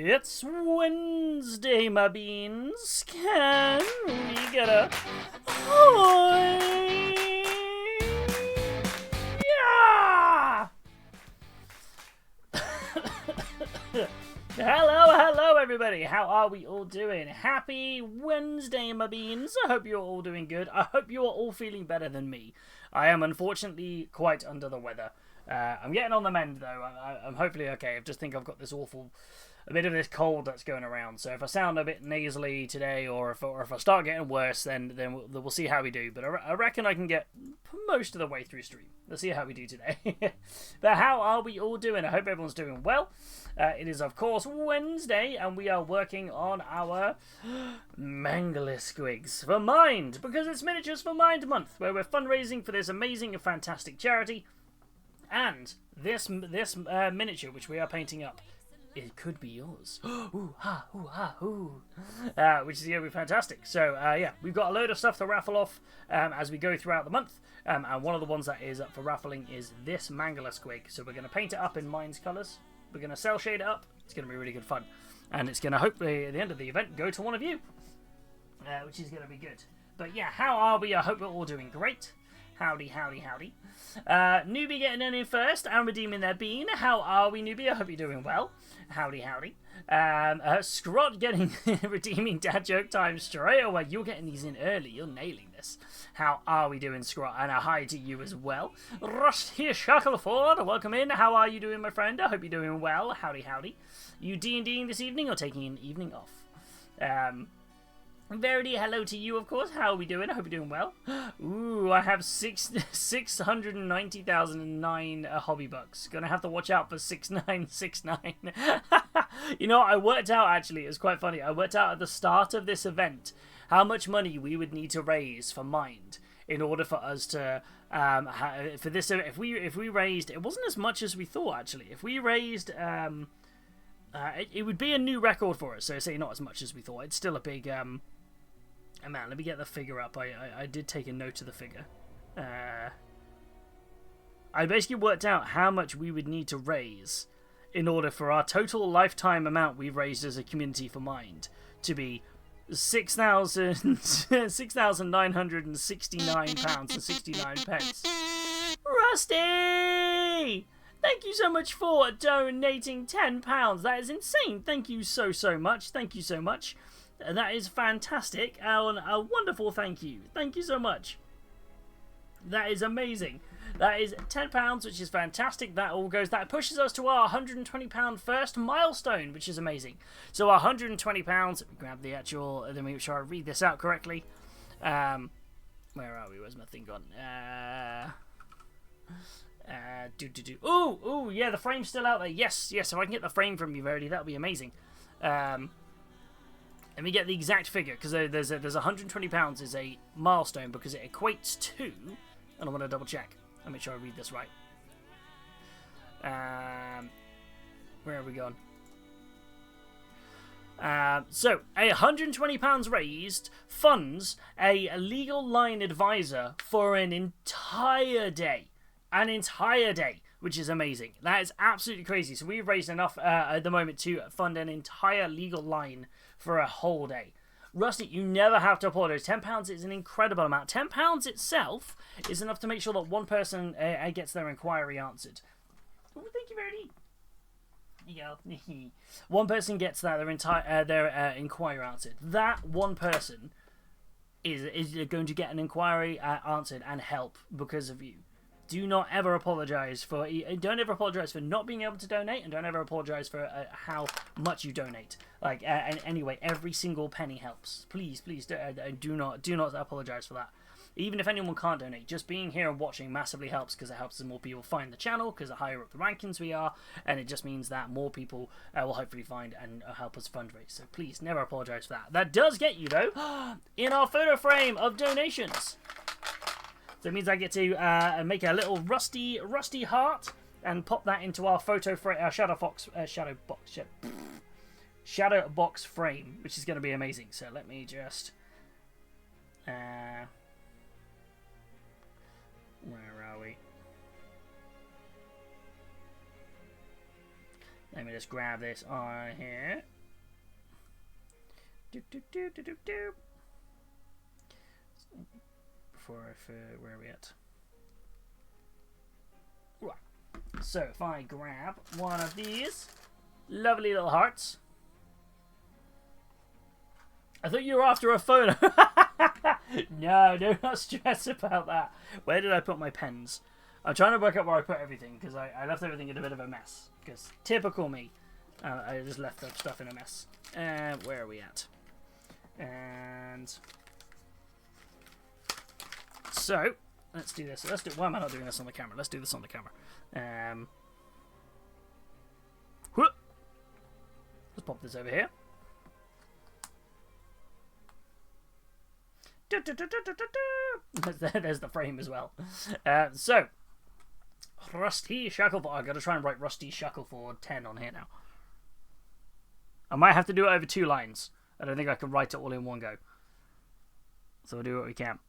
It's Wednesday, my beans. Can we get a ahoy? Yeah! Hello, everybody. How are we all doing? Happy Wednesday, my beans. I hope you're all doing good. I hope you are all feeling better than me. I am unfortunately quite under the weather. I'm getting on the mend, though. I'm hopefully okay. I just think I've got this a bit of this cold that's going around. So if I sound a bit nasally today, or if I start getting worse, then we'll see how we do. But I reckon I can get most of the way through stream. Let's see how we do today. But how are we all doing? I hope everyone's doing well. It is, of course, Wednesday, and we are working on our Mangler Squigs for Mind, because it's Miniatures for Mind month, where we're fundraising for this amazing and fantastic charity. And this miniature, which we are painting up, it could be yours. Ooh, ha, ooh, ha, ooh. Which is going to be fantastic. So, yeah, we've got a load of stuff to raffle off as we go throughout the month. And one of the ones that is up for raffling is this Mangler Squig. So we're going to paint it up in Mind's colours. We're going to cell shade it up. It's going to be really good fun. And it's going to hopefully, at the end of the event, go to one of you. Which is going to be good. But yeah, how are we? I hope we're all doing great. Howdy, howdy, howdy. Newbie getting in first and redeeming their bean. How are we, Newbie? I hope you're doing well. Howdy, howdy. Scrot getting redeeming dad joke time straight away. You're getting these in early. You're nailing this. How are we doing, Scrot? And a hi to you as well. Rusty Shackleford, welcome in. How are you doing, my friend? I hope you're doing well. Howdy, howdy. You D&Ding this evening or taking an evening off? Verity, hello to you, of course. How are we doing? I hope you're doing well. Ooh, I have 690,009 hobby bucks. Gonna have to watch out for 6969. You know, I worked out, actually, it was quite funny. I worked out at the start of this event how much money we would need to raise for Mind in order for us to, for this, if we raised, it wasn't as much as we thought, actually. If we raised, it would be a new record for us. So say not as much as we thought. It's still a big, man, let me get the figure up. I did take a note of the figure. I basically worked out how much we would need to raise in order for our total lifetime amount we've raised as a community for Mind to be £6,969.69. Rusty! Thank you so much for donating £10. That is insane. Thank you so much. Thank you so much. That is fantastic. A wonderful thank you. Thank you so much. That is amazing. That is £10, which is fantastic. That pushes us to our £120 first milestone, which is amazing. So our £120, grab the actual, let me make sure I read this out correctly. Where are we? Where's my thing gone? Ooh, yeah, the frame's still out there. Yes, if I can get the frame from you, Verity, that would be amazing. Let me get the exact figure, because there's £120 is a milestone, because it equates to, and I want to double check. Let me make sure I read this right. Where have we gone? So, £120 raised funds a legal line advisor for an entire day. An entire day, which is amazing. That is absolutely crazy. So we've raised enough at the moment to fund an entire legal line for a whole day. Rusty, you never have to apologise. £10 is an incredible amount. £10 itself is enough to make sure that one person gets their inquiry answered. Oh, thank you, Verity. Yeah. One person gets their inquiry answered. That one person is going to get an inquiry answered and help because of you. Do not ever apologise for. Don't ever apologise for not being able to donate, and don't ever apologise for how much you donate. Like, and anyway, every single penny helps. Please, do not apologise for that. Even if anyone can't donate, just being here and watching massively helps, because it helps more people find the channel, because the higher up the rankings we are, and it just means that more people will hopefully find and help us fundraise. So please, never apologise for that. That does get you, though, in our photo frame of donations. So it means I get to make a little rusty heart and pop that into our photo frame, our shadow box frame, which is going to be amazing. So let me just where are we? Let me just grab this on here. Where are we at? Right. So if I grab one of these lovely little hearts. I thought you were after a photo. No, do not stress about that. Where did I put my pens? I'm trying to work out where I put everything because I left everything in a bit of a mess. Because typical me. I just left the stuff in a mess. Where are we at? And so let's do this. Why am I not doing this on the camera? Let's do this on the camera. Let's pop this over here. There's the frame as well. So Rusty Shackleford. I've got to try and write Rusty Shackleford 10 on here now. I might have to do it over 2 lines. I don't think I can write it all in one go. So we'll do what we can.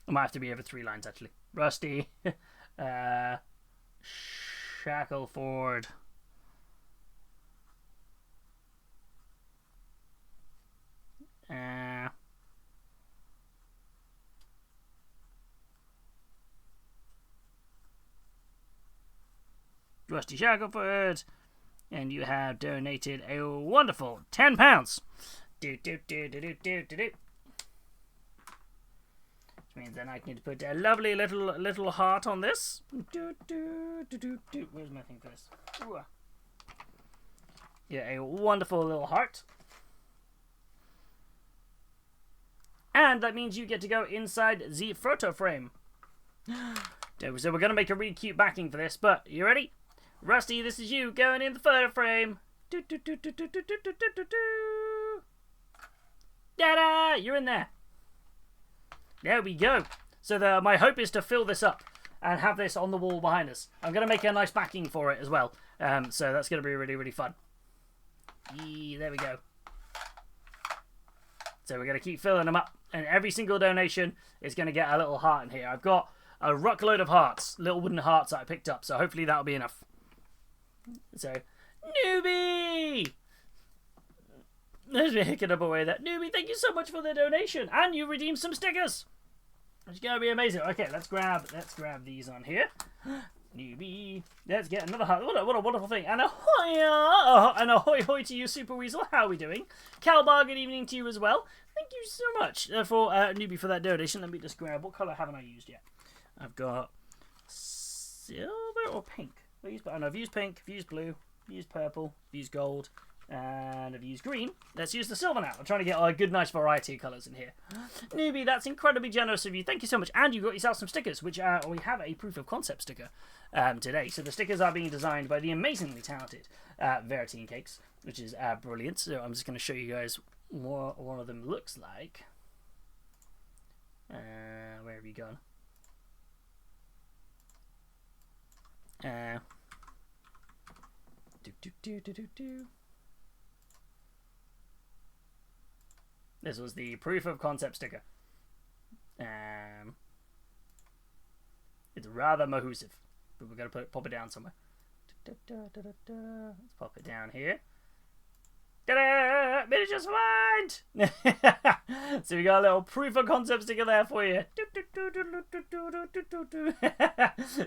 It might have to be over 3 lines actually. Rusty Shackleford. Rusty Shackleford, and you have donated a wonderful £10. Which means then I need to put a lovely little heart on this. Where's my thing for this? Ooh. Yeah, a wonderful little heart. And that means you get to go inside the photo frame. So we're going to make a really cute backing for this, but you ready? Rusty, this is you going in the photo frame. Ta-da! You're in there. There we go. So my hope is to fill this up and have this on the wall behind us. I'm going to make a nice backing for it as well. So that's going to be really, really fun. There we go. So we're going to keep filling them up. And every single donation is going to get a little heart in here. I've got a ruckload of hearts. Little wooden hearts that I picked up. So hopefully that'll be enough. So, Newbie! There's me hicking up away there. Newbie, thank you so much for the donation. And you redeemed some stickers. It's going to be amazing. Okay, let's grab these on here. Newbie. Let's get another heart. What a wonderful thing. And ahoy hoy to you, Super Weasel. How are we doing? Calbar, good evening to you as well. Thank you so much for Newbie for that donation. Let me just grab. What colour haven't I used yet? I've got silver or pink. I've used pink, I've used blue, I've used purple, I've used gold, and I've used green. Let's use the silver now. I'm trying to get a good, nice variety of colours in here. Newbie, that's incredibly generous of you. Thank you so much. And you got yourself some stickers, which we have a proof of concept sticker today. So the stickers are being designed by the amazingly talented Veritine Cakes, which is brilliant. So I'm just going to show you guys what one of them looks like. Where have you gone? This was the proof of concept sticker. It's rather mahoosive, but we're going to pop it down somewhere. Let's pop it down here. Ta-da! Miniatures find! So we got a little proof of concept sticker there for you.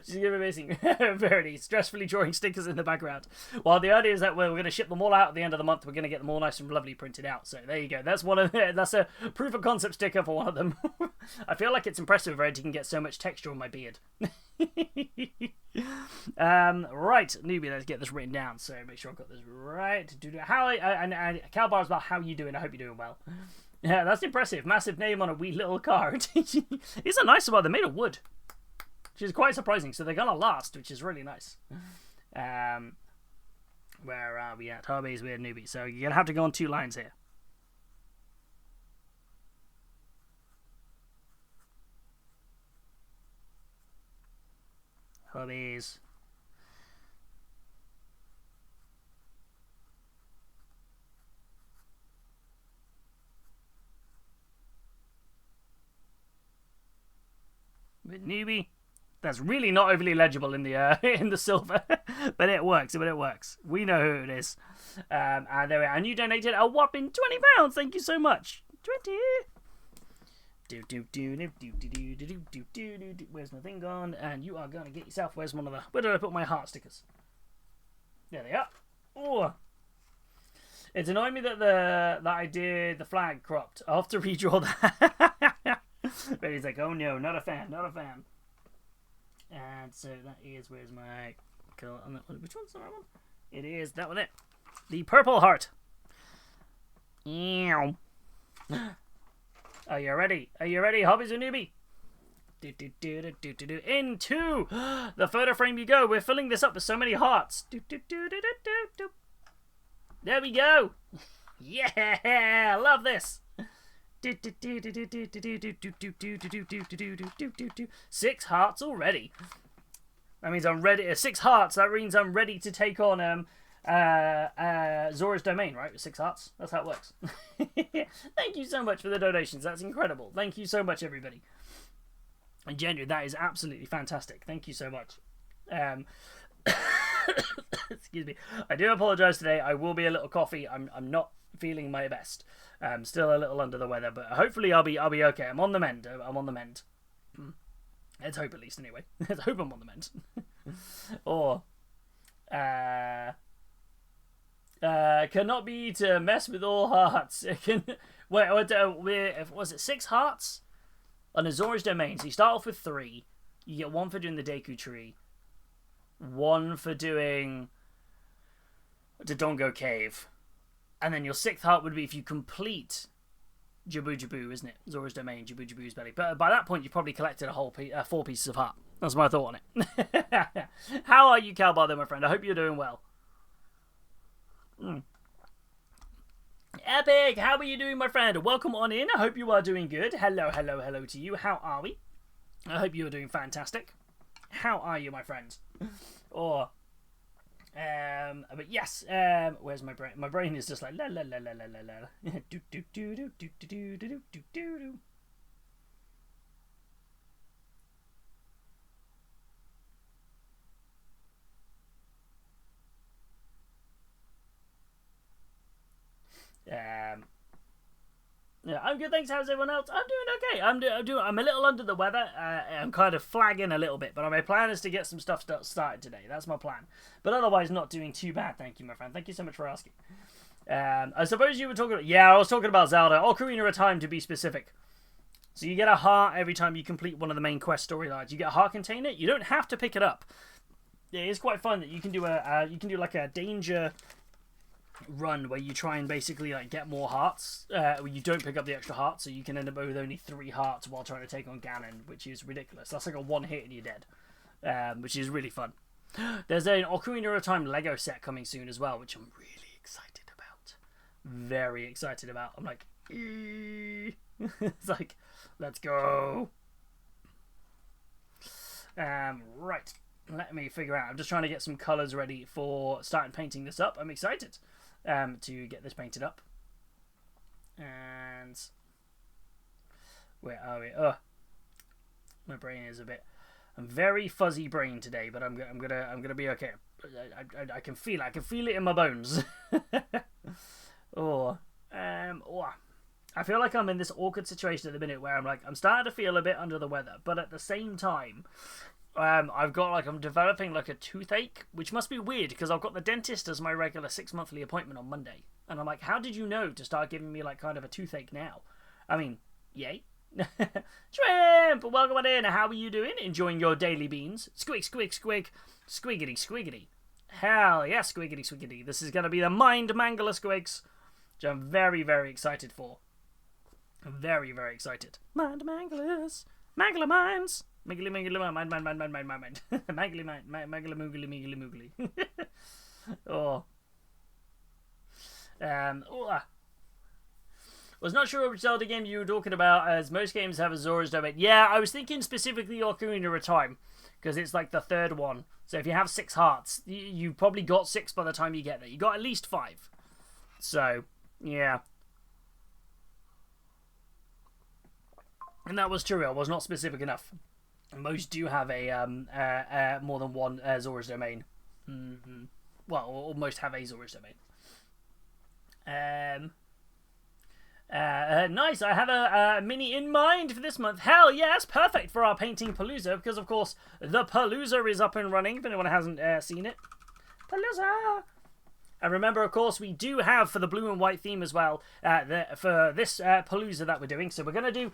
She's going to be amazing. Verity, stressfully drawing stickers in the background. Well, the idea is that we're going to ship them all out at the end of the month. We're going to get them all nice and lovely printed out. So there you go. That's that's a proof of concept sticker for one of them. I feel like it's impressive, Verity can get so much texture on my beard. Right, Newbie, let's get this written down. So make sure I've got this right. Calbar is about how you doing. I hope you're doing well. Yeah, that's impressive. Massive name on a wee little card. These are nice, but they're made of wood, which is quite surprising. So they're gonna last, which is really nice. Where are we at? Hobbies with Newbie. So you're gonna have to go on 2 lines here. Hobbies. With Newbie. That's really not overly legible in the in the silver, but it works. We know who it is. And there we are. And you donated a whopping £20. Thank you so much. 20. Where's my thing gone? And you are gonna get yourself. Where's one of the? Where did I put my heart stickers? There they are. Oh, it's annoying me that I did the flag cropped. I'll have to redraw that. But he's like, oh no, not a fan. And so that is, where's my color? Which one's the right one? It is that one. The purple heart. Ew. Are you ready? Hobbies or newbie? Into the photo frame you go. We're filling this up with so many hearts. There we go. Yeah, I love this. 6 hearts already. That means I'm ready. 6 hearts. That means I'm ready to take on Zora's Domain, right? With 6 hearts. That's how it works. Thank you so much for the donations. That's incredible. Thank you so much, everybody. And genuinely, that is absolutely fantastic. Thank you so much. Excuse me. I do apologise today. I will be a little coffee. I'm not feeling my best. Still a little under the weather, but hopefully I'll be okay. I'm on the mend. Let's hope, at least, anyway. Let's hope I'm on the mend. Or cannot be to mess with all hearts. Was it 6 hearts on a Zora's Domain? So you start off with 3. You get 1 for doing the Deku Tree, 1 for doing the Dongo Cave, and then your 6th heart would be if you complete Jabu Jabu, isn't it? Zora's Domain, Jabu Jabu's belly. But by that point, you've probably collected a whole 4 pieces of heart. That's my thought on it. How are you, Calbar, though, my friend? I hope you're doing well. Epic! How are you doing, my friend? Welcome on in. I hope you are doing good. Hello to you. How are we? I hope you are doing fantastic. How are you, my friend? But yes, where's my brain? My brain is just like la la la la la la la. Do do do do do do do do do do. Yeah, I'm good, thanks. How's everyone else? I'm doing okay. I'm a little under the weather. I'm kind of flagging a little bit, but my plan is to get some stuff started today. That's my plan. But otherwise, not doing too bad. Thank you, my friend. Thank you so much for asking. I suppose you were talking about... Yeah, I was talking about Zelda. Ocarina of Time, to be specific. So you get a heart every time you complete one of the main quest storylines. You get a heart container. You don't have to pick it up. Yeah, it's quite fun that you can do like a danger run where you try and basically like get more hearts where you don't pick up the extra hearts, so you can end up with only 3 hearts while trying to take on Ganon, which is ridiculous. That's like a 1 hit and you're dead, which is really fun. There's an Ocarina of Time Lego set coming soon as well, which I'm really excited about. Very excited about. I'm like, it's like, let's go. Right, let me figure out. I'm just trying to get some colours ready for starting painting this up. I'm excited to get this painted up. And where are we? My brain is a bit. I'm very fuzzy brain today, but I'm gonna be okay. I can feel it. I can feel it in my bones. I feel like I'm in this awkward situation at the minute where I'm starting to feel a bit under the weather, but at the same time, I'm developing like a toothache, which must be weird because I've got the dentist as my regular 6-monthly appointment on Monday, and I'm like, how did you know to start giving me like kind of a toothache now? I mean, yay. Shrimp, welcome on in. How are you doing? Enjoying your daily beans? Squig, squig, squig, squiggity, squiggity. Hell yeah, squiggity, squiggity. This is going to be the Mind Mangler Squigs, which I'm very, very excited for. Very, very excited. Mind Manglers. Mangler Minds. Miggly, miggly, mind. Mangly, mangly, moogly. Was not sure which Zelda game you were talking about, as most games have a Zora's Domain. Yeah, I was thinking specifically Ocarina of Time, because it's like the 3rd one. So if you have 6 hearts, you probably got 6 by the time you get there. You got at least 5. So, yeah. And that was true, I was not specific enough. Most do have a more than one Zora's domain. Mm-hmm. Well, or most have a Zora's domain. Nice. I have a mini in mind for this month. Hell yes, perfect for our painting Palooza, because of course the Palooza is up and running. If anyone hasn't seen it, Palooza. And remember, of course, we do have for the blue and white theme as well. For this Palooza that we're doing, so we're gonna do.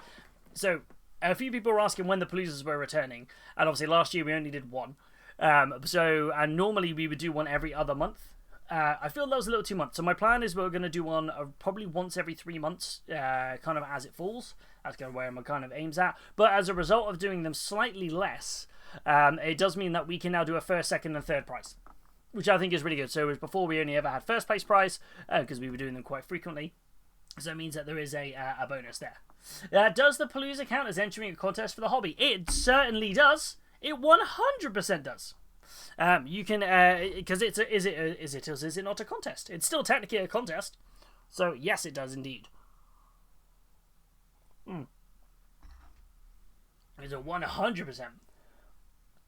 So a few people were asking when the Paloozas were returning, and obviously last year we only did one. And normally we would do one every other month. I feel that was a little too much. So my plan is we're going to do one probably once every 3 months, kind of as it falls. That's kind of where my kind of aims at. But as a result of doing them slightly less, it does mean that we can now do a first, second, and third prize, which I think is really good. So before we only ever had first place prize, because we were doing them quite frequently. So it means that there is a bonus there. Does the Palooza count as entering a contest for the hobby? It certainly does. It 100% does. You can, because is it not a contest? It's still technically a contest. So yes, it does indeed. It's a 100%.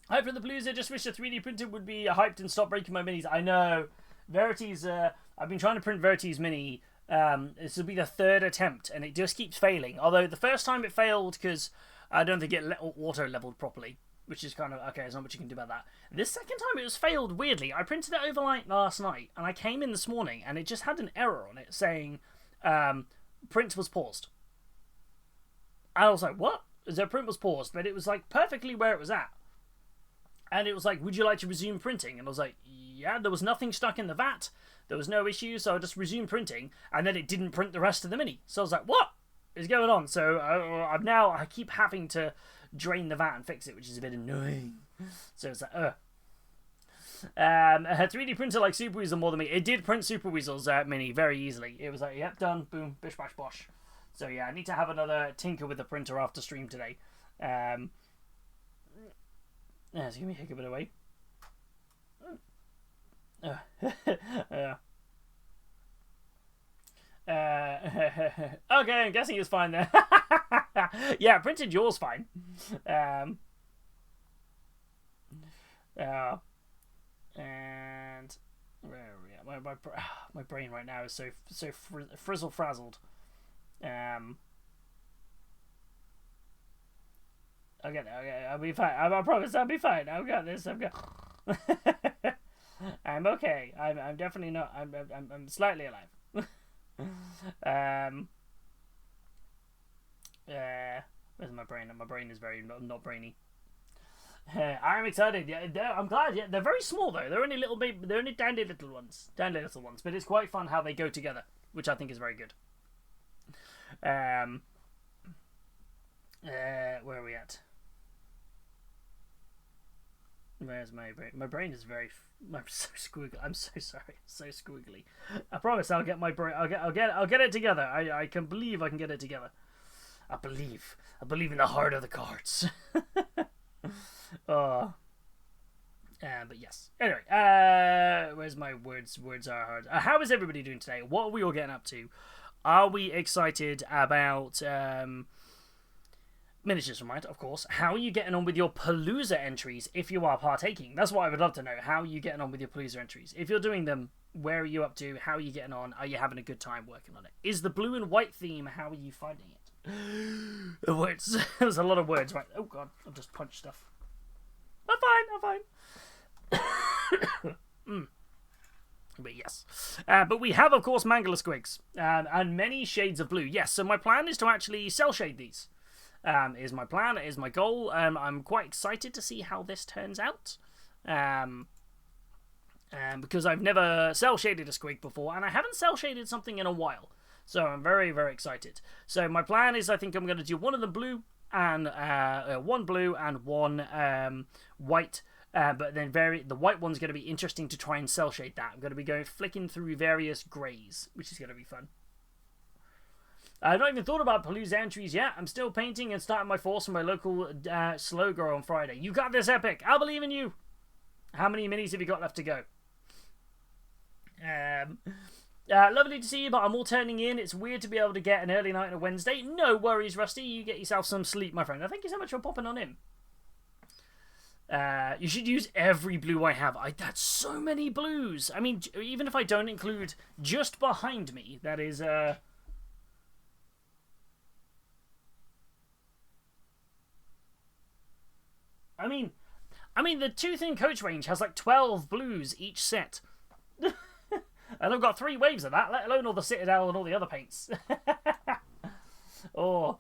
Hype for the Palooza. Just wish the 3D printer would be hyped and stop breaking my minis. I know. Verity's. I've been trying to print Verity's mini. This will be the third attempt, and it just keeps failing. Although the first time it failed because I don't think it auto leveled properly. Which is kind of, okay, there's not much you can do about that. This second time it was failed weirdly. I printed it overnight last night, and I came in this morning, and it just had an error on it saying, print was paused. And I was like, what? The print was paused, but it was like perfectly where it was at. And it was like, would you like to resume printing? And I was like, yeah, there was nothing stuck in the vat. There was no issue, so I just resumed printing, and then it didn't print the rest of the mini. So I was like, what is going on? So I keep having to drain the vat and fix it, which is a bit annoying. So it's like, 3D printer like Super Weasel more than me. It did print Super Weasel's mini very easily. It was like, yep, done, boom, bish bash bosh. So yeah, I need to have another tinker with the printer after stream today. Yeah, so give me a hiccup away. Okay, I'm guessing it's fine there. Yeah, printed yours fine. And where are we at? My brain right now is so frizzle frazzled. I'll get it. Okay, I'll be fine. I promise I'll be fine. I've got this. I've got. I'm okay. I'm definitely not. I'm slightly alive. Where's my brain? My brain is very not brainy. I'm excited. Yeah, I'm glad. Yeah, they're very small though. They're only little baby. They're only dandy little ones. Dandy little ones. But it's quite fun how they go together, which I think is very good. Where are we at? Where's my brain? My brain is very. I'm so squiggly. I'm so sorry. So squiggly. I promise I'll get my brain. I'll get it together. I can believe I can get it together. I believe in the heart of the cards. But yes. Anyway, where's my words? Words are hard. How is everybody doing today? What are we all getting up to? Are we excited about miniatures, right? Of course. How are you getting on with your Palooza entries if you are partaking? That's what I would love to know. How are you getting on with your Palooza entries? If you're doing them, where are you up to? How are you getting on? Are you having a good time working on it? Is the blue and white theme, how are you finding it? The words. There's a lot of words, right? Oh god, I've just punched stuff. I'm fine. But yes. But we have, of course, Mangala Squigs. And many shades of blue. Yes, so my plan is to actually cell shade these. Is my plan, is my goal. I'm quite excited to see how this turns out. Because I've never cell shaded a squig before, and I haven't cell shaded something in a while. So I'm very, very excited. So my plan is I think I'm going to do one of the blue and one blue and one white. But then the white one's going to be interesting to try and cell shade that. I'm going to be flicking through various greys, which is going to be fun. I've not even thought about Palooza entries yet. I'm still painting and starting my force from my local slow grow on Friday. You got this, Epic. I believe in you. How many minis have you got left to go? Lovely to see you, but I'm all turning in. It's weird to be able to get an early night on a Wednesday. No worries, Rusty. You get yourself some sleep, my friend. Thank you so much for popping on in. You should use every blue I have. That's so many blues. I mean, even if I don't include just behind me, that is... I mean, the two-thin coach range has like 12 blues each set. And I've got 3 waves of that, let alone all the Citadel and all the other paints. Oh...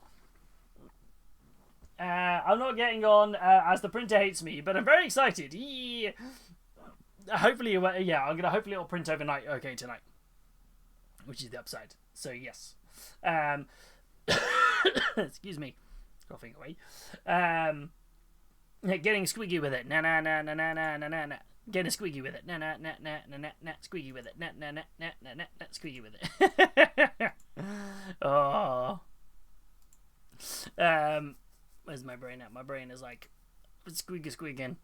I'm not getting on as the printer hates me, but I'm very excited. Yeah. Hopefully, hopefully it'll print overnight. Okay, tonight, which is the upside. So yes. Excuse me, coughing away. Getting squeaky with it. Na na na na na na na na. Getting squeaky with it. Na na na na na na na. Squeaky with it. Na na na na na na na. Squeaky with it. Oh. Where's my brain at? My brain is like squeaking.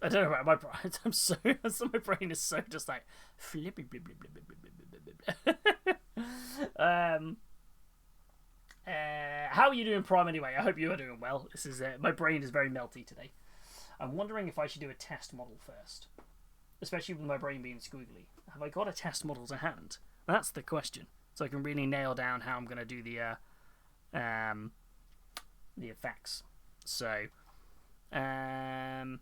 I don't know about my brain. My brain is so just like flippy blip blip blip blip blip blip blip. How are you doing, Prime? Anyway, I hope you are doing well. This is my brain is very melty today. I'm wondering if I should do a test model first, especially with my brain being squiggly. Have I got a test model to hand? That's the question. So I can really nail down how I'm going to do the effects. So, I'm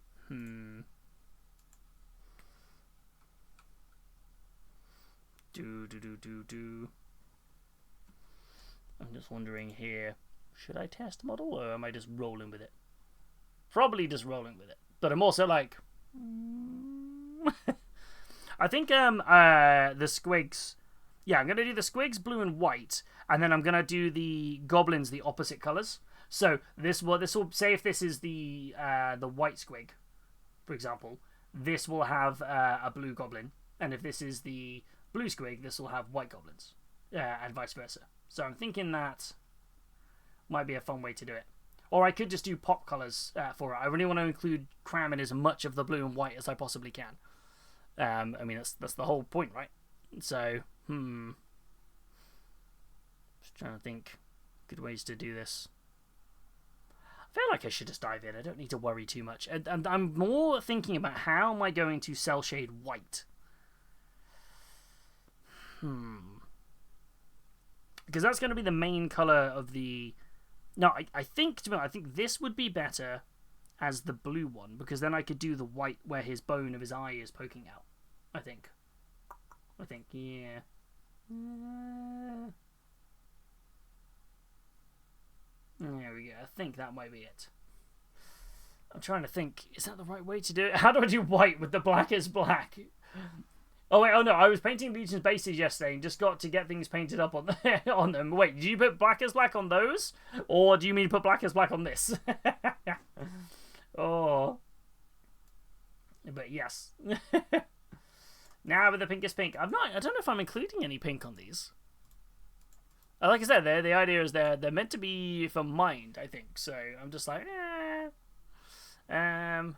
just wondering here, should I test model or am I just rolling with it? Probably just rolling with it. But I'm also like, I think the squigs. Yeah, I'm going to do the squigs blue and white, and then I'm going to do the goblins the opposite colours. So this will say if this is the white squig, for example, this will have a blue goblin, and if this is the blue squig, this will have white goblins, and vice versa. So I'm thinking that might be a fun way to do it. Or I could just do pop colours for it. I really want to include cramming as much of the blue and white as I possibly can. I mean, that's the whole point, right? So, just trying to think good ways to do this. I feel like I should just dive in. I don't need to worry too much. And I'm more thinking about how am I going to cell shade white. Because that's going to be the main colour of the... No, I think this would be better as the blue one, because then I could do the white where his bone of his eye is poking out. I think, yeah. There we go. I think that might be it. I'm trying to think. Is that the right way to do it? How do I do white with the black as black? Oh wait, oh no, I was painting Legion's bases yesterday and just got to get things painted up on on them. Wait, did you put black as black on those? Or do you mean put black as black on this? Oh. But yes. Now with the pinkest pink. I don't know if I'm including any pink on these. Like I said, the idea is they're meant to be for mind, I think. So I'm just like, I've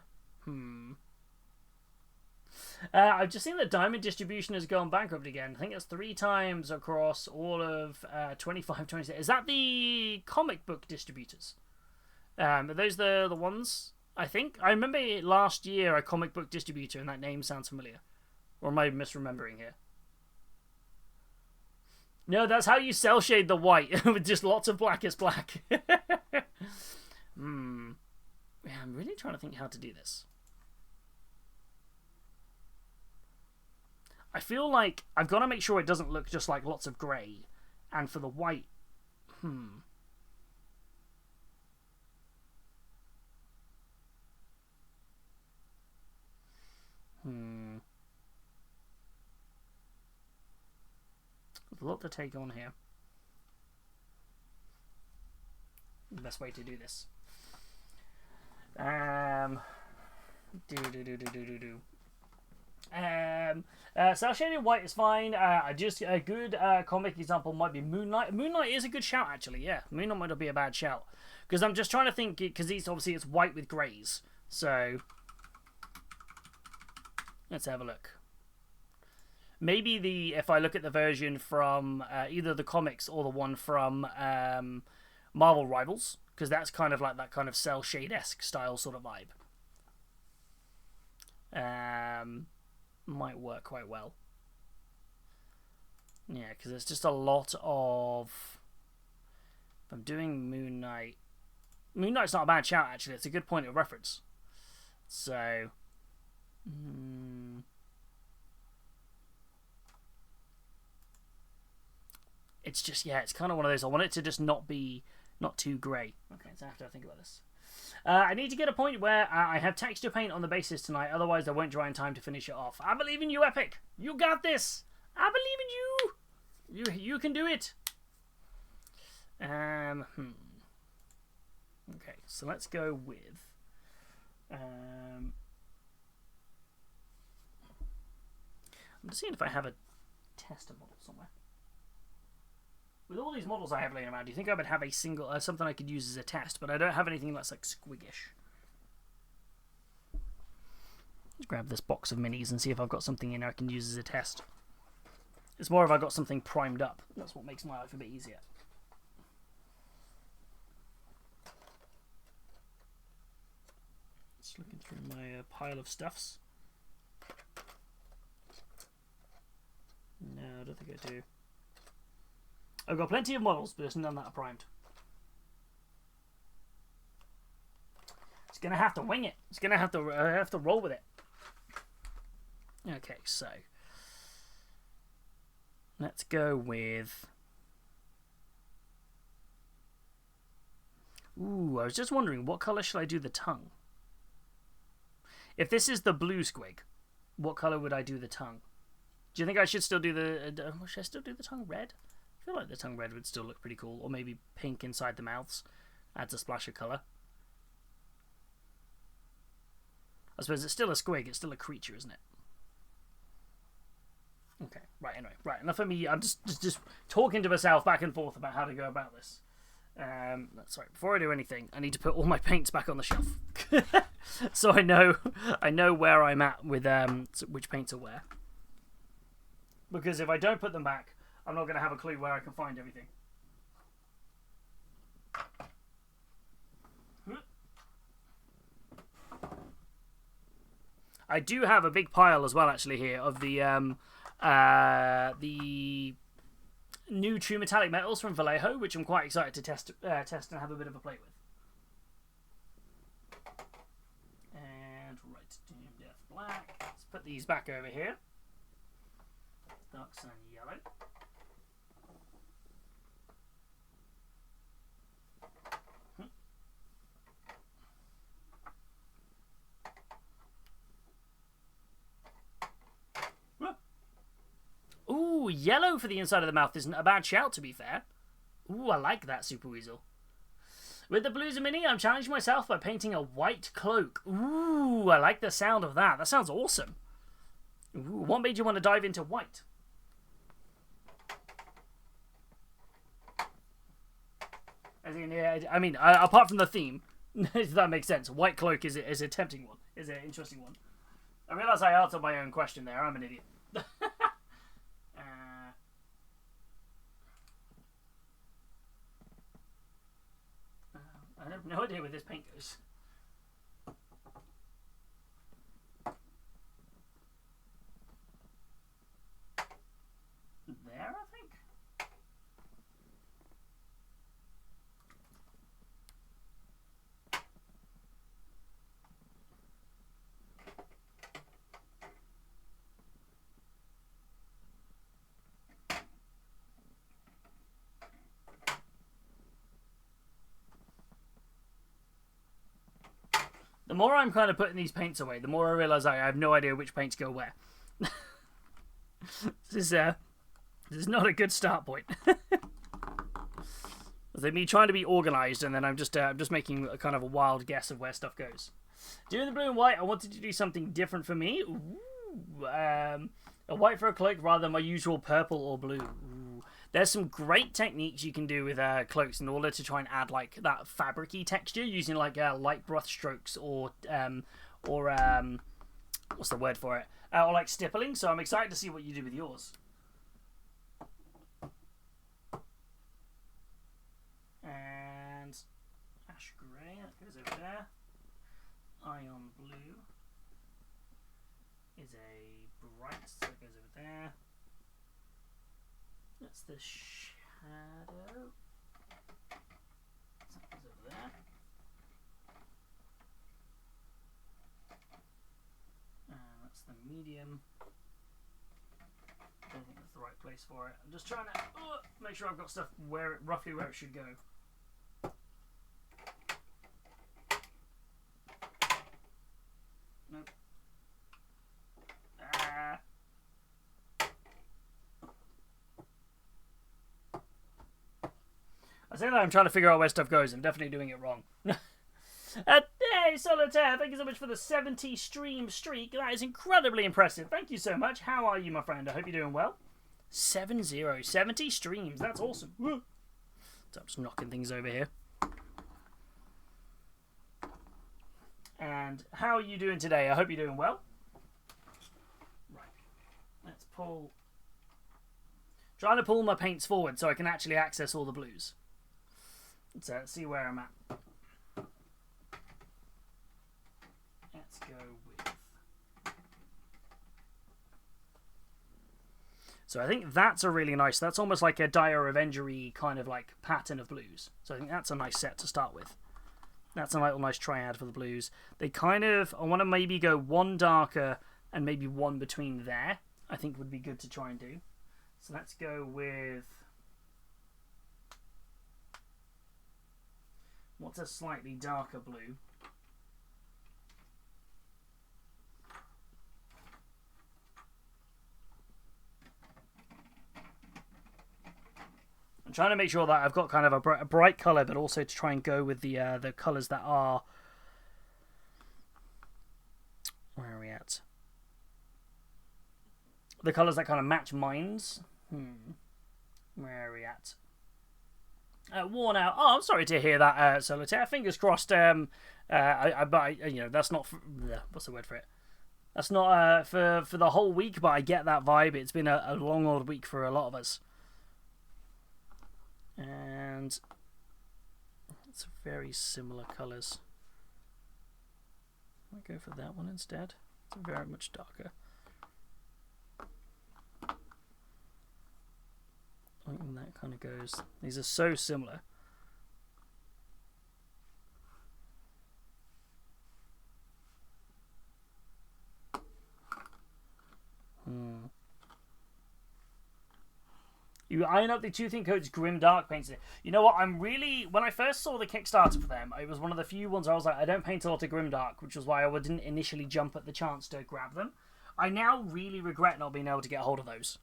just seen that Diamond Distribution has gone bankrupt again. I think it's 3 times across all of 25, 26. Is that the comic book distributors? Are those the ones? I think. I remember last year a comic book distributor, and that name sounds familiar. Or am I misremembering here? No, that's how you cell shade the white, with just lots of black as black. Yeah, I'm really trying to think how to do this. I feel like I've got to make sure it doesn't look just like lots of grey. And for the white, There's a lot to take on here. The best way to do this. Cell shaded white is fine. Just a good comic example might be Moonlight. Moonlight is a good shout, actually. Yeah, Moonlight might not be a bad shout, because I'm just trying to think, because it's white with greys. So let's have a look. Maybe if I look at the version from either the comics or the one from Marvel Rivals, because that's kind of like that kind of cell shade-esque style sort of vibe. Might work quite well. Yeah, because it's just a lot of... If I'm doing Moon Knight... Moon Knight's not a bad shout, actually. It's a good point of reference. So... It's just, yeah, it's kind of one of those. I want it to just not too grey. Okay, so I have to think about this. I need to get a point where I have texture paint on the bases tonight, otherwise I won't dry in time to finish it off. I believe in you, Epic. You got this. I believe in you. You can do it. Okay, so let's go with... I'm just seeing if I have a tester model somewhere. With all these models I have laying around, do you think I would have a single something I could use as a test? But I don't have anything that's like squiggish. Let's grab this box of minis and see if I've got something in there I can use as a test. It's more if I got something primed up. That's what makes my life a bit easier. Just looking through my pile of stuffs. No, I don't think I do. I've got plenty of models, but there's none that are primed. It's gonna have to wing it. It's gonna have to roll with it. Okay, so let's go with. Ooh, I was just wondering what color should I do the tongue? If this is the blue squig, what color would I do the tongue? Do you think I should still do the? Should I still do the tongue red? I feel like the tongue red would still look pretty cool, or maybe pink inside the mouths adds a splash of colour. I suppose it's still a squig, it's still a creature, isn't it? Okay, right, anyway, right, enough of me. I'm just talking to myself back and forth about how to go about this. Sorry, before I do anything, I need to put all my paints back on the shelf. So I know where I'm at with which paints are where. Because if I don't put them back, I'm not going to have a clue where I can find everything. I do have a big pile as well, actually, here of the new True Metallic Metals from Vallejo, which I'm quite excited to test and have a bit of a play with. And right, Doom Death Black. Let's put these back over here. Dark Sun Yellow. Ooh, yellow for the inside of the mouth isn't a bad shout, to be fair. Ooh, I like that, Super Weasel. With the blues and mini, I'm challenging myself by painting a white cloak. Ooh, I like the sound of that. That sounds awesome. Ooh, what made you want to dive into white? I mean, apart from the theme, if that makes sense. White cloak is a tempting one. Is an interesting one. I realise I answered my own question there. I'm an idiot. I have no idea where this paint goes. There, I think. The more I'm kind of putting these paints away, the more I realise I have no idea which paints go where. This is not a good start point. It's me trying to be organised, and then I'm just making a kind of a wild guess of where stuff goes. Doing the blue and white, I wanted to do something different for me. Ooh, a white for a cloak rather than my usual purple or blue. Ooh. There's some great techniques you can do with cloaks in order to try and add like that fabric-y texture using like light brush strokes or what's the word for it? Or like stippling. So I'm excited to see what you do with yours. And Ion blue is a bright, so it goes over there. That's the shadow. So that goes over there. And that's the medium. I don't think that's the right place for it. I'm just trying to make sure I've got stuff roughly where it should go. Nope. I say that I'm trying to figure out where stuff goes. I'm definitely doing it wrong. Hey, Solitaire, thank you so much for the 70 stream streak. That is incredibly impressive. Thank you so much. How are you, my friend? I hope you're doing well. 70 streams. That's awesome. So I'm just knocking things over here. And how are you doing today? I hope you're doing well. Right. Let's pull... Trying to pull my paints forward so I can actually access all the blues. Let's see where I'm at. Let's go with... So I think that's a really nice... That's almost like a Dire Avengery kind of like pattern of blues. So I think that's a nice set to start with. That's a little nice triad for the blues. They kind of... I want to maybe go one darker and maybe one between there. I think would be good to try and do. So let's go with... What's a slightly darker blue? I'm trying to make sure that I've got kind of a bright colour, but also to try and go with the colours that are... Where are we at? The colours that kind of match mine's. Where are we at? Worn out. Oh, I'm sorry to hear that, Solitaire. Fingers crossed. You know, that's not... what's the word for it? That's not for the whole week, but I get that vibe. It's been a long old week for a lot of us. And it's very similar colours. I might go for that one instead. It's very much darker. And that kind of goes. These are so similar. You iron up the Two Thin Coats Grim Dark paints. You know what? I'm really... When I first saw the Kickstarter for them, it was one of the few ones I was like, I don't paint a lot of Grim Dark, which was why I didn't initially jump at the chance to grab them. I now really regret not being able to get a hold of those.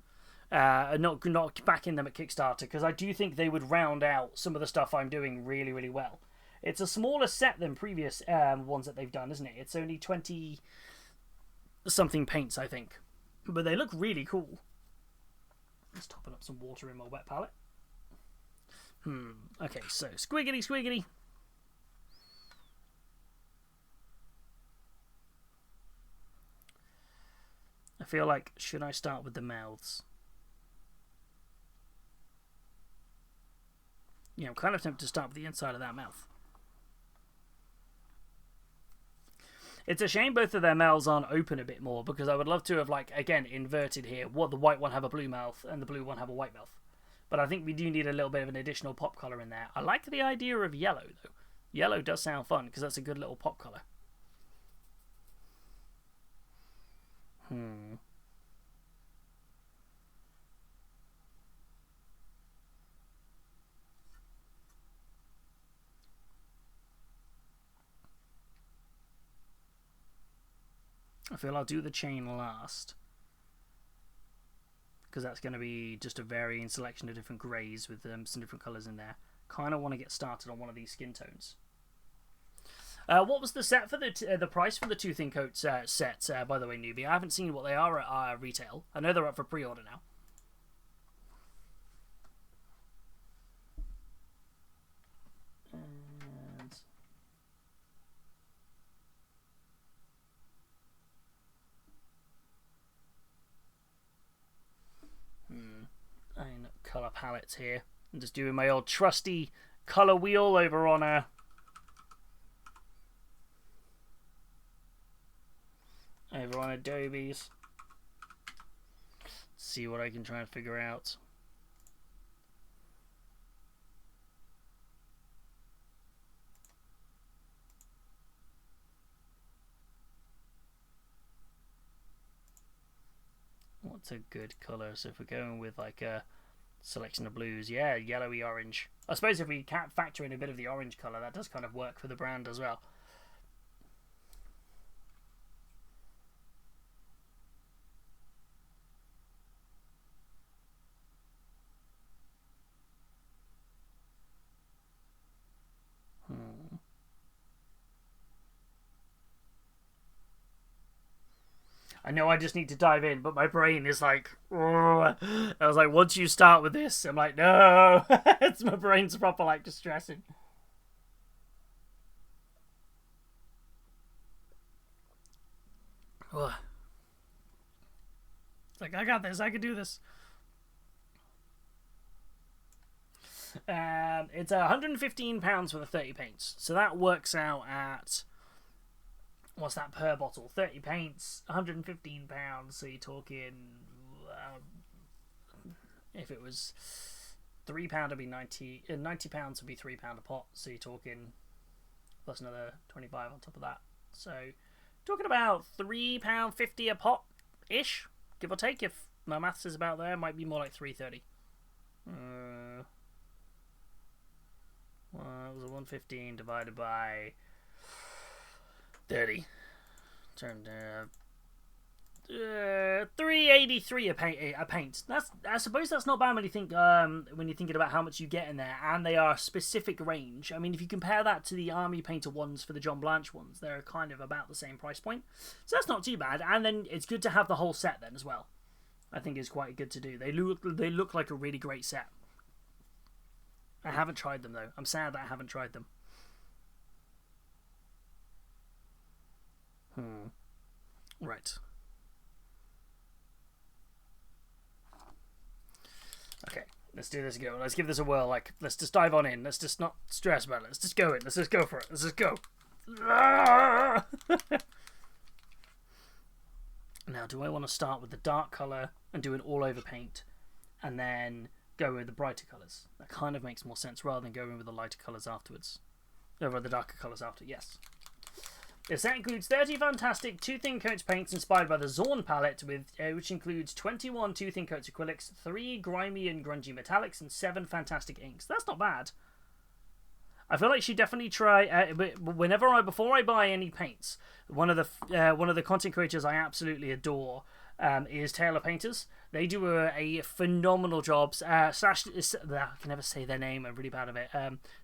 Not backing them at Kickstarter, because I do think they would round out some of the stuff I'm doing really, really well. It's a smaller set than previous ones that they've done, isn't it? It's only 20-something paints, I think. But they look really cool. Let's topping up some water in my wet palette. Okay, so squiggity, squiggity. I feel like, should I start with the mouths? Yeah, I'm kind of tempted to start with the inside of that mouth. It's a shame both of their mouths aren't open a bit more, because I would love to have, like, again, inverted here. What, the white one have a blue mouth and the blue one have a white mouth. But I think we do need a little bit of an additional pop colour in there. I like the idea of yellow, though. Yellow does sound fun, because that's a good little pop colour. I feel I'll do the chain last, because that's going to be just a varying selection of different greys with some different colours in there. Kind of want to get started on one of these skin tones. What was the set for the price for the Two Thin Coats sets, by the way, newbie? I haven't seen what they are at retail. I know they're up for pre-order now. Colour palettes here. I'm just doing my old trusty colour wheel over on Adobe's. See what I can try and figure out. What's a good colour? So if we're going with like a selection of blues, yeah, yellowy orange. I suppose if we can't factor in a bit of the orange colour, that does kind of work for the brand as well. I know I just need to dive in, but my brain is like, I was like, once you start with this, I'm like, no, it's my brain's proper like distressing. Ugh. It's like, I got this, I can do this. It's £115 for the 30 paints, so that works out at, what's that per bottle? 30 paints, £115. So you're talking, if it was £3, it'd be 90. £90 would be £3 a pot. So you're talking plus another 25 on top of that. So talking about £3.50 a pot ish, give or take. If my maths is about there, it might be more like £3.30. Well, it was a 115 divided by 30. Turned $3.83 a paint. That's, I suppose that's not bad when you think when you're thinking about how much you get in there, and they are specific range. I mean, if you compare that to the Army Painter ones for the John Blanche ones, they're kind of about the same price point. So that's not too bad. And then it's good to have the whole set then as well. I think is quite good to do. They look like a really great set. I haven't tried them though. I'm sad that I haven't tried them. Right. Okay, let's do this again. Let's give this a whirl. Like, let's just dive on in. Let's just not stress about it. Let's just go in. Let's just go for it. Let's just go. Now, do I want to start with the dark colour and do an all-over paint, and then go with the brighter colours? That kind of makes more sense rather than going with the lighter colours afterwards. Over the darker colours after, yes. The set includes 30 fantastic 2 thin coats paints inspired by the Zorn palette, which includes 21 2 thin coats acrylics, 3 grimy and grungy metallics, and 7 fantastic inks. That's not bad. I feel like she definitely try. Before I buy any paints, one of the content creators I absolutely adore is Taylor Painters. They do a phenomenal job. I can never say their name. I'm really bad at it.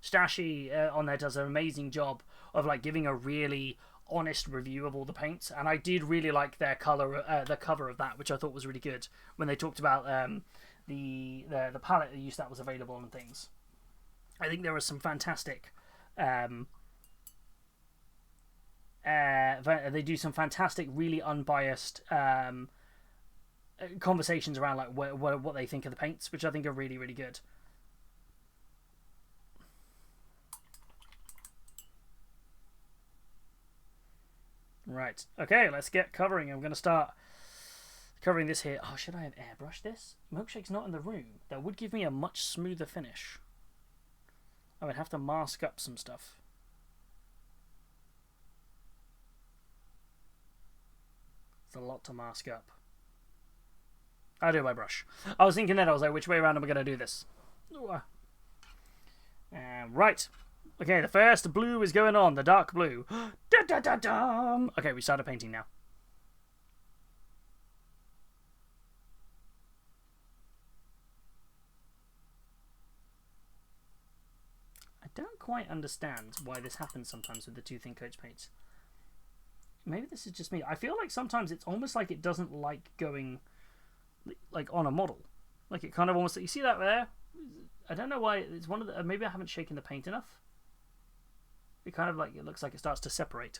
Stashy on there does an amazing job of like giving a really honest review of all the paints, and I did really like their the cover of that, which I thought was really good when they talked about the palette they used that was available and things. I think there was some fantastic they do some fantastic, really unbiased conversations around like what they think of the paints, which I think are really, really good. Right, okay, let's get covering. I'm going to start covering this here. Oh, should I have airbrushed this? Milkshake's not in the room. That would give me a much smoother finish. I would have to mask up some stuff. It's a lot to mask up. I'll do my brush. I was thinking that, I was like, which way around am I going to do this? Right. Okay, the first blue is going on. The dark blue. Da-da-da-dum! Okay, we started painting now. I don't quite understand why this happens sometimes with the 2 thin coats paints. Maybe this is just me. I feel like sometimes it's almost like it doesn't like going like on a model. Like it kind of almost, you see that there? I don't know why. It's one of the, maybe I haven't shaken the paint enough. It kind of like, it looks like it starts to separate.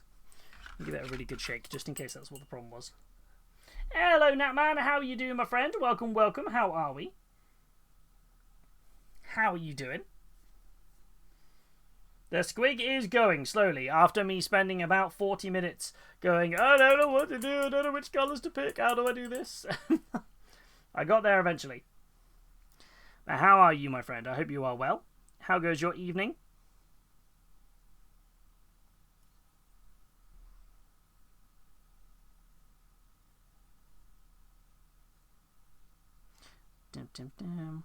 I'll give it a really good shake just in case that's what the problem was. Hello Natman, how are you doing, my friend? Welcome, welcome. How are we? How are you doing? The squig is going slowly after me spending about 40 minutes going, I don't know what to do, I don't know which colours to pick, how do I do this? I got there eventually. Now, how are you, my friend? I hope you are well. How goes your evening? Dum, dum, dum.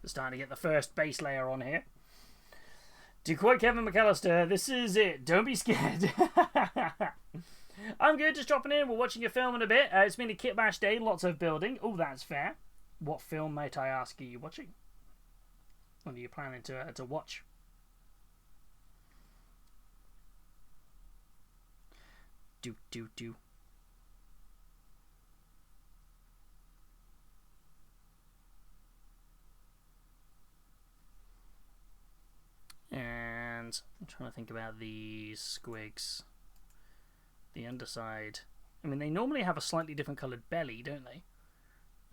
We're starting to get the first base layer on here. To quote Kevin McAllister, this is it. Don't be scared. I'm good, just dropping in. We're watching a film in a bit. It's been a kit bash day, lots of building. Oh, that's fair. What film, might I ask, are you watching? What are you planning to watch? Do. And I'm trying to think about these squigs. The underside. I mean, they normally have a slightly different coloured belly, don't they?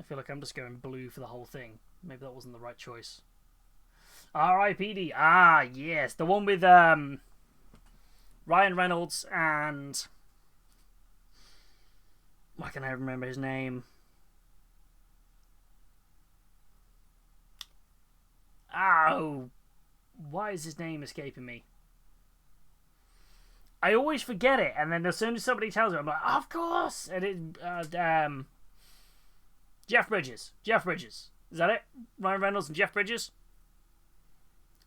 I feel like I'm just going blue for the whole thing. Maybe that wasn't the right choice. R.I.P.D. Ah, yes. The one with Ryan Reynolds and... Why can't I remember his name? Oh... Why is his name escaping me? I always forget it, and then as soon as somebody tells me, I'm like, oh, of course! And it, Jeff Bridges. Jeff Bridges. Is that it? Ryan Reynolds and Jeff Bridges?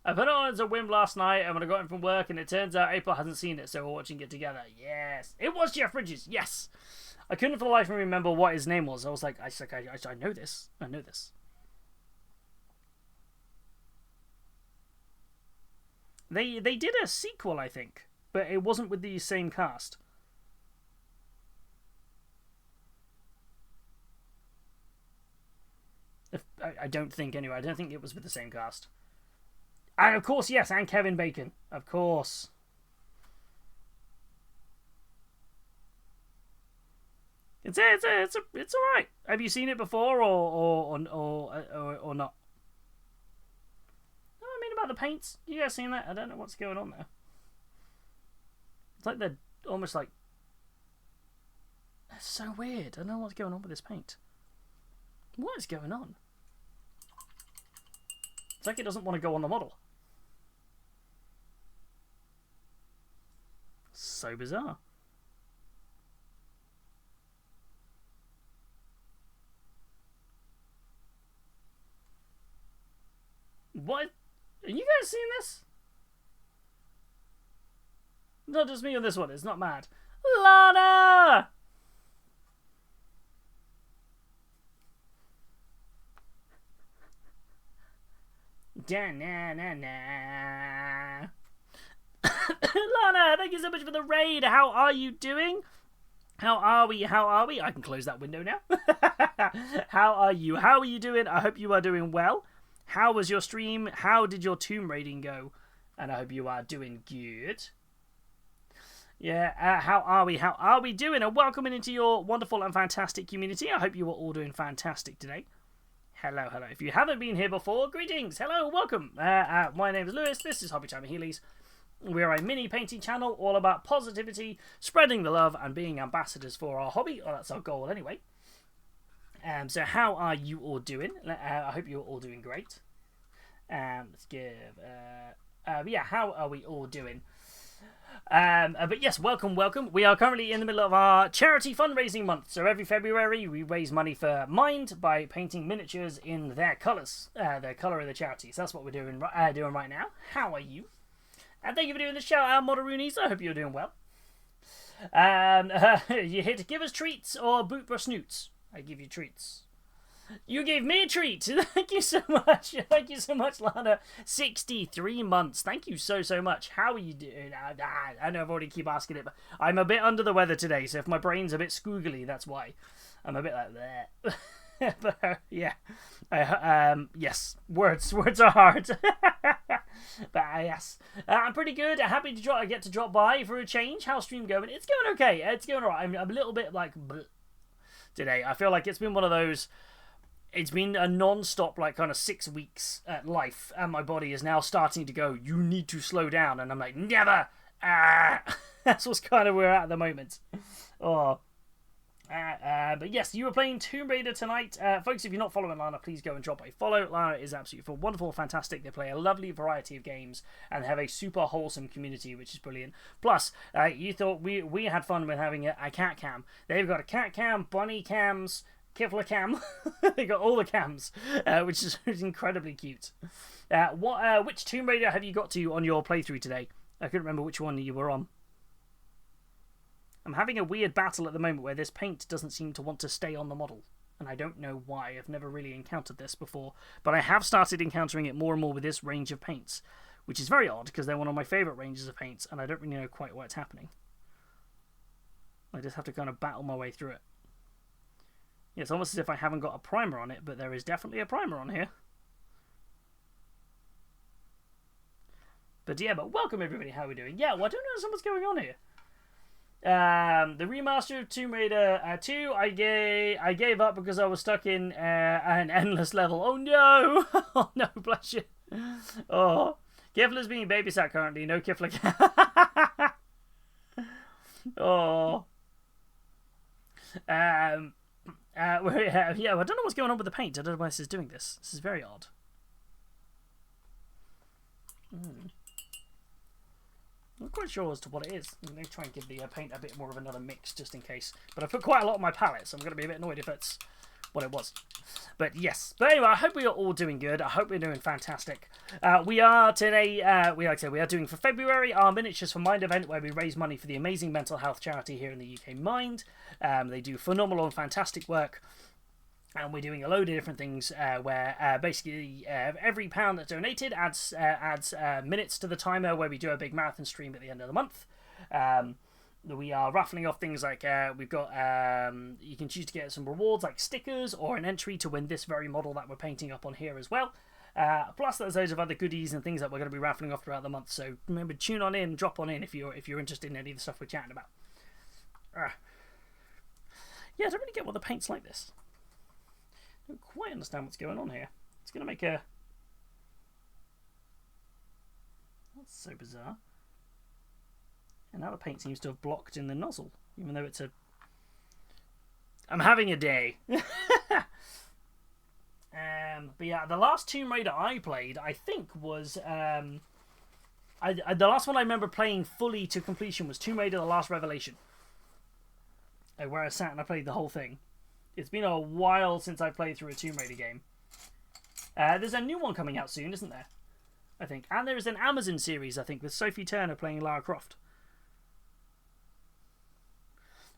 I put it on as a whim last night, and when I got in from work, and it turns out April hasn't seen it, so we're watching it together. Yes! It was Jeff Bridges! Yes! I couldn't for the life of me remember what his name was. I was like, I know this. I know this. They did a sequel, I think, but it wasn't with the same cast. I don't think, anyway. I don't think it was with the same cast. And of course, yes, and Kevin Bacon. Of course. It's alright. Have you seen it before or not? About the paints, you guys seen that? I don't know what's going on there. It's like they're almost like... That's so weird. I don't know what's going on with this paint. What is going on? It's like it doesn't want to go on the model. So bizarre. What? Are you guys seeing this? Not just me on this one. It's not mad. Lana! Da-na-na-na. Lana, thank you so much for the raid. How are you doing? How are we? I can close that window now. How are you? How are you doing? I hope you are doing well. How was your stream? How did your tomb raiding go? And I hope you are doing good. Yeah, how are we? How are we doing? And welcome into your wonderful and fantastic community. I hope you are all doing fantastic today. Hello. If you haven't been here before, greetings. Hello, welcome. My name is Lewis. This is Hobbytime Healys. We're a mini painting channel all about positivity, spreading the love, and being ambassadors for our hobby. Well, that's our goal anyway. So how are you all doing? I hope you're all doing great. Let's give... yeah, how are we all doing? But yes, welcome. We are currently in the middle of our charity fundraising month. So every February, we raise money for Mind by painting miniatures in their colours. Their colour of the charities. That's what we're doing right now. How are you? And thank you for doing the shout out, Moderoonies. I hope you're doing well. You're here to give us treats or boot for snoots. I give you treats. You gave me a treat. Thank you so much. Thank you so much, Lana. 63 months. Thank you so much. How are you doing? I know I've already keep asking it, but I'm a bit under the weather today, so if my brain's a bit scoogly, that's why. I'm a bit like that. But yeah. Yes. Words are hard. But yes. I'm pretty good. Happy to get to drop by for a change. How's stream going? It's going okay. It's going alright. I'm a little bit like... today. I feel like it's been one of those it's been a non-stop, like, kind of 6 weeks life, and my body is now starting to go, you need to slow down, and I'm like, never! That's what's kind of where we're at the moment. Oh. But yes, you were playing Tomb Raider tonight. Folks, if you're not following Lana, please go and drop a follow. Lana is absolutely wonderful, fantastic. They play a lovely variety of games and have a super wholesome community, which is brilliant. Plus, you thought we had fun with having a cat cam. They've got a cat cam, bunny cams, Kifler cam. They got all the cams, which is incredibly cute. Which Tomb Raider have you got to on your playthrough today? I couldn't remember which one you were on. I'm having a weird battle at the moment where this paint doesn't seem to want to stay on the model. And I don't know why. I've never really encountered this before. But I have started encountering it more and more with this range of paints. Which is very odd, because they're one of my favourite ranges of paints. And I don't really know quite what's happening. I just have to kind of battle my way through it. Yeah, it's almost as if I haven't got a primer on it. But there is definitely a primer on here. But yeah, but welcome everybody. How are we doing? Yeah, well, I don't know what's going on here. The remaster of Tomb Raider 2, I gave up because I was stuck in an endless level. Oh no! Oh no, bless you. Oh, Kifler's being babysat currently. No Kifler. Oh. Yeah, I don't know what's going on with the paint. I don't know why this is doing this. This is very odd. I'm not quite sure as to what it is. I'm going to try and give the paint a bit more of another mix just in case. But I put quite a lot on my palette, so I'm going to be a bit annoyed if it's what it was. But yes. But anyway, I hope we are all doing good. I hope we're doing fantastic. We are today, like I said, we are doing for February our Miniatures for Mind event where we raise money for the amazing mental health charity here in the UK, Mind. They do phenomenal and fantastic work. And we're doing a load of different things where basically every pound that's donated adds minutes to the timer where we do a big marathon stream at the end of the month. We are raffling off things like we've got you can choose to get some rewards like stickers or an entry to win this very model that we're painting up on here as well. Plus there's loads of other goodies and things that we're going to be raffling off throughout the month. So remember, tune on in, drop on in if you're interested in any of the stuff we're chatting about. Yeah, I don't really get what the paint's like this. I don't quite understand what's going on here. It's going to make a... That's so bizarre. And now the paint seems to have blocked in the nozzle, even though it's a... I'm having a day. But yeah, the last Tomb Raider I played, I think, was... the last one I remember playing fully to completion was Tomb Raider: The Last Revelation. Where I sat and I played the whole thing. It's been a while since I played through a Tomb Raider game. There's a new one coming out soon, isn't there? I think. And there's an Amazon series, I think, with Sophie Turner playing Lara Croft.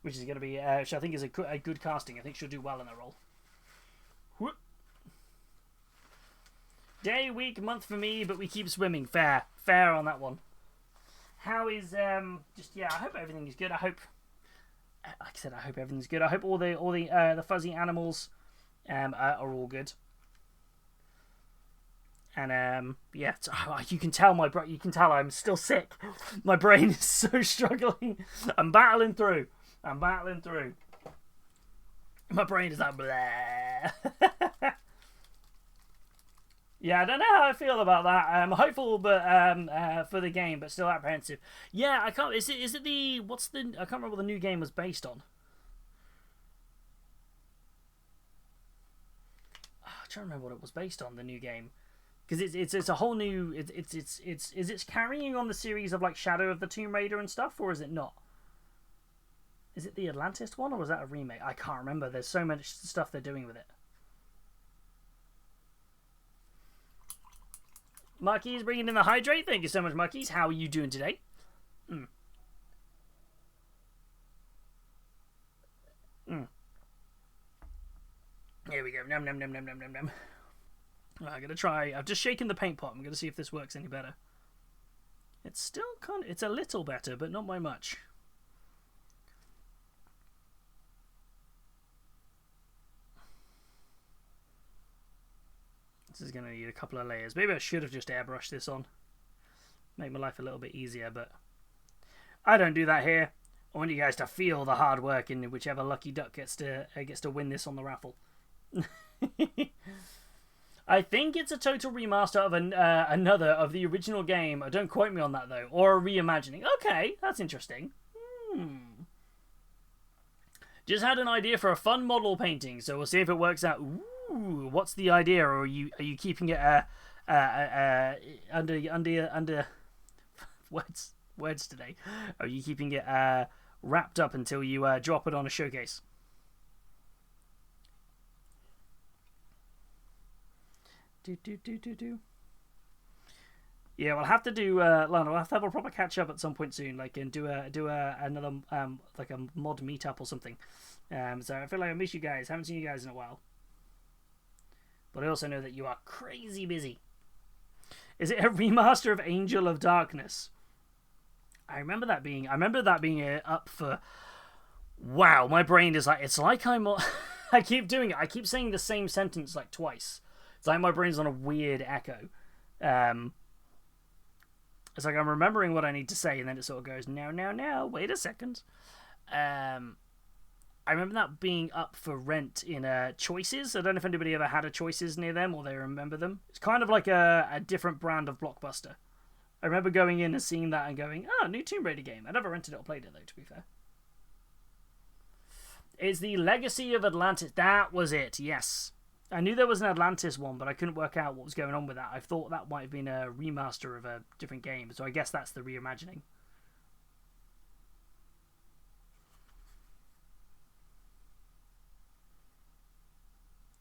Which is going to be, which I think is a good casting. I think she'll do well in that role. Whoop. Day, week, month for me, but we keep swimming. Fair. Fair on that one. How is, I hope everything is good. I hope... Like I said, I hope everything's good. I hope all the fuzzy animals are all good. And yeah, you can tell I'm still sick. My brain is so struggling. I'm battling through. My brain is like blah. Yeah, I don't know how I feel about that. I'm hopeful, but for the game, but still apprehensive. Yeah, I can't. Is it the? What's the? I can't remember what the new game was based on. I'm trying to remember what it was based on. The new game, because it's a whole new. It's carrying on the series of like Shadow of the Tomb Raider and stuff, or is it not? Is it the Atlantis one, or was that a remake? I can't remember. There's so much stuff they're doing with it. Marquis bringing in the hydrate. Thank you so much, Marquis. How are you doing today? Here we go. Nom nom nom nom nom nom nom. I'm gonna try. I've just shaken the paint pot. I'm gonna see if this works any better. It's still it's a little better, but not by much. This is going to need a couple of layers. Maybe I should have just airbrushed this on. Make my life a little bit easier, but I don't do that here. I want you guys to feel the hard work in whichever lucky duck gets to win this on the raffle. I think it's a total remaster of another of the original game. Don't quote me on that though, or a reimagining. Okay, that's interesting. Just had an idea for a fun model painting, so we'll see if it works out. Ooh, what's the idea? Or are you keeping it under words today? Are you keeping it wrapped up until you drop it on a showcase? Yeah, we'll have to do. Lana, we'll have to have a proper catch up at some point soon, like, and do another like a mod meetup or something. So I feel like I miss you guys. Haven't seen you guys in a while. But I also know that you are crazy busy. Is it a remaster of Angel of Darkness? I remember that being up for. Wow, my brain is like, it's like I'm. I keep doing it. I keep saying the same sentence like twice. It's like my brain's on a weird echo. It's like I'm remembering what I need to say, and then it sort of goes, no, wait a second. I remember that being up for rent in Choices. I don't know if anybody ever had a Choices near them, or they remember them. It's kind of like a different brand of Blockbuster. I remember going in and seeing that and going, oh, new Tomb Raider game. I never rented it or played it, though, to be fair. It's the Legacy of Atlantis. That was it, yes. I knew there was an Atlantis one, but I couldn't work out what was going on with that. I thought that might have been a remaster of a different game, so I guess that's the reimagining.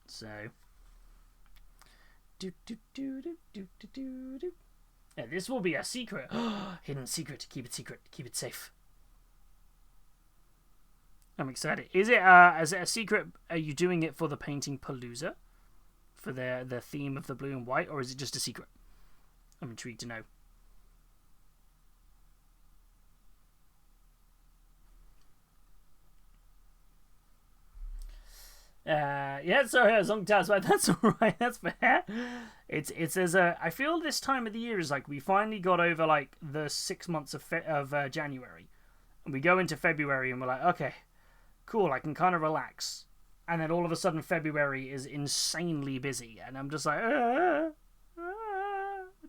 So, yeah, this will be a secret. Hidden secret. Keep it secret. Keep it safe. I'm excited. Is it as a secret? Are you doing it for the painting Palooza, for the theme of the blue and white, or is it just a secret? I'm intrigued to know. Yeah, sorry, as long as that's all right. That's fair. It's as a. I feel this time of the year is like we finally got over like the 6 months of January, and we go into February and we're like, okay, cool, I can kind of relax. And then all of a sudden February is insanely busy, and I'm just like, I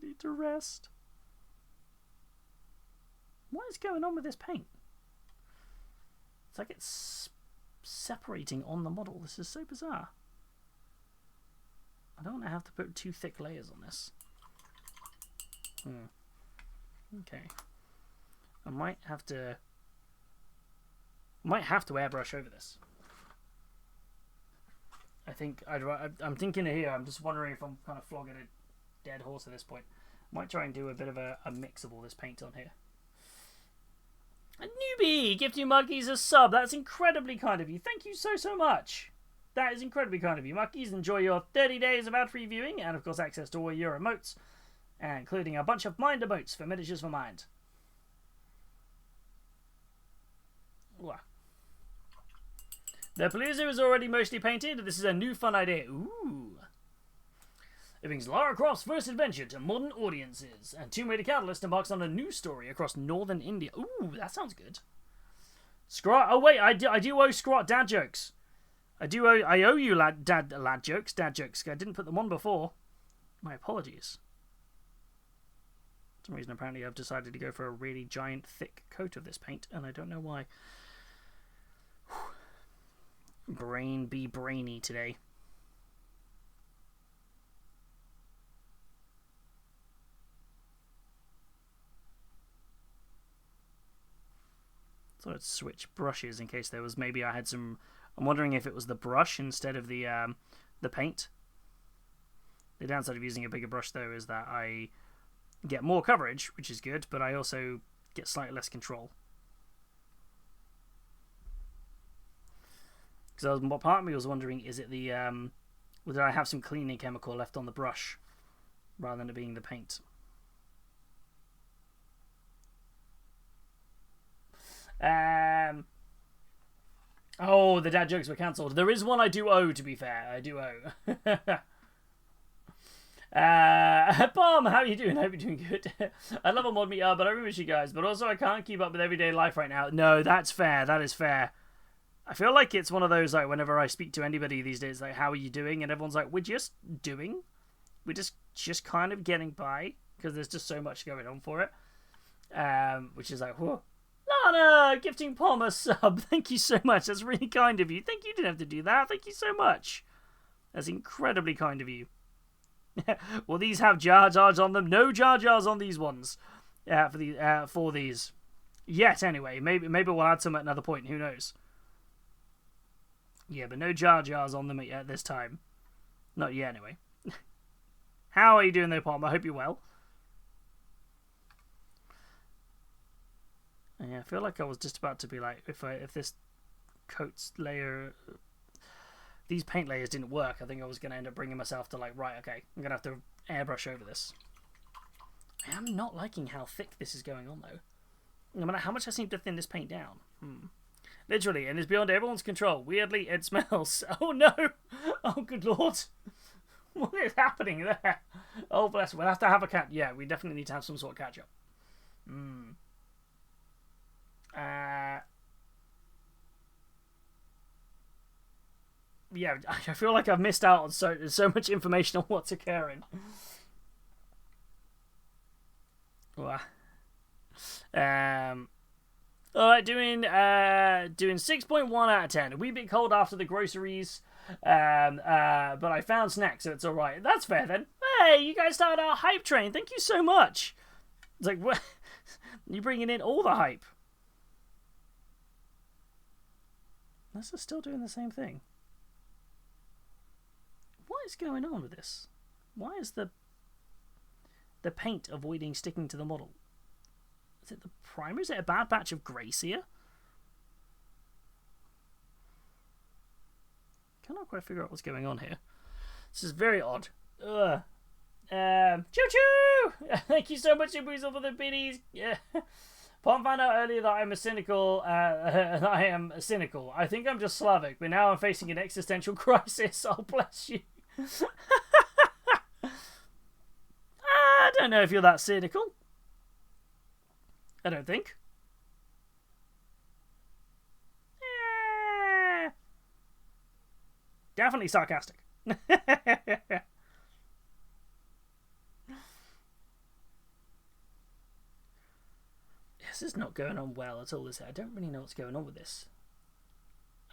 need to rest. What is going on with this paint? It's like it's separating on the model. This is so bizarre. I don't want to have to put 2 thick layers on this. Okay. I might have to airbrush over this. I think I'm thinking here. I'm just wondering if I'm kind of flogging a dead horse at this point. Might try and do a bit of a mix of all this paint on here. A newbie gifting Muggies a sub. That's incredibly kind of you. Thank you so much. That is incredibly kind of you, Muggies. Enjoy your 30 days of ad-free viewing, and of course access to all your emotes, including a bunch of mind emotes for miniatures for mind. Wow. The Palooza is already mostly painted. This is a new fun idea. Ooh. It brings Lara Croft's first adventure to modern audiences, and Tomb Raider Catalyst embarks on a new story across northern India. Ooh, that sounds good. Scrot. Oh wait, I do owe Scrot dad jokes. I owe you dad jokes. I didn't put them on before. My apologies. For some reason, apparently, I've decided to go for a really giant, thick coat of this paint, and I don't know why. Brain be brainy today. So let's switch brushes in case there was maybe I had some. I'm wondering if it was the brush instead of the paint. The downside of using a bigger brush though is that I get more coverage, which is good, but I also get slightly less control. Because part of me was wondering, is it the did I have some cleaning chemical left on the brush rather than it being the paint? Oh, the dad jokes were cancelled. There is one I do owe, to be fair. I do owe. Bomb, how are you doing? I hope you're doing good. I love a mod meetup, but I really miss you guys. But also, I can't keep up with everyday life right now. No, that's fair. That is fair. I feel like it's one of those, like, whenever I speak to anybody these days, like, how are you doing? And everyone's like, we're just doing. We're just kind of getting by, because there's just so much going on for it. Which is like, whoa. Lana, gifting Pom a sub. Thank you so much. That's really kind of you. Thank you. You didn't have to do that. Thank you so much. That's incredibly kind of you. Well, these have Jar Jars on them. No Jar Jars on these ones. For these. Yet, anyway. Maybe we'll add some at another point. Who knows? Yeah, but no Jar Jars on them at this time. Not yet, anyway. How are you doing there, Pom? I hope you're well. Yeah, I feel like I was just about to be like, if this coats layer, these paint layers didn't work, I think I was going to end up bringing myself to like, right, okay, I'm going to have to airbrush over this. I am not liking how thick this is going on, though. No matter how much I seem to thin this paint down. Literally, and it's beyond everyone's control. Weirdly, it smells. Oh, no! Oh, good lord. What is happening there? Oh, bless. We'll have to have a cat. Yeah, we definitely need to have some sort of catch-up. Yeah, I feel like I've missed out on so much information on what's occurring. Alright, doing 6.1 out of 10. A wee bit cold after the groceries, but I found snacks, so it's alright. That's fair then. Hey, you guys started our hype train. Thank you so much. It's like, what? You're bringing in all the hype. This is still doing the same thing. What is going on with this? Why is the paint avoiding sticking to the model? Is it the primer? Is it a bad batch of Grace here? Cannot quite figure out what's going on here. This is very odd. Ugh. Choo-choo! Thank you so much, Weasel, for the biddies. Yeah. Pom found out earlier that I'm cynical. I think I'm just Slavic, but now I'm facing an existential crisis. Oh, bless you. I don't know if you're that cynical. I don't think. Definitely sarcastic. This is not going on well at all, is it? I don't really know what's going on with this.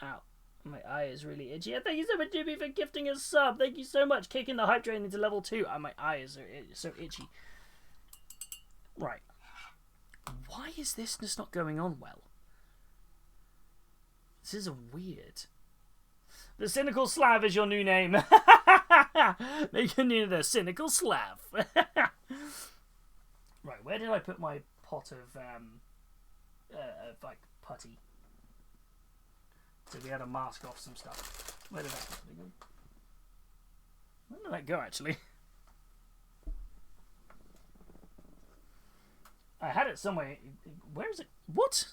Ow. My eye is really itchy. Thank you so much, Jimmy, for gifting a sub. Thank you so much. Kicking the hype train into level 2. Oh, my eye is so itchy. Right. Why is this just not going on well? This is weird. The Cynical Slav is your new name. Make your new the Cynical Slav. Right, where did I put my pot of like putty? So we had to mask off some stuff. Where did that go? Where did that go, actually? I had it somewhere. Where is it? What?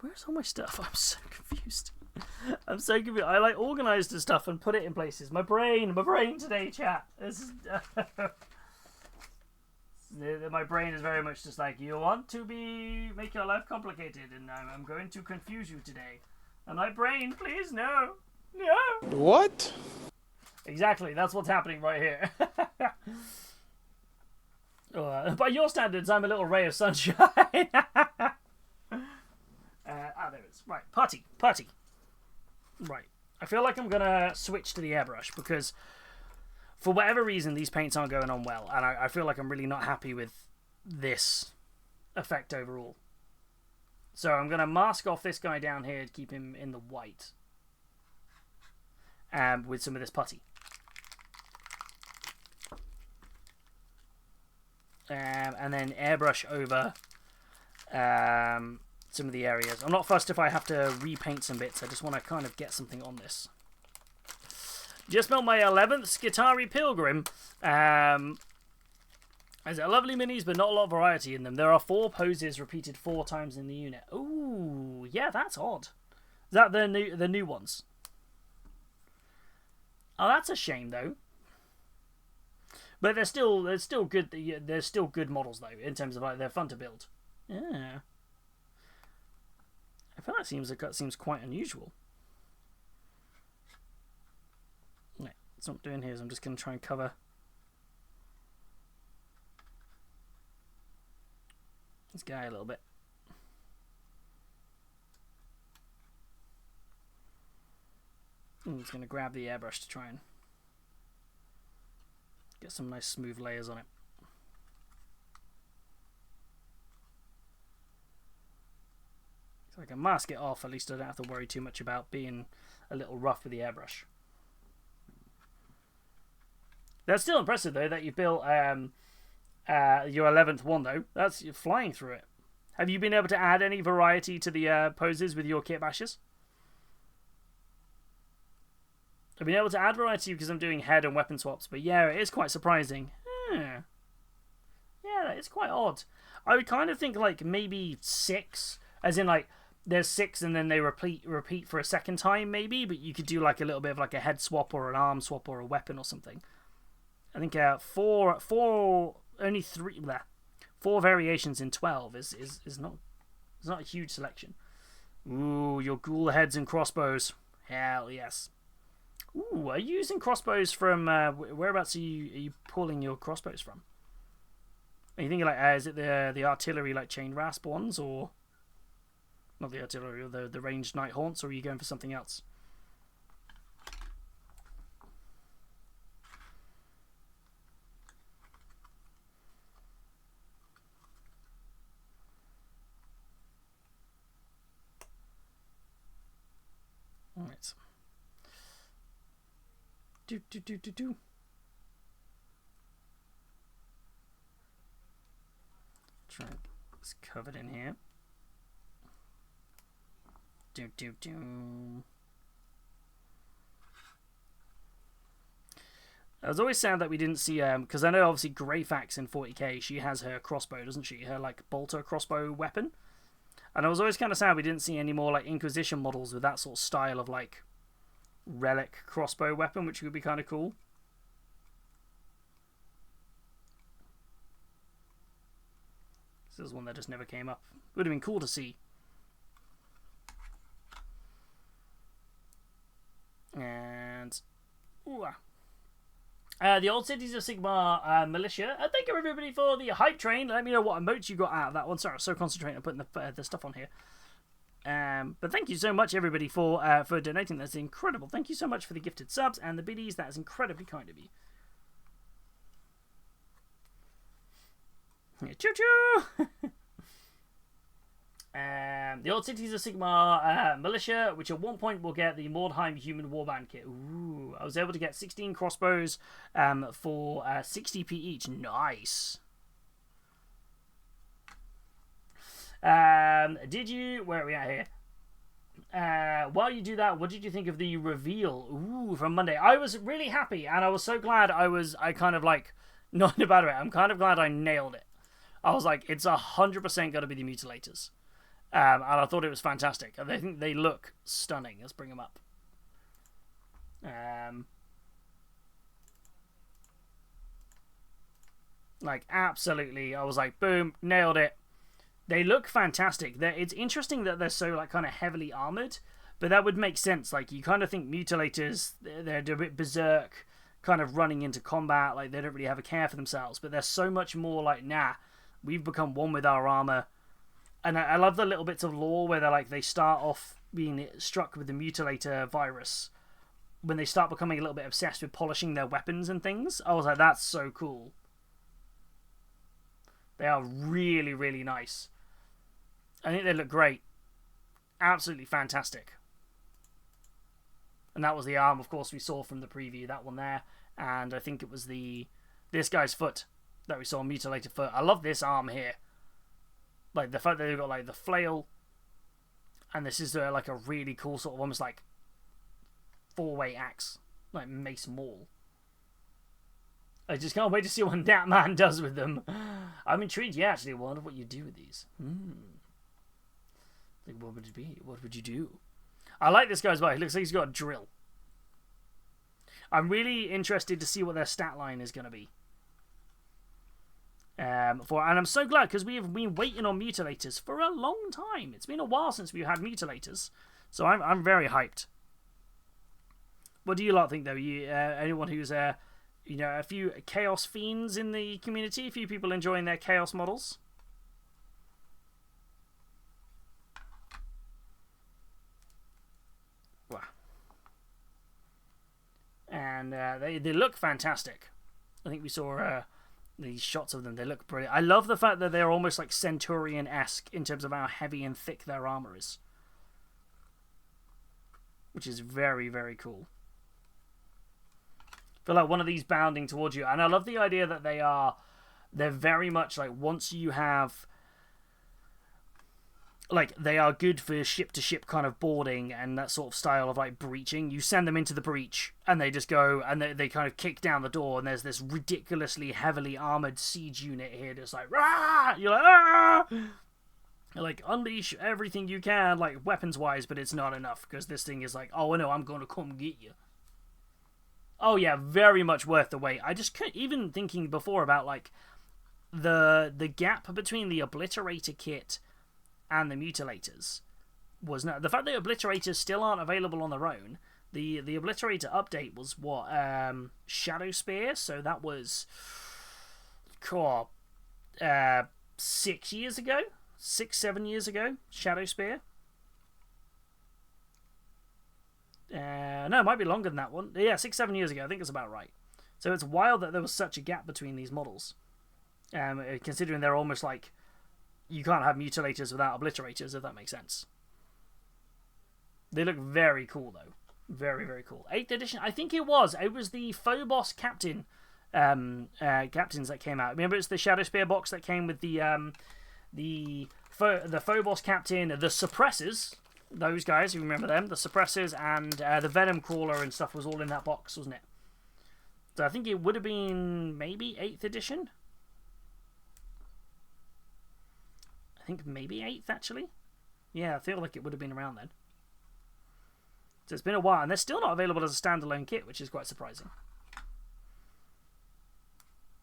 Where's all my stuff? I'm so confused. I'm so confused. I like organised the stuff and put it in places. My brain today, chat. This is, my brain is very much just like, you want to make your life complicated, and I'm going to confuse you today. And my brain, please, no. What? Exactly, that's what's happening right here. By your standards, I'm a little ray of sunshine. There it is. Right, putty. Right. I feel like I'm going to switch to the airbrush because for whatever reason, these paints aren't going on well. And I feel like I'm really not happy with this effect overall. So I'm going to mask off this guy down here to keep him in the white. With some of this putty. And then airbrush over some of the areas. I'm not fussed if I have to repaint some bits. I just want to kind of get something on this. Just built my 11th Skitari Pilgrim. There's lovely minis, but not a lot of variety in them. There are 4 poses repeated 4 times in the unit. Ooh, yeah, that's odd. Is that the new ones? Oh, that's a shame though. But they're still good. They're still good models though, in terms of like they're fun to build. Yeah. I feel that seems quite unusual. No, it's not doing here, so I'm just going to try and cover this guy a little bit. I'm just going to grab the airbrush to try and get some nice smooth layers on it. So I can mask it off, at least I don't have to worry too much about being a little rough with the airbrush. That's still impressive though that you built your 11th one though. You're flying through it. Have you been able to add any variety to the poses with your kit bashes? I've been able to add variety because I'm doing head and weapon swaps, but yeah, it is quite surprising. Yeah, that is quite odd. I would kind of think like maybe 6, as in like there's 6 and then they repeat for a second time maybe, but you could do like a little bit of like a head swap or an arm swap or a weapon or something. I think 4 variations in 12 is not a huge selection. Ooh, your ghoul heads and crossbows. Hell yes. Ooh, are you using crossbows from whereabouts are you pulling your crossbows from? Are you thinking like is it the artillery like chain rasp ones, or not the artillery, or the ranged night haunts, or are you going for something else? All right. Do. Try and get this covered in here. Do. It was always sad that we didn't see because I know obviously Greyfax in 40k, she has her crossbow, doesn't she? Her like bolter crossbow weapon. And I was always kind of sad we didn't see any more like Inquisition models with that sort of style of like relic crossbow weapon, which would be kind of cool. This is one that just never came up. Would have been cool to see. And the Old Cities of Sigmar militia. Thank you everybody for the hype train. Let me know what emotes you got out of that one. Sorry, I was so concentrating on putting the stuff on here. But thank you so much everybody for donating. That's incredible. Thank you so much for the gifted subs and the biddies. That is incredibly kind of you. Yeah, choo choo. The Old Cities of Sigmar militia, which at one point will get the Mordheim human warband kit. Ooh, I was able to get 16 crossbows for 60p each. Nice. Did you... Where are we at here? While you do that, what did you think of the reveal? Ooh, from Monday. I was really happy, and I was so glad I kind of like... Not in a bad way. I'm kind of glad I nailed it. I was like, it's 100% got to be the Mutilators. And I thought it was fantastic. I think they look stunning. Let's bring them up. Like, absolutely. I was like, boom, nailed it. They look fantastic. It's interesting that they're so like kind of heavily armored, but that would make sense. Like, you kind of think Mutilators, they're a bit berserk, kind of running into combat. Like, they don't really have a care for themselves, but they're so much more like, nah, we've become one with our armor. And I love the little bits of lore where they're like, they start off being struck with the Mutilator virus when they start becoming a little bit obsessed with polishing their weapons and things. I was like, that's so cool. They are really, really nice. I think they look great. Absolutely fantastic. And that was the arm, of course, we saw from the preview. That one there. And I think it was this guy's foot that we saw, mutilated foot. I love this arm here. Like, the fact that they've got, like, the flail. And this is, like, a really cool sort of almost, like, 4-way axe. Like Mace Maul. I just can't wait to see what that man does with them. I'm intrigued. Yeah, actually, I wonder what you do with these. Like, what would it be? What would you do? I like this guy as well. He looks like he's got a drill. I'm really interested to see what their stat line is going to be. And I'm so glad because we have been waiting on mutilators for a long time. It's been a while since we've had mutilators, so I'm very hyped. What do you lot think though? Anyone who's a few chaos fiends in the community, a few people enjoying their chaos models? Wow. And they look fantastic. I think we saw these shots of them. They look brilliant. I love the fact that they're almost like Centurion-esque in terms of how heavy and thick their armor is, which is very, very cool. I feel like one of these bounding towards you, and I love the idea that they're very much like, once you have, like, they are good for ship-to-ship kind of boarding and that sort of style of, like, breaching. You send them into the breach, and they just go, and they kind of kick down the door, and there's this ridiculously heavily armored siege unit here just like, rah! You're like, ah! You're like, unleash everything you can, like, weapons-wise, but it's not enough, because this thing is like, oh, no, I'm going to come get you. Oh, yeah, very much worth the wait. I just couldn't, even thinking before about, like, the gap between the Obliterator kit and the mutilators was not the fact that obliterators still aren't available on their own. The obliterator update was what, Shadow Spear, so that was 6 years ago, 7 years ago. Shadow Spear. No, it might be longer than that one. Yeah, 6-7 years ago. I think it's about right. So it's wild that there was such a gap between these models, considering they're almost like, you can't have mutilators without obliterators, if that makes sense. They look very cool, though. Very, very cool. 8th edition, I think it was. It was the Phobos captains that came out. Remember, it's the Shadow Spear box that came with the Phobos captain, the Suppressors. Those guys, you remember them? The Suppressors and the Venom Crawler and stuff was all in that box, wasn't it? So I think it would have been maybe 8th edition. I think maybe 8th, actually. Yeah, I feel like it would have been around then. So it's been a while, and they're still not available as a standalone kit, which is quite surprising.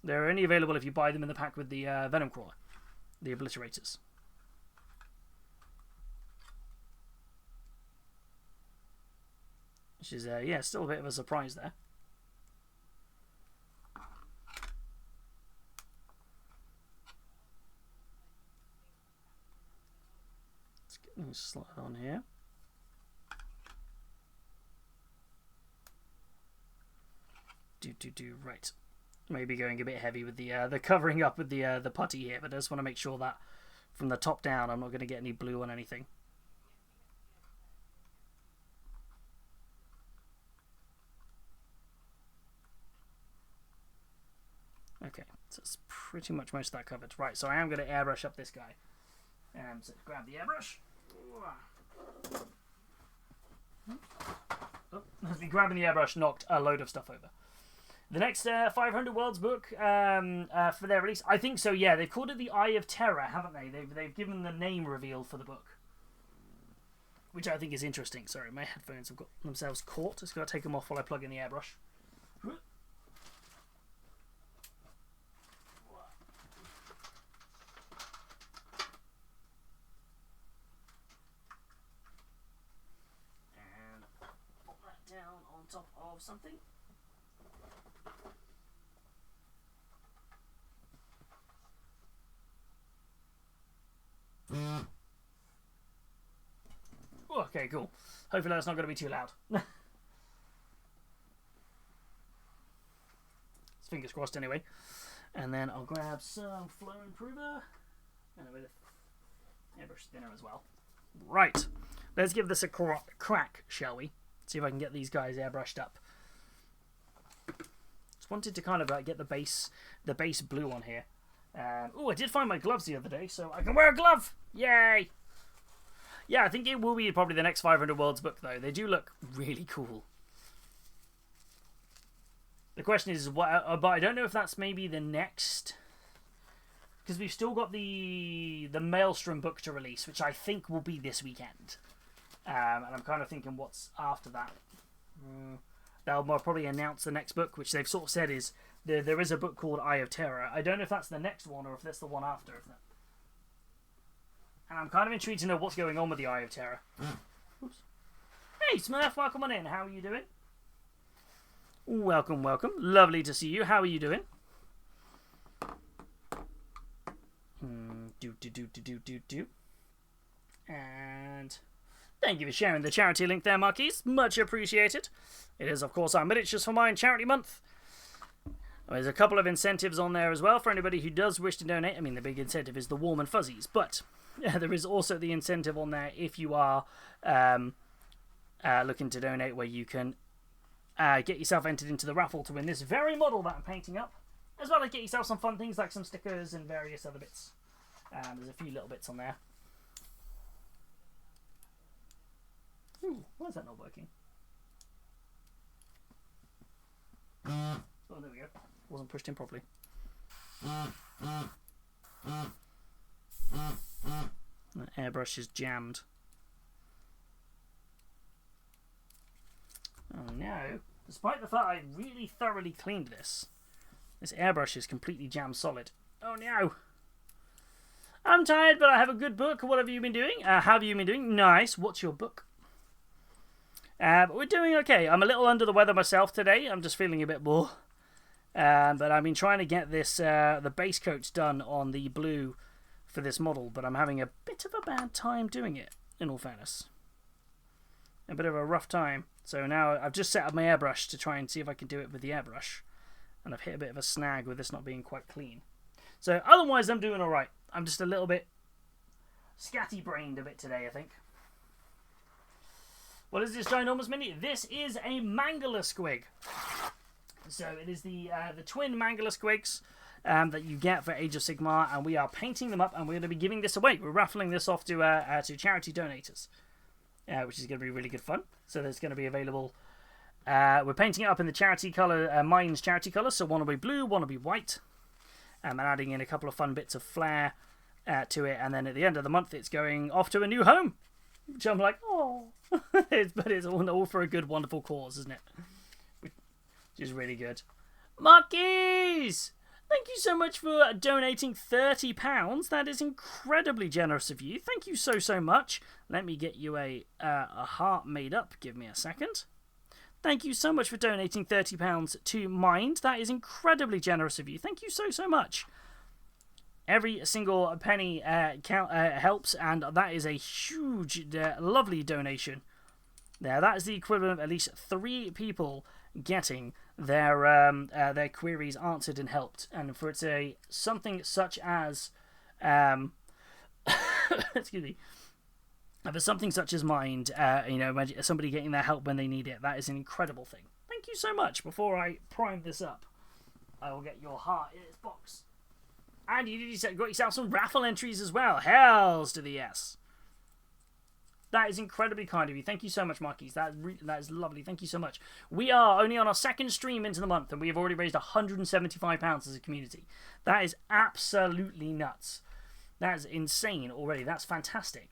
They're only available if you buy them in the pack with the Venom Crawler, the Obliterators. Which is, yeah, still a bit of a surprise there. Let's get this slot on here. Right. Maybe going a bit heavy with the covering up with the putty here, but I just want to make sure that from the top down I'm not going to get any blue on anything. Okay, so it's pretty much most of that covered. Right, so I am going to airbrush up this guy. So grab the airbrush. Oh, as me grabbing the airbrush knocked a load of stuff over. The next 500 Worlds book for their release, I think so. Yeah, they've called it the Eye of Terror, haven't they? They've given the name reveal for the book, which I think is interesting. Sorry, my headphones have got themselves caught. Just got to take them off while I plug in the airbrush. And pop that down on top of something. Okay, cool. Hopefully that's not going to be too loud. Fingers crossed anyway. And then I'll grab some flow improver and a bit of airbrush thinner as well. Right, let's give this a crack, shall we? See if I can get these guys airbrushed up. Just wanted to kind of get the base blue on here. Oh, I did find my gloves the other day, so I can wear a glove! Yay! Yeah, I think it will be probably the next 500 Worlds book, though. They do look really cool. The question is, but I don't know if that's maybe the next... Because we've still got the Maelstrom book to release, which I think will be this weekend. And I'm kind of thinking what's after that. they'll probably announce the next book, which they've sort of said is there is a book called Eye of Terror. I don't know if that's the next one or if that's the one after. And I'm kind of intrigued to know what's going on with the Eye of Terror. Oops. Hey, Smurf, welcome on in. How are you doing? Welcome, welcome. Lovely to see you. How are you doing? Do. And thank you for sharing the charity link there, Marquise. Much appreciated. It is, of course, our Miniatures for Mine charity month. There's a couple of incentives on there as well for anybody who does wish to donate. I mean, the big incentive is the warm and fuzzies, but there is also the incentive on there if you are looking to donate, where you can get yourself entered into the raffle to win this very model that I'm painting up, as well as get yourself some fun things like some stickers and various other bits. There's a few little bits on there. Ooh, why is that not working? Oh, there we go. Wasn't pushed in properly. The airbrush is jammed. Oh no. Despite the fact I really thoroughly cleaned this airbrush is completely jammed solid. Oh no. I'm tired, but I have a good book. What have you been doing? How have you been doing? Nice. What's your book? But we're doing okay. I'm a little under the weather myself today. I'm just feeling a bit more. But I've been trying to get this the base coat done on the blue for this model, but I'm having a bit of a bad time doing it, in all fairness. A bit of a rough time. So now I've just set up my airbrush to try and see if I can do it with the airbrush. And I've hit a bit of a snag with this not being quite clean. So otherwise I'm doing alright. I'm just a little bit scatty-brained a bit today, I think. What is this ginormous mini? This is a Mangler squig. So it is the twin Mangler squigs that you get for Age of Sigmar, and we are painting them up, and we're going to be giving this away. We're raffling this off to charity donators, which is going to be really good fun. So there's going to be available. We're painting it up in the charity colour, Mine's charity colour. So one will be blue, one will be white, and adding in a couple of fun bits of flair to it. And then at the end of the month, it's going off to a new home, which I'm like, oh. But it's all for a good, wonderful cause, isn't it? Which is really good. Marquise! Thank you so much for donating £30. That is incredibly generous of you. Thank you so much. Let me get you a heart made up. Give me a second. Thank you so much for donating £30 to Mind. That is incredibly generous of you. Thank you so much. Every single penny helps, and that is a huge, lovely donation. Now, that is the equivalent of at least 3 people getting their queries answered and helped. And for it to something such as, excuse me, for something such as Mind, somebody getting their help when they need it, that is an incredible thing. Thank you so much. Before I prime this up, I will get your heart in its box. And you got yourself some raffle entries as well. Hells to the yes. That is incredibly kind of you. Thank you so much, Marquise. That is lovely. Thank you so much. We are only on our second stream into the month, and we have already raised £175 as a community. That is absolutely nuts. That is insane already. That's fantastic.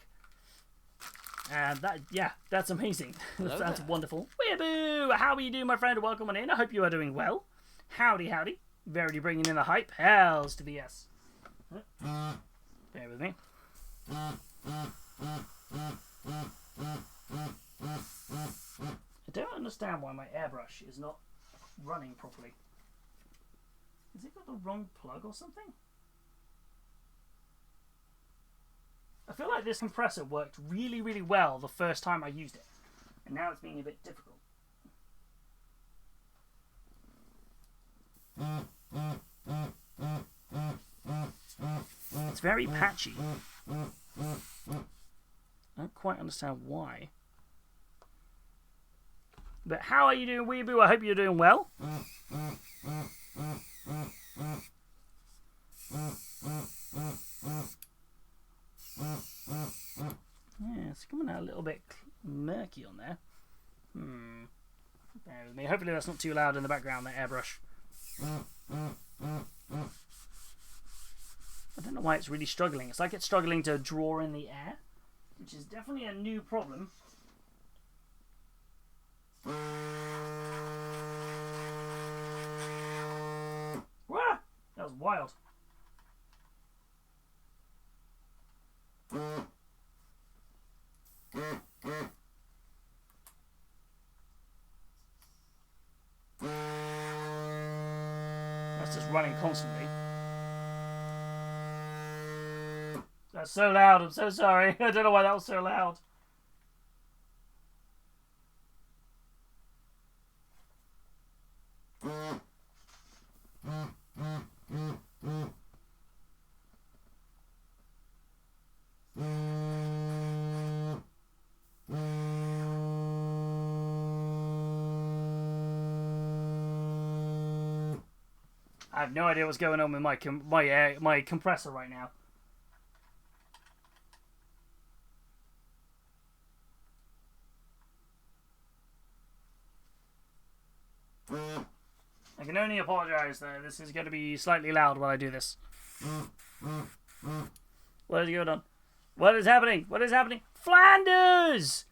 That's amazing. That's wonderful. Weeaboo! How are you doing, my friend? Welcome on in. I hope you are doing well. Howdy, howdy. Verity bringing in the hype. Hells to the yes. Bear with me. I don't understand why my airbrush is not running properly. Has it got the wrong plug or something? I feel like this compressor worked really, really well the first time I used it. And now it's being a bit difficult. It's very patchy. I don't quite understand why. But how are you doing, Weeaboo? I hope you're doing well. Yeah, it's coming out a little bit murky on there. Bear with me. Hopefully that's not too loud in the background, that airbrush. I don't know why it's really struggling. It's like it's struggling to draw in the air, which is definitely a new problem. Wah! That was wild. That's just running constantly. That's so loud, I'm so sorry. I don't know why that was so loud. I have no idea what's going on with my compressor right now. I can only apologise though. This is going to be slightly loud while I do this. What is going on? What is happening? What is happening? Flanders!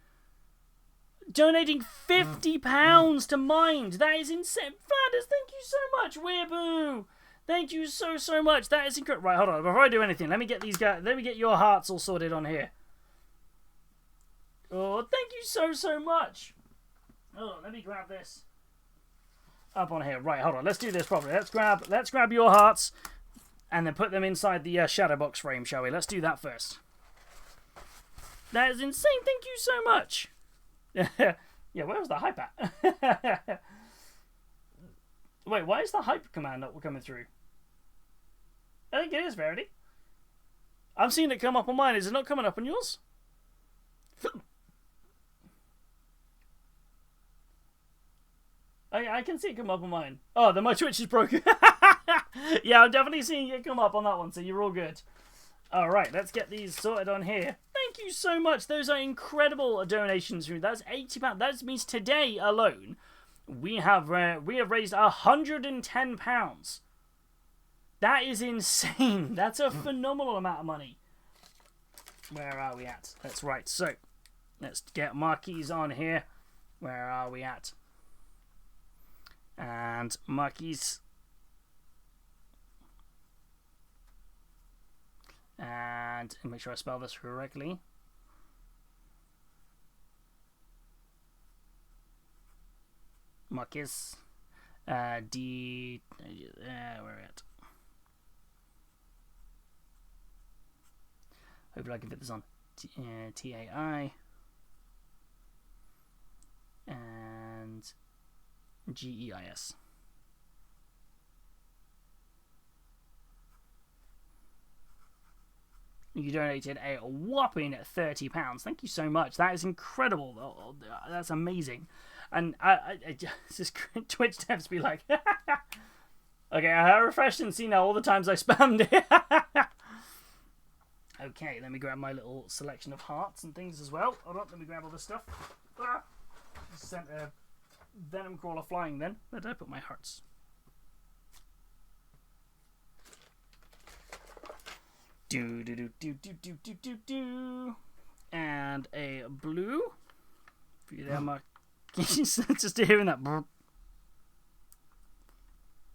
Donating £50 to Mind. That is insane. Flanders, thank you so much. Weeaboo. Thank you so much. That is incredible. Right, hold on. Before I do anything, let me get these guys. Let me get your hearts all sorted on here. Oh, thank you so much. Oh, let me grab this up on here. Right, hold on. Let's do this properly. Let's grab your hearts and then put them inside the shadow box frame, shall we? Let's do that first. That is insane. Thank you so much. Yeah, where was the hype at? Wait, why is the hype command not coming through? I think it is, Verity. I'm seeing it come up on mine. Is it not coming up on yours? I can see it come up on mine. Oh, then my Twitch is broken. Yeah, I'm definitely seeing it come up on that one, so you're all good. Alright, let's get these sorted on here. Thank you so much. Those are incredible donations. That's £80. That means today alone, we have raised £110. That is insane. That's a phenomenal amount of money. Where are we at? That's right. So, let's get marquees on here. Where are we at? And marquees. And make sure I spell this correctly. Marquis. Where at? Hopefully I can fit this on. TAI. And GEIS. You donated a whopping £30. Thank you so much. That is incredible. Oh, that's amazing. And I just Twitch devs be like, okay, I refreshed and see now all the times I spammed it. Okay, let me grab my little selection of hearts and things as well. Hold on, let me grab all this stuff. Just sent a venom crawler flying then. Where did I put my hearts? Do. And a blue. For you there, Mark. Just hearing that.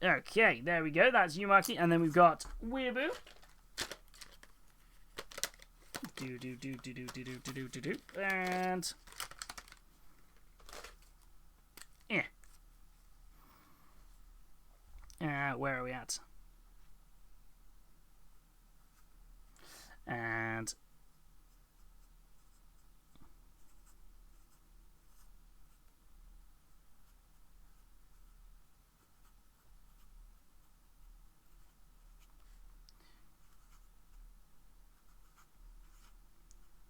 Okay, there we go. That's you, Marky. And then we've got Weeaboo. Do. And where are we at? And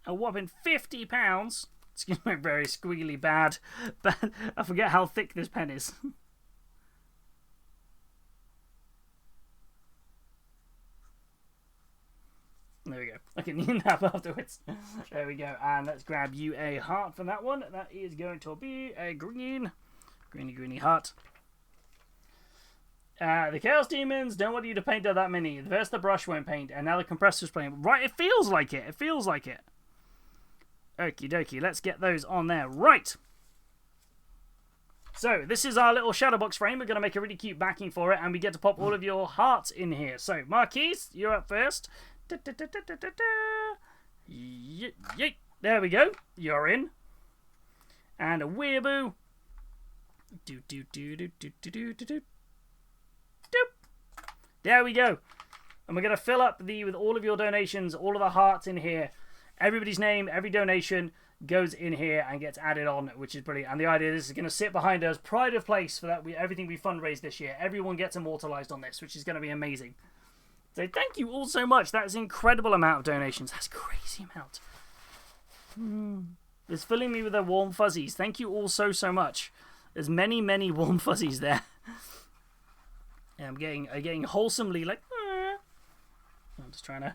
a whopping £50. Excuse me, very squealy bad. But I forget how thick this pen is. There we go. I can nap afterwards. There we go. And let's grab you a heart for that one. That is going to be a greeny heart. The Chaos Demons don't want you to paint that many. First the brush won't paint, and now the compressor's playing. Right, it feels like it. It feels like it. Okie dokie. Let's get those on there. Right. So this is our little shadow box frame. We're going to make a really cute backing for it, and we get to pop all of your hearts in here. So Marquise, you're up first. There we go. You're in. And a weeaboo. There we go. And we're going to fill up with all of your donations, all of the hearts in here. Everybody's name, every donation goes in here and gets added on, which is brilliant. And the idea is going to sit behind us, pride of place for that. Everything we fundraised this year. Everyone gets immortalized on this, which is going to be amazing. So thank you all so much. That is an incredible amount of donations. That's a crazy amount. It's filling me with the warm fuzzies. Thank you all so much. There's many, many warm fuzzies there. Yeah, I'm getting wholesomely like. I'm just trying to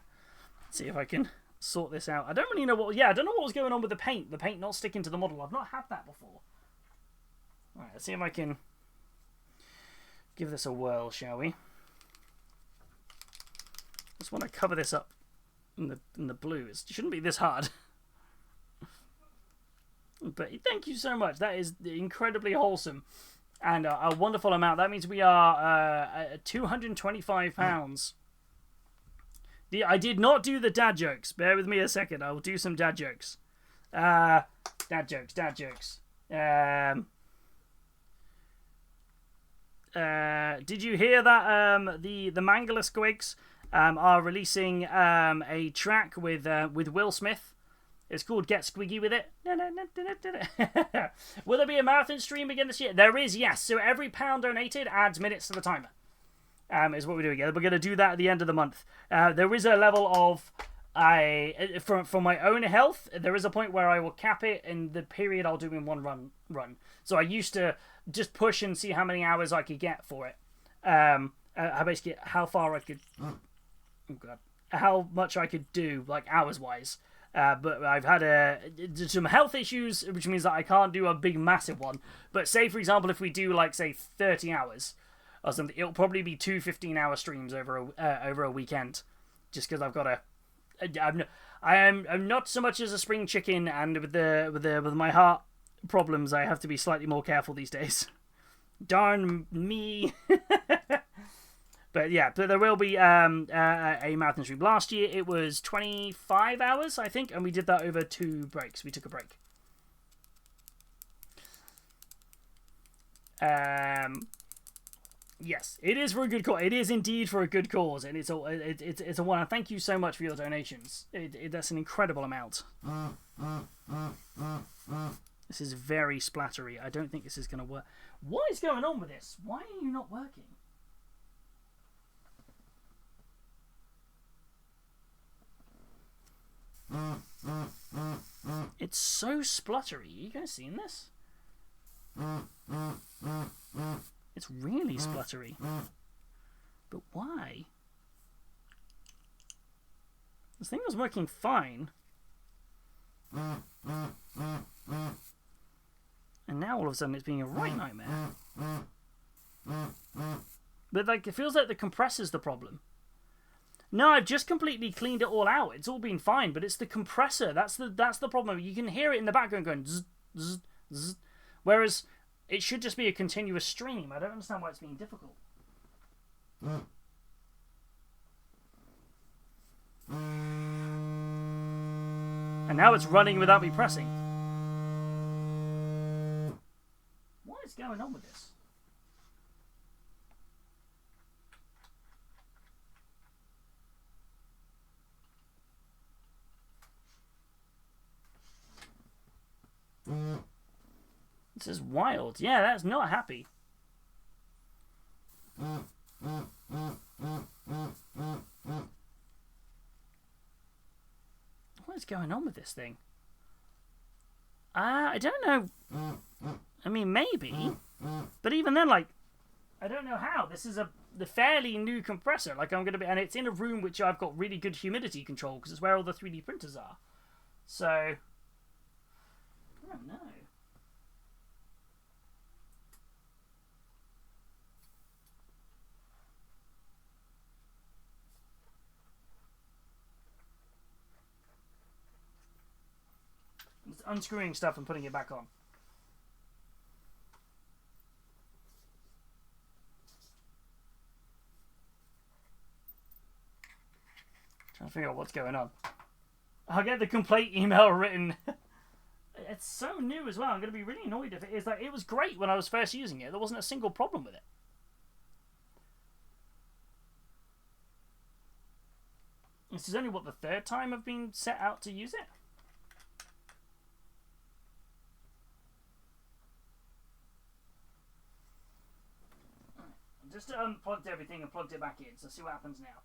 see if I can sort this out. I don't really know what. Yeah, I don't know what was going on with the paint. The paint not sticking to the model. I've not had that before. All right, let's see if I can give this a whirl, shall we? Just want to cover this up in the blue. It shouldn't be this hard. But thank you so much. That is incredibly wholesome and a wonderful amount. That means we are at £225. I did not do the dad jokes. Bear with me a second. I will do some dad jokes. Dad jokes. Did you hear that the Mangala Squigs are releasing a track with Will Smith? It's called Get Squiggy With It. Will there be a marathon stream again this year? There is, yes. So every £1 donated adds minutes to the timer. Is what we're doing. We're going to do that at the end of the month. There is a level of... for my own health, there is a point where I will cap it in the period I'll do in one run. So I used to just push and see how many hours I could get for it. Basically, how far I could... Oh, God. How much I could do, like, hours-wise. But I've had some health issues, which means that I can't do a big, massive one. But say, for example, if we do, like, say, 30 hours or something, it'll probably be 2 15-hour streams over a weekend. Just because I've got to... I'm not so much as a spring chicken, and with my heart problems, I have to be slightly more careful these days. Darn me. But yeah, but there will be a marathon stream. Last year it was 25 hours, I think, and we did that over 2 breaks. We took a break. Yes, it is for a good cause. It is indeed for a good cause, and it's a one. And thank you so much for your donations. That's an incredible amount. This is very splattery. I don't think this is going to work. What is going on with this? Why are you not working? It's so spluttery. Are you guys seeing this? It's really spluttery. But why? This thing was working fine. And now all of a sudden it's being a right nightmare. But like, it feels like the compressor's the problem. No, I've just completely cleaned it all out. It's all been fine, but it's the compressor. That's the problem. You can hear it in the background going zzz, zzz, zzz. Whereas it should just be a continuous stream. I don't understand why it's being difficult. And now it's running without me pressing. What is going on with this? This is wild. Yeah, that's not happy. What is going on with this thing? I don't know. I mean, maybe. But even then, like, I don't know how. This is the fairly new compressor. Like, I'm going to be... And it's in a room which I've got really good humidity control because it's where all the 3D printers are. So... I don't know. It's unscrewing stuff and putting it back on. Trying to figure out what's going on. I'll get the complaint email written. It's so new as well. I'm going to be really annoyed if it is. Like, it was great when I was first using it. There wasn't a single problem with it. This is only, what, the third time I've been set out to use it? Just unplugged everything and plugged it back in, so see what happens now.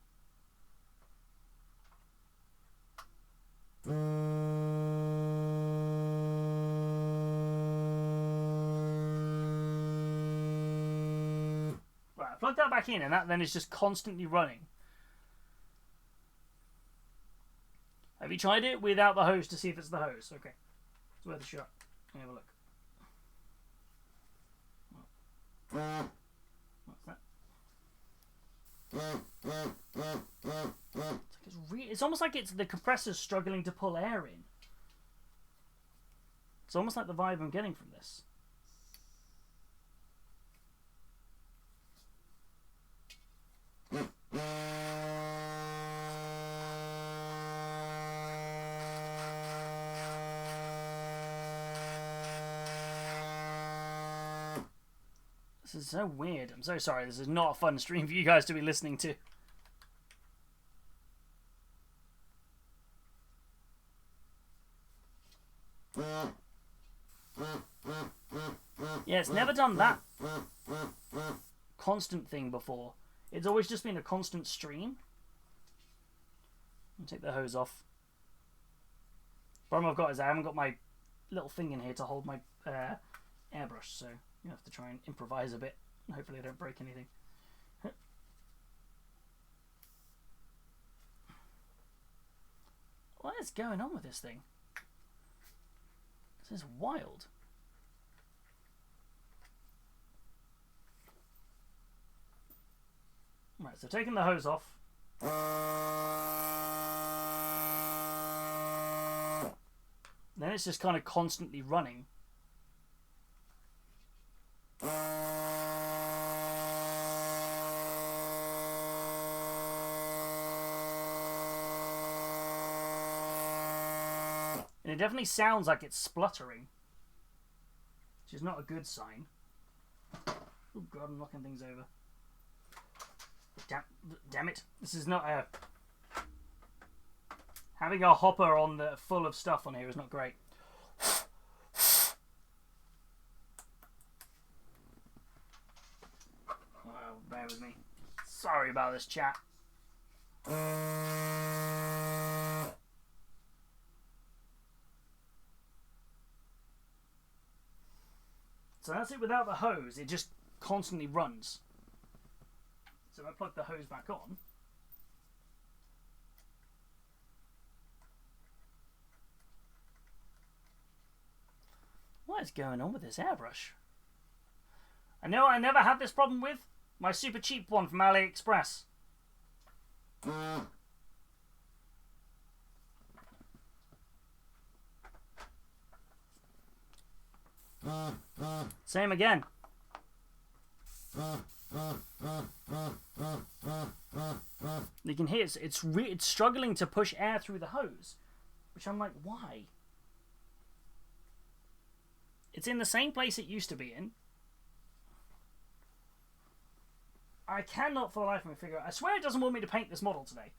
Right, I plugged that back in, and that then is just constantly running. Have you tried it without the hose to see if it's the hose? Okay, it's worth a shot. Let me have a look. What's that? It's almost like it's the compressor's struggling to pull air in. It's almost like the vibe I'm getting from this. This is so weird. I'm so sorry. This is not a fun stream for you guys to be listening to. Yeah, it's never done that constant thing before. It's always just been a constant stream. I'll take the hose off. Problem I've got is I haven't got my little thing in here to hold my airbrush, so you have to try and improvise a bit. Hopefully I don't break anything. What is going on with this thing? This is wild. Right, so taking the hose off. Then it's just kind of constantly running. And it definitely sounds like it's spluttering, which is not a good sign. Oh god, I'm knocking things over. Damn it. This is not a... Having a hopper on the full of stuff on here is not great. Well, bear with me. Sorry about this, chat. So that's it without the hose. It just constantly runs. So if I plug the hose back on, what is going on with this airbrush? I know I never had this problem with my super cheap one from AliExpress. Same again. You can hear it's struggling to push air through the hose, which I'm like, why? It's in the same place it used to be in. I cannot for the life of me figure out. I swear it doesn't want me to paint this model today.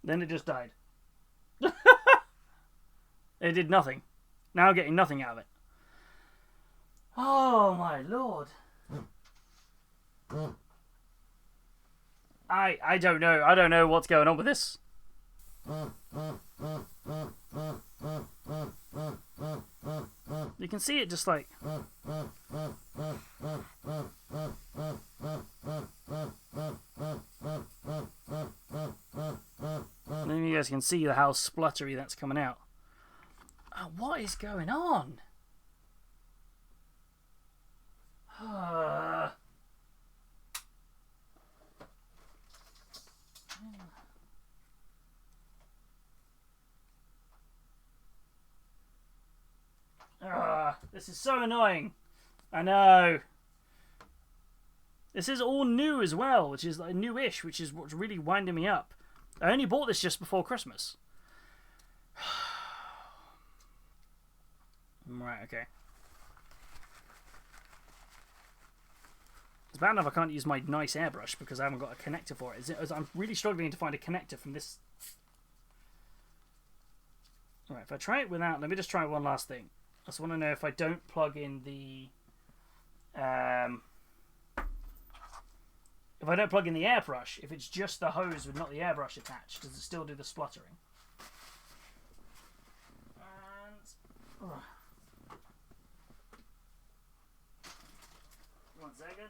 Then it just died. It did nothing. Now I'm getting nothing out of it. Oh my lord. I don't know. I don't know what's going on with this. You can see it just like... Then you guys can see how spluttery that's coming out. Oh, what is going on? This is so annoying. I know. This is all new as well, which is like newish, which is what's really winding me up. I only bought this just before Christmas. Right, okay. It's bad enough I can't use my nice airbrush because I haven't got a connector for it. I'm really struggling to find a connector from this. Alright, if I try it without... Let me just try one last thing. I just want to know if I don't plug in the... if I don't plug in the airbrush, if it's just the hose with not the airbrush attached, does it still do the spluttering? And... One second.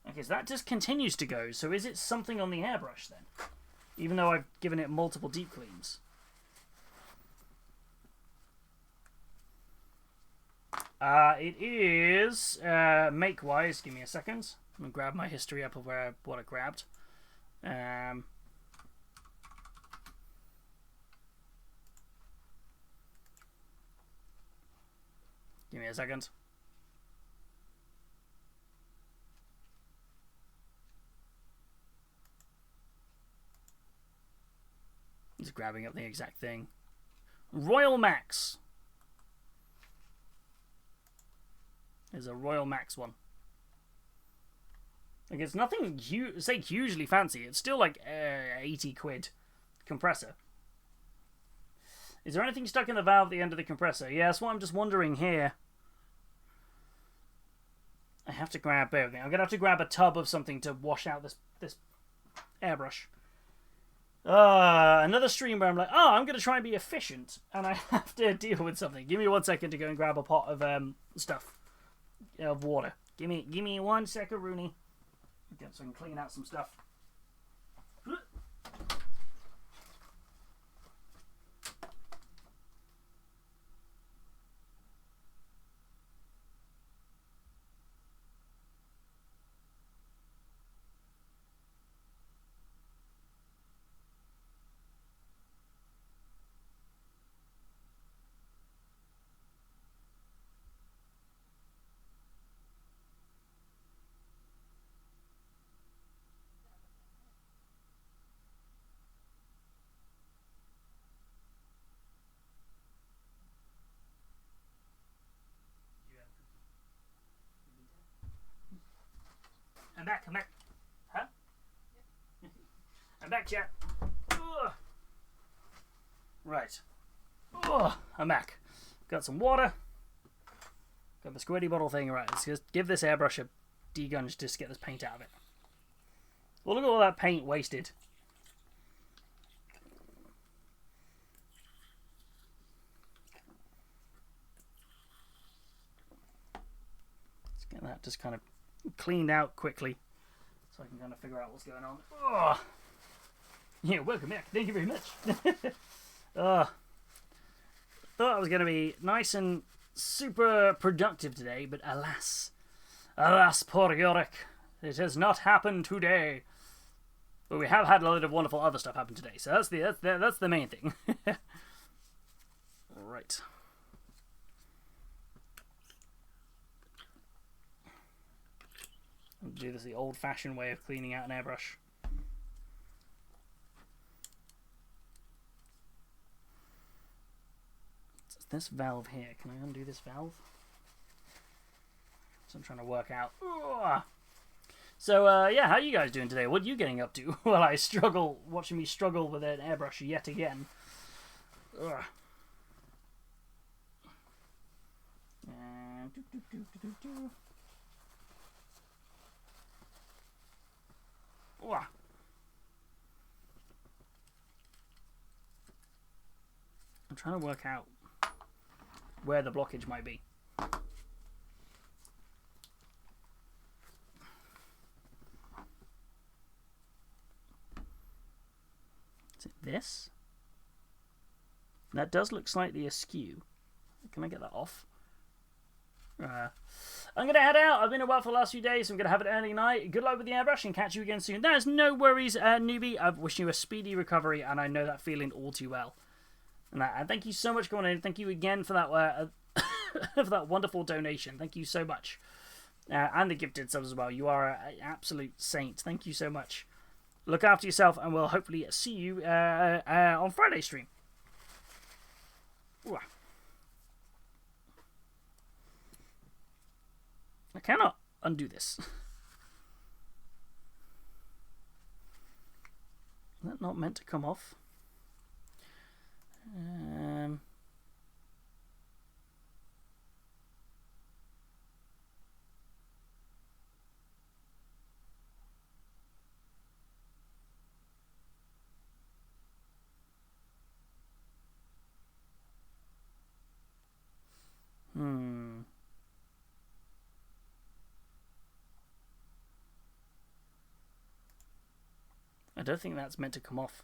Okay, so that just continues to go. So is it something on the airbrush then? Even though I've given it multiple deep cleans. It is make-wise. Give me a second. I'm gonna grab my history up of what I grabbed. Give me a second. Just grabbing up the exact thing. Royal Max. There's a Royal Max one. Like, it's nothing hugely fancy. It's still like 80 quid compressor. Is there anything stuck in the valve at the end of the compressor? Yeah, that's what I'm just wondering here. I have to grab... Bear with me. I'm going to have to grab a tub of something to wash out this airbrush. Another stream where I'm like, oh, I'm going to try and be efficient. And I have to deal with something. Give me 1 second to go and grab a pot of stuff. Of water. Give me 1 second, Rooney. So I can clean out some stuff. I'm back. Huh? I'm back, chat. Right. I'm back. Got some water. Got the squirty bottle thing. Right, let's just give this airbrush a degunge just to get this paint out of it. Well, look at all that paint wasted. Let's get that just kind of cleaned out quickly so I can kind of figure out what's going on. Oh. Yeah, welcome back. Thank you very much. Thought I was going to be nice and super productive today, but alas, poor Yorick, it has not happened today. But we have had a lot of wonderful other stuff happen today, so that's the main thing. Right. Do this the old-fashioned way of cleaning out an airbrush. It's this valve here. Can I undo this valve? So I'm trying to work out. So, yeah, how are you guys doing today? What are you getting up to while I struggle, watching me struggle with an airbrush yet again? I'm trying to work out where the blockage might be. Is it this? That does look slightly askew. Can I get that off? I'm going to head out. I've been away for the last few days. So I'm going to have an early night. Good luck with the airbrush and catch you again soon. There's no worries, newbie. I wish you a speedy recovery, and I know that feeling all too well. And thank you so much for coming in. Thank you again for that for that wonderful donation. Thank you so much. And the gifted subs as well. You are an absolute saint. Thank you so much. Look after yourself, and we'll hopefully see you on Friday's stream. Ooh. I cannot undo this. Is that not meant to come off? I don't think that's meant to come off.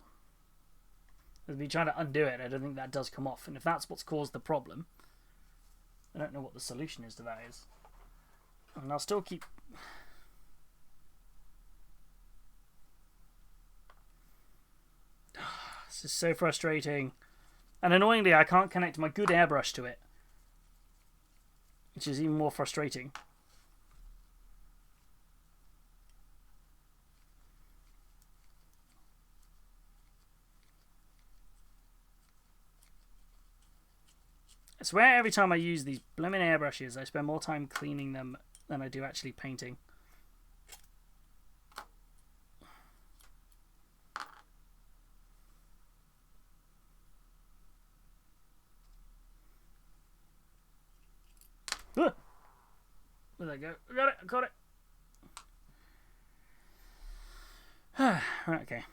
As me trying to undo it, I don't think that does come off. And if that's what's caused the problem, I don't know what the solution is to that is. And I'll still keep... This is so frustrating. And annoyingly, I can't connect my good airbrush to it. Which is even more frustrating. I swear every time I use these blooming airbrushes, I spend more time cleaning them than I do actually painting. Where'd that go? I got it! I got it! Right, okay.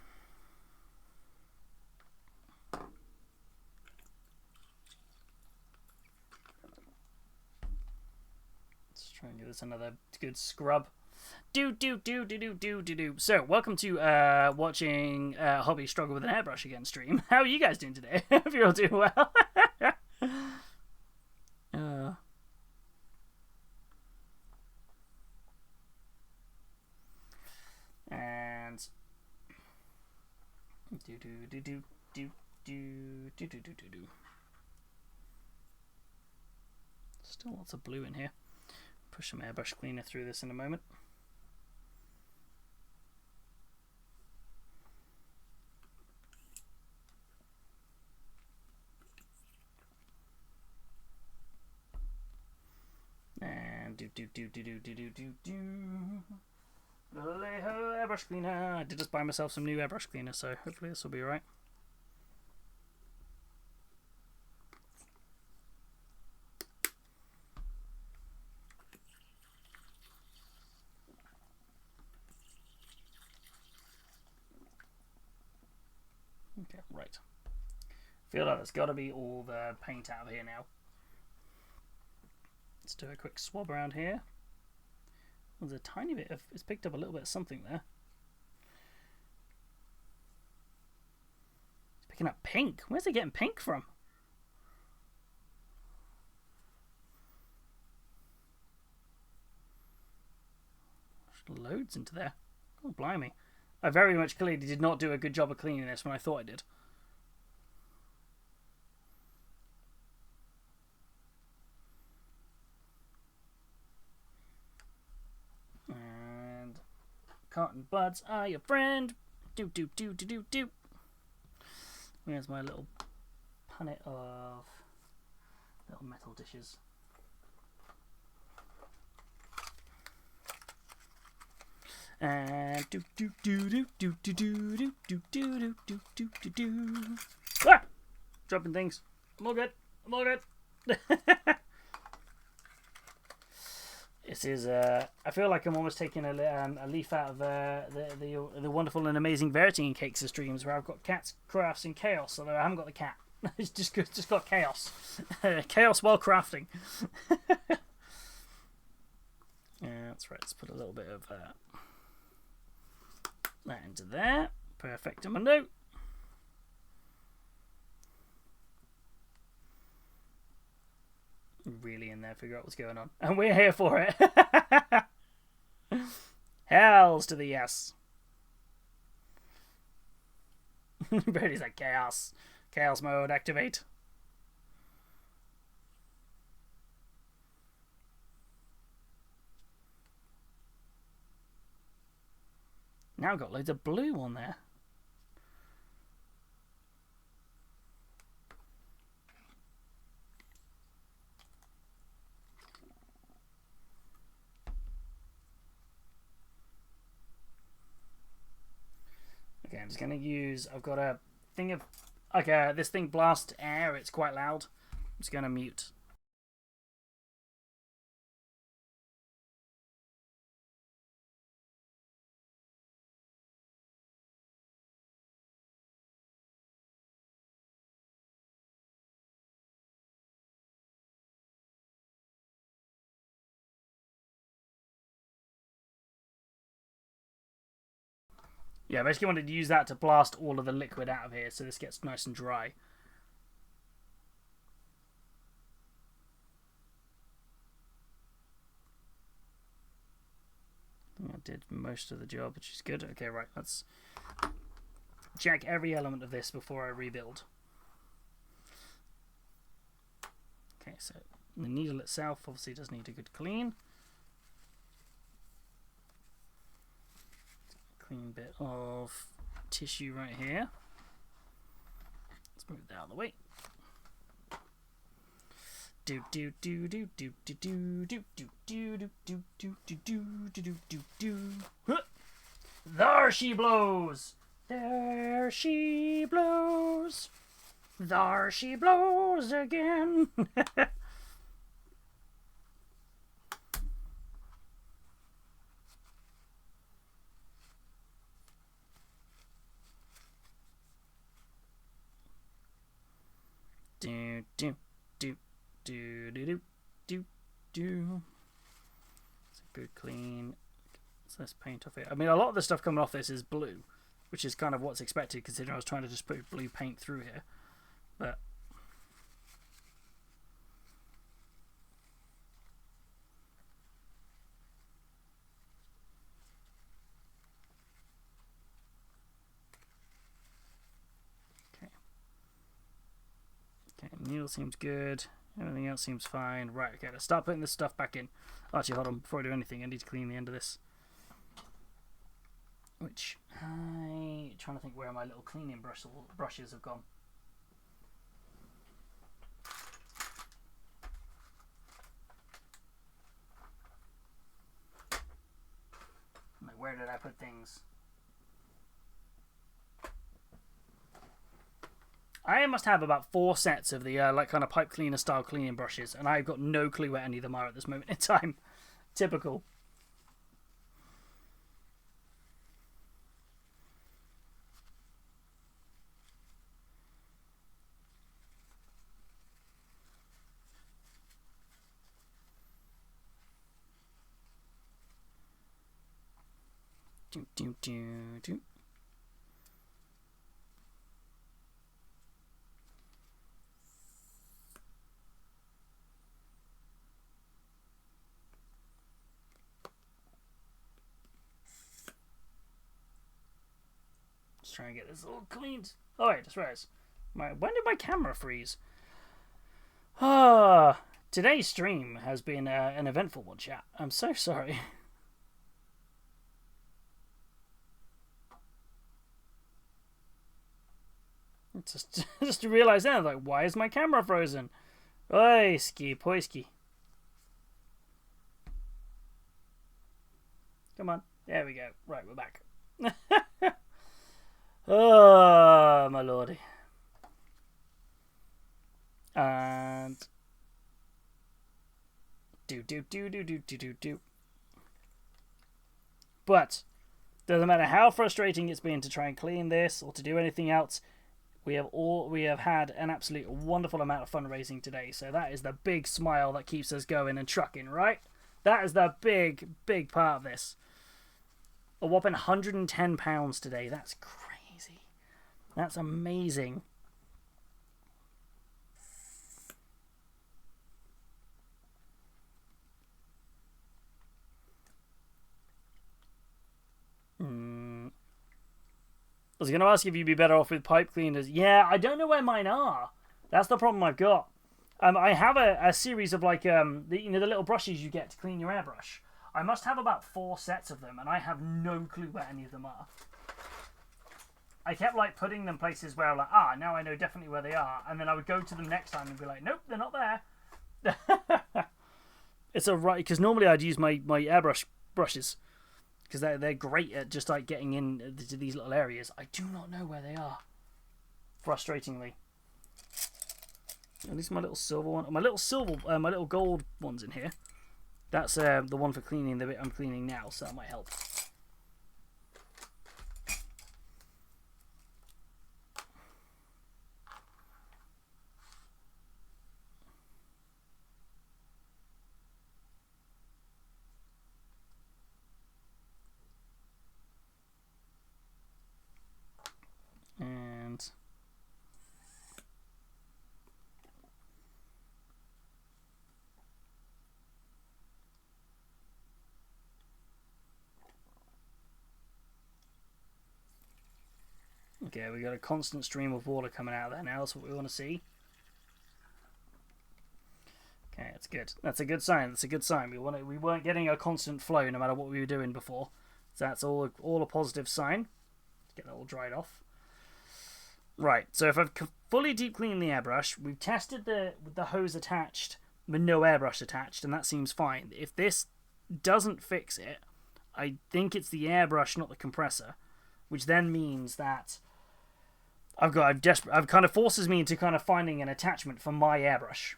Try and give this another good scrub. Do. So, welcome to watching Hobby struggle with an airbrush again stream. How are you guys doing today? Hope you're all doing well. And still lots of blue in here. Push some airbrush cleaner through this in a moment. And do. Airbrush cleaner. I did just buy myself some new airbrush cleaner, so hopefully this will be alright. Okay, right. Feel like there's got to be all the paint out of here now. Let's do a quick swab around here. There's a tiny bit of... It's picked up a little bit of something there. It's picking up pink. Where's it getting pink from? There's loads into there. Oh, blimey. I very much clearly did not do a good job of cleaning this when I thought I did. And cotton buds are your friend. Do. Here's my little punnet of little metal dishes. And do. Ah! Dropping things. I'm all good. This is I feel like I'm almost taking a leaf out of the wonderful and amazing Verity and Cakes of streams where I've got cats, crafts, and chaos. Although I haven't got the cat. It's just got chaos. Chaos while crafting. Yeah, that's right. Let's put a little bit of that into there. Perfectamundo. really in there, figure out what's going on. And we're here for it. Hells to the yes. Brady's like, chaos. Chaos mode, activate. Now I've got loads of blue on there. Okay, I'm just going to use... I've got a thing of... Okay, this thing blasts air. It's quite loud. I'm just going to mute. Yeah, I basically wanted to use that to blast all of the liquid out of here so this gets nice and dry. I think I did most of the job, which is good. Okay, right, let's check every element of this before I rebuild. Okay, so the needle itself obviously does need a good clean. Clean bit of tissue right here. Let's move that out of the way. Do do do do do do do do do do do do do do do do do. There she blows. There she blows. There she blows again. Do do do do do do do. It's a good clean. So let's paint off it. I mean, a lot of the stuff coming off this is blue, which is kind of what's expected considering I was trying to just put blue paint through here. But okay, needle seems good. Everything else seems fine. Right, okay, let's start putting this stuff back in. Actually, hold on. Before I do anything, I need to clean the end of this. Which, I'm trying to think where my little cleaning brushes have gone. Like, where did I put things? I must have about 4 sets of the like kind of pipe cleaner style cleaning brushes, and I've got no clue where any of them are at this moment in time. Typical. Do do do do. Just trying to get this all cleaned. Oh wait, just realized. When did my camera freeze? Ah, today's stream has been an eventful one, chat. I'm so sorry. Just to realize that, like, why is my camera frozen? Oi, ski poisky. Come on, there we go. Right, we're back. Oh, my lordy. And do. But doesn't matter how frustrating it's been to try and clean this or to do anything else. We have had an absolute wonderful amount of fundraising today, so that is the big smile that keeps us going and trucking, right? That is the big part of this. A whopping £110 today. That's crazy. That's amazing. was going to ask if you'd be better off with pipe cleaners. Yeah, I don't know where mine are. That's the problem I've got. I have a series of like the little brushes you get to clean your airbrush. I must have about 4 sets of them, and I have no clue where any of them are. I kept like putting them places where I'm like, now I know definitely where they are, and then I would go to them next time and be like, nope, they're not there. It's alright, because normally I'd use my airbrush brushes, because they're great at just like getting into these little areas. I do not know where they are, frustratingly. At least my little silver one, my little gold one's in here. That's the one for cleaning the bit I'm cleaning now, so that might help. And okay, we got a constant stream of water coming out of there now. That's what we want to see. Okay, that's good. That's a good sign. That's a good sign. We weren't getting a constant flow no matter what we were doing before. So that's all a positive sign. Let's get that all dried off. Right, so if I've fully deep cleaned the airbrush, we've tested with the hose attached, with no airbrush attached, and that seems fine. If this doesn't fix it, I think it's the airbrush, not the compressor, which then means that I've kind of forces me into kind of finding an attachment for my airbrush,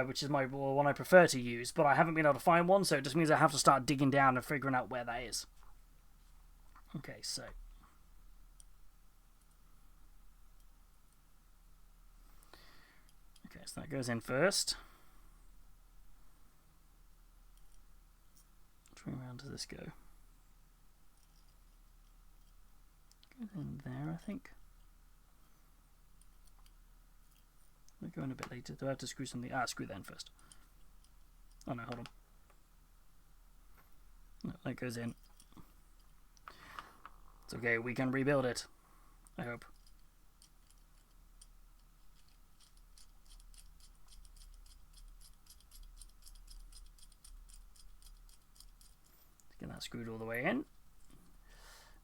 which is my one I prefer to use, but I haven't been able to find one, so it just means I have to start digging down and figuring out where that is. Okay, so so that goes in first. Which way around does this go? Goes in there, I think. We're going a bit later. Do I have to screw something? Screw that in first. Oh no, hold on. No, that goes in. It's okay, we can rebuild it. I hope. Get that screwed all the way in.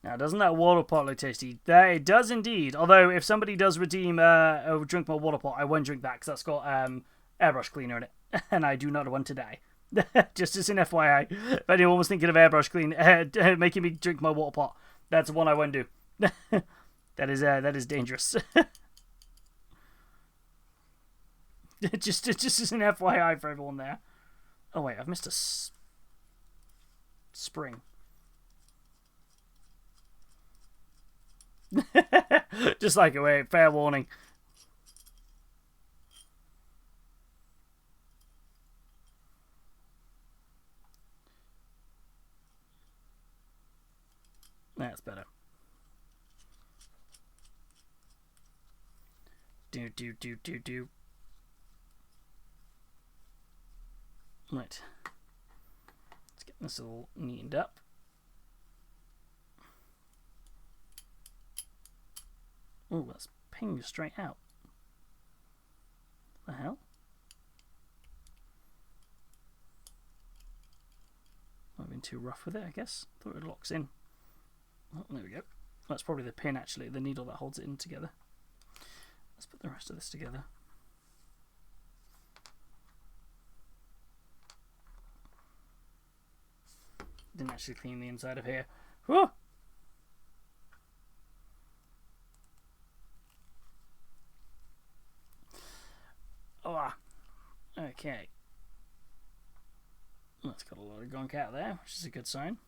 Now, doesn't that water pot look tasty? It does indeed. Although, if somebody does redeem or drink my water pot, I won't drink that because that's got airbrush cleaner in it, and I do not want to die. Just as an FYI, if anyone was thinking of airbrush clean, making me drink my water pot, that's one I won't do. That is dangerous. just as an FYI for everyone there. Oh wait, I've missed a spring. Just like a way, fair warning. That's better. Do. Right. Let's get this all neatened up. Oh, that's pinged straight out. What the hell? I've been too rough with it, I guess. Thought it locks in. Oh, there we go. That's probably the pin, actually, the needle that holds it in together. Let's put the rest of this together. Didn't actually clean the inside of here. Whew! Oh, okay. That's got a lot of gunk out there, which is a good sign.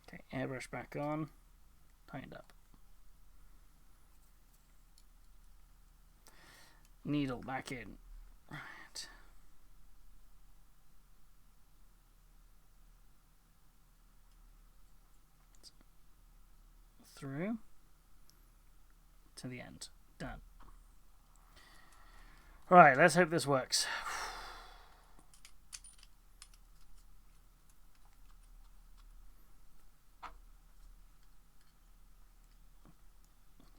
Okay, airbrush back on, tightened up. Needle back in. Right. Through to the end. Done. Right, let's hope this works.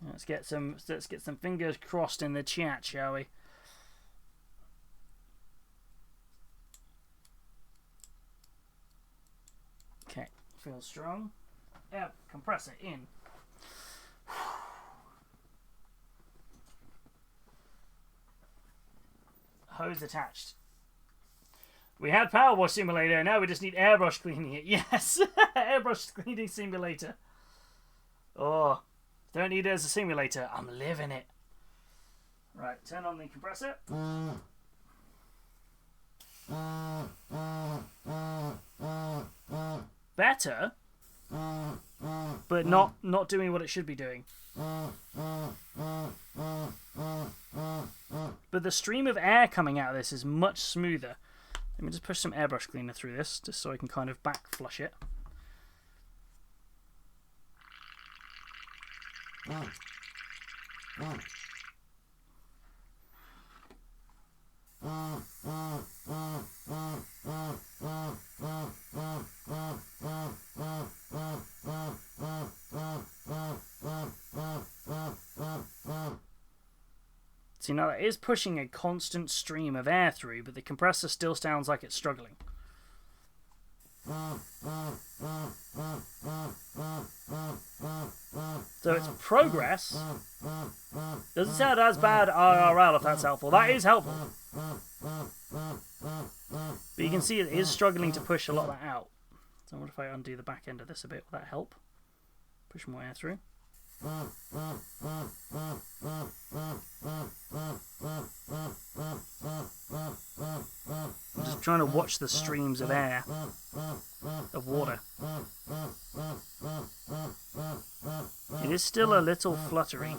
Let's get some fingers crossed in the chat, shall we? Okay, feels strong. Yeah, compressor in. Hose attached. We had Power Wash Simulator, now we just need airbrush cleaning it. Yes! Airbrush cleaning simulator. Oh, don't need it as a simulator. I'm living it. Right, turn on the compressor. Better, but not doing what it should be doing. But the stream of air coming out of this is much smoother. Let me just push some airbrush cleaner through this, just so I can kind of back flush it. See, now that is pushing a constant stream of air through, but the compressor still sounds like it's struggling. So it's progress. Doesn't sound as bad IRL, if that's helpful. That is helpful. But you can see it is struggling to push a lot of that out. So what if I undo the back end of this a bit? Will that help? Push more air through. I'm just trying to watch the streams of air, of water. It is still a little fluttery.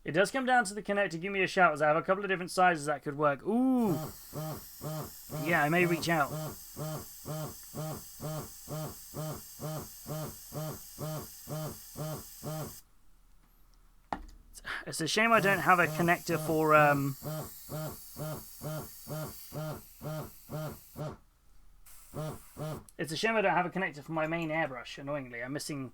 It does come down to the connector. Give me a shout, as I have a couple of different sizes that could work. Ooh! Yeah, I may reach out. It's a shame I don't have a connector for It's a shame I don't have a connector for my main airbrush, annoyingly. I'm missing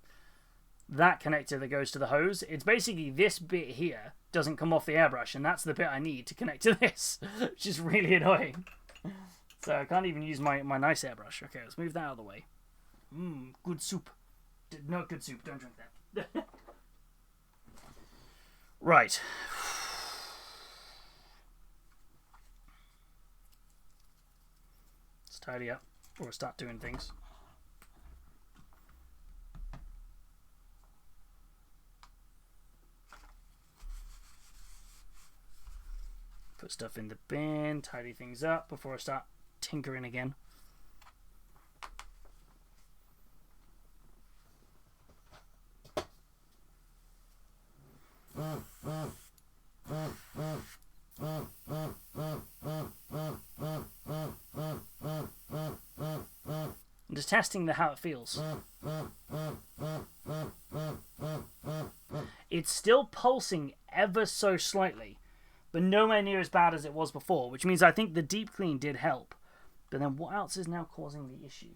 that connector that goes to the hose. It's basically this bit here doesn't come off the airbrush, and that's the bit I need to connect to this, which is really annoying. So I can't even use my nice airbrush. Okay, let's move that out of the way. Good soup. Not good soup, don't drink that. Right. Let's tidy up, or start doing things. Put stuff in the bin, tidy things up before I start tinkering again. I'm just testing how it feels. It's still pulsing ever so slightly, but nowhere near as bad as it was before, which means I think the deep clean did help. But then what else is now causing the issue?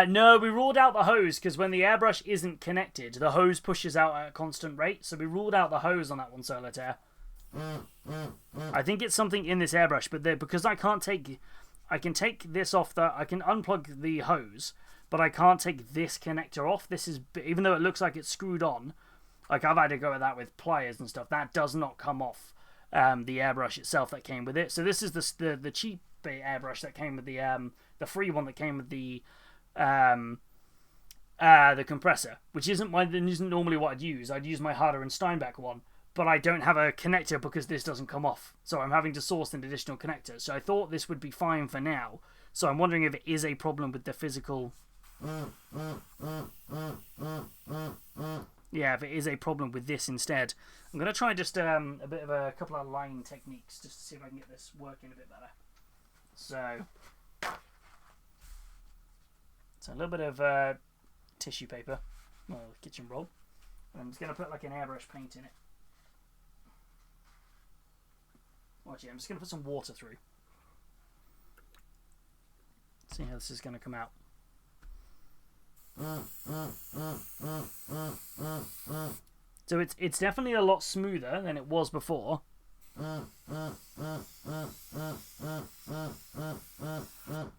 No, we ruled out the hose because when the airbrush isn't connected, the hose pushes out at a constant rate. So we ruled out the hose on that one, Solitaire. I think it's something in this airbrush, but because I can take this off I can unplug the hose, but I can't take this connector off. This is, even though it looks like it's screwed on, like I've had to go at that with pliers and stuff, that does not come off the airbrush itself that came with it. So this is the cheap airbrush that came with the free one that came with the the compressor, which isn't normally what I'd use. I'd use my Harder and Steinbeck one, but I don't have a connector because this doesn't come off, so I'm having to source an additional connector. So I thought this would be fine for now. So I'm wondering if it is a problem with the physical. Yeah, if it is a problem with this instead. I'm going to try just a bit of a couple of line techniques just to see if I can get this working a bit better. So a little bit of tissue paper, or kitchen roll. And I'm just going to put like an airbrush paint in it. Actually, I'm just going to put some water through. See how this is going to come out. So it's definitely a lot smoother than it was before. It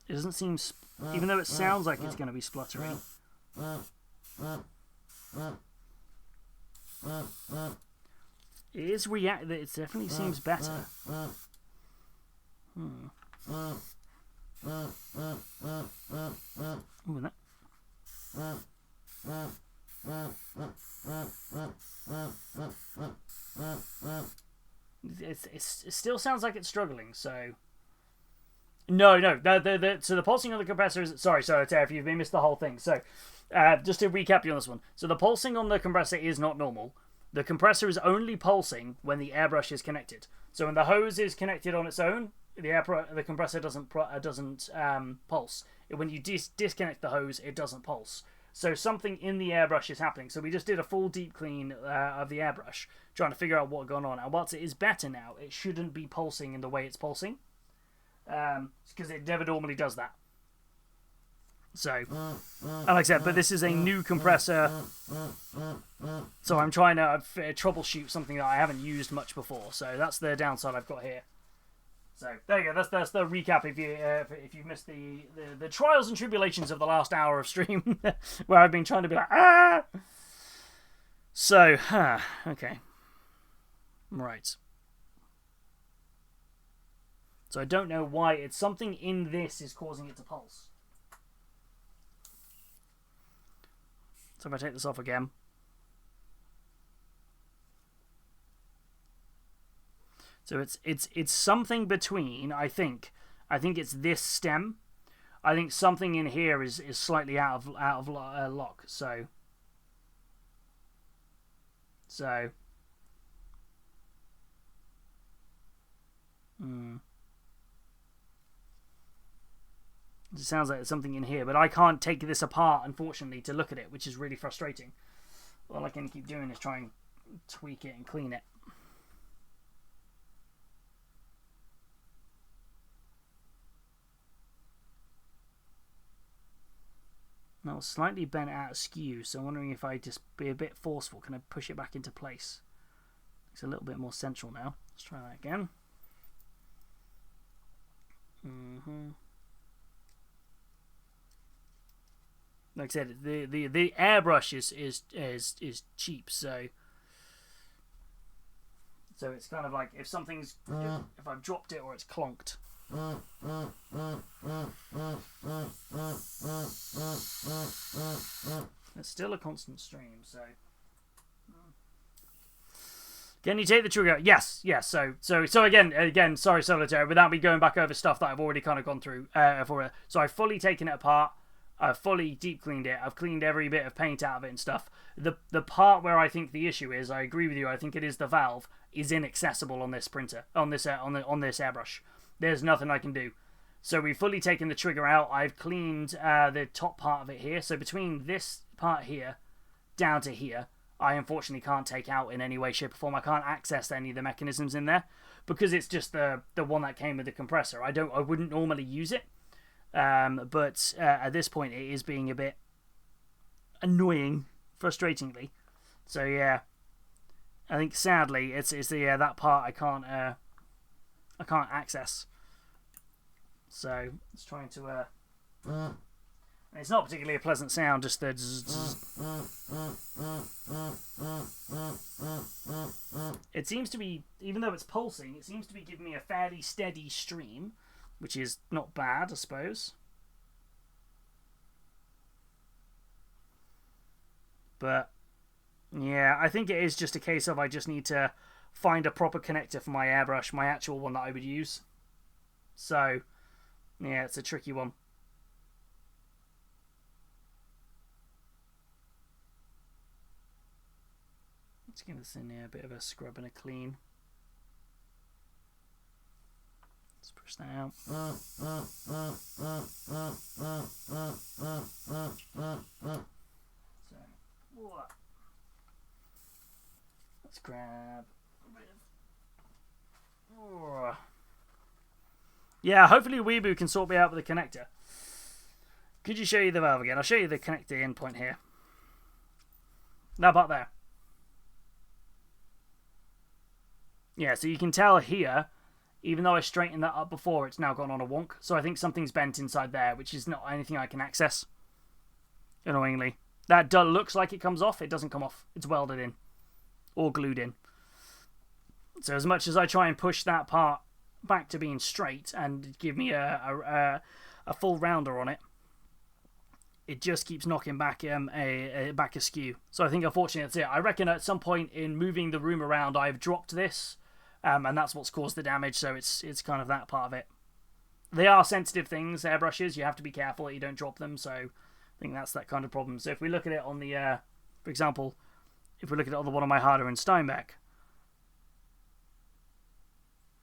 doesn't seem, even though it sounds like it's going to be spluttering. It is it definitely seems better. Ooh, that. It still sounds like it's struggling, so... No. So the pulsing on the compressor is... Sorry, if you've missed the whole thing. So, just to recap you on this one. So the pulsing on the compressor is not normal. The compressor is only pulsing when the airbrush is connected. So when the hose is connected on its own, the compressor doesn't pulse. When you disconnect the hose, it doesn't pulse. So something in the airbrush is happening. So we just did a full deep clean of the airbrush, trying to figure out what's going on. And whilst it is better now, it shouldn't be pulsing in the way it's pulsing, because it never normally does that. So, and like I said, but this is a new compressor, so I'm trying to troubleshoot something that I haven't used much before. So that's the downside I've got here. So there you go. That's the recap. If you missed the trials and tribulations of the last hour of stream, where I've been trying to be like ah. So okay, right. So I don't know why. It's something in this is causing it to pulse. So if I take this off again. So it's something between, I think it's this stem. I think something in here is slightly out of lock. So it sounds like there's something in here, but I can't take this apart, unfortunately, to look at it, which is really frustrating. All I can keep doing is try and tweak it and clean it. Now it's slightly bent out askew, so I'm wondering if I just be a bit forceful, can I push it back into place? It's a little bit more central now. Let's try that again. Like I said, the airbrush is cheap, so it's kind of like if something's if I've dropped it or it's clonked. It's still a constant stream, so can you take the trigger? Yes. So again, sorry, Solitaire, without me going back over stuff that I've already kind of gone through so I've fully taken it apart. I've fully deep cleaned it. I've cleaned every bit of paint out of it and stuff. The part where I think the issue is, I agree with you. I think it is the valve is inaccessible on this printer, on this airbrush. There's nothing I can do. So we've fully taken the trigger out. I've cleaned the top part of it here. So between this part here down to here, I unfortunately can't take out in any way, shape, or form. I can't access any of the mechanisms in there because it's just the one that came with the compressor. I wouldn't normally use it. But at this point, it is being a bit annoying, frustratingly. So yeah, I think sadly, it's that part I can't access. So it's trying to. It's not particularly a pleasant sound. Just the. It seems to be, even though it's pulsing, it seems to be giving me a fairly steady stream, which is not bad, I suppose. But yeah, I think it is just a case of I just need to find a proper connector for my airbrush, my actual one that I would use. So yeah, it's a tricky one. Let's give this in here a bit of a scrub and a clean. Let's push that out. So, what? Let's grab a bit of... Oh. Yeah, hopefully Weeaboo can sort me out with the connector. Could you show you the valve again? I'll show you the connector endpoint here. That part there. Yeah, so you can tell here, even though I straightened that up before, it's now gone on a wonk. So I think something's bent inside there, which is not anything I can access. Annoyingly. That looks like it comes off. It doesn't come off. It's welded in. Or glued in. So as much as I try and push that part back to being straight and give me a full rounder on it, it just keeps knocking back back askew. So I think unfortunately that's it. I reckon at some point in moving the room around I've dropped this, and that's what's caused the damage, so it's kind of that part of it. They are sensitive things, airbrushes. You have to be careful that you don't drop them, so I think that's that kind of problem. So if we look at it on the, for example, if we look at it on the one of my Harder and Steinbeck,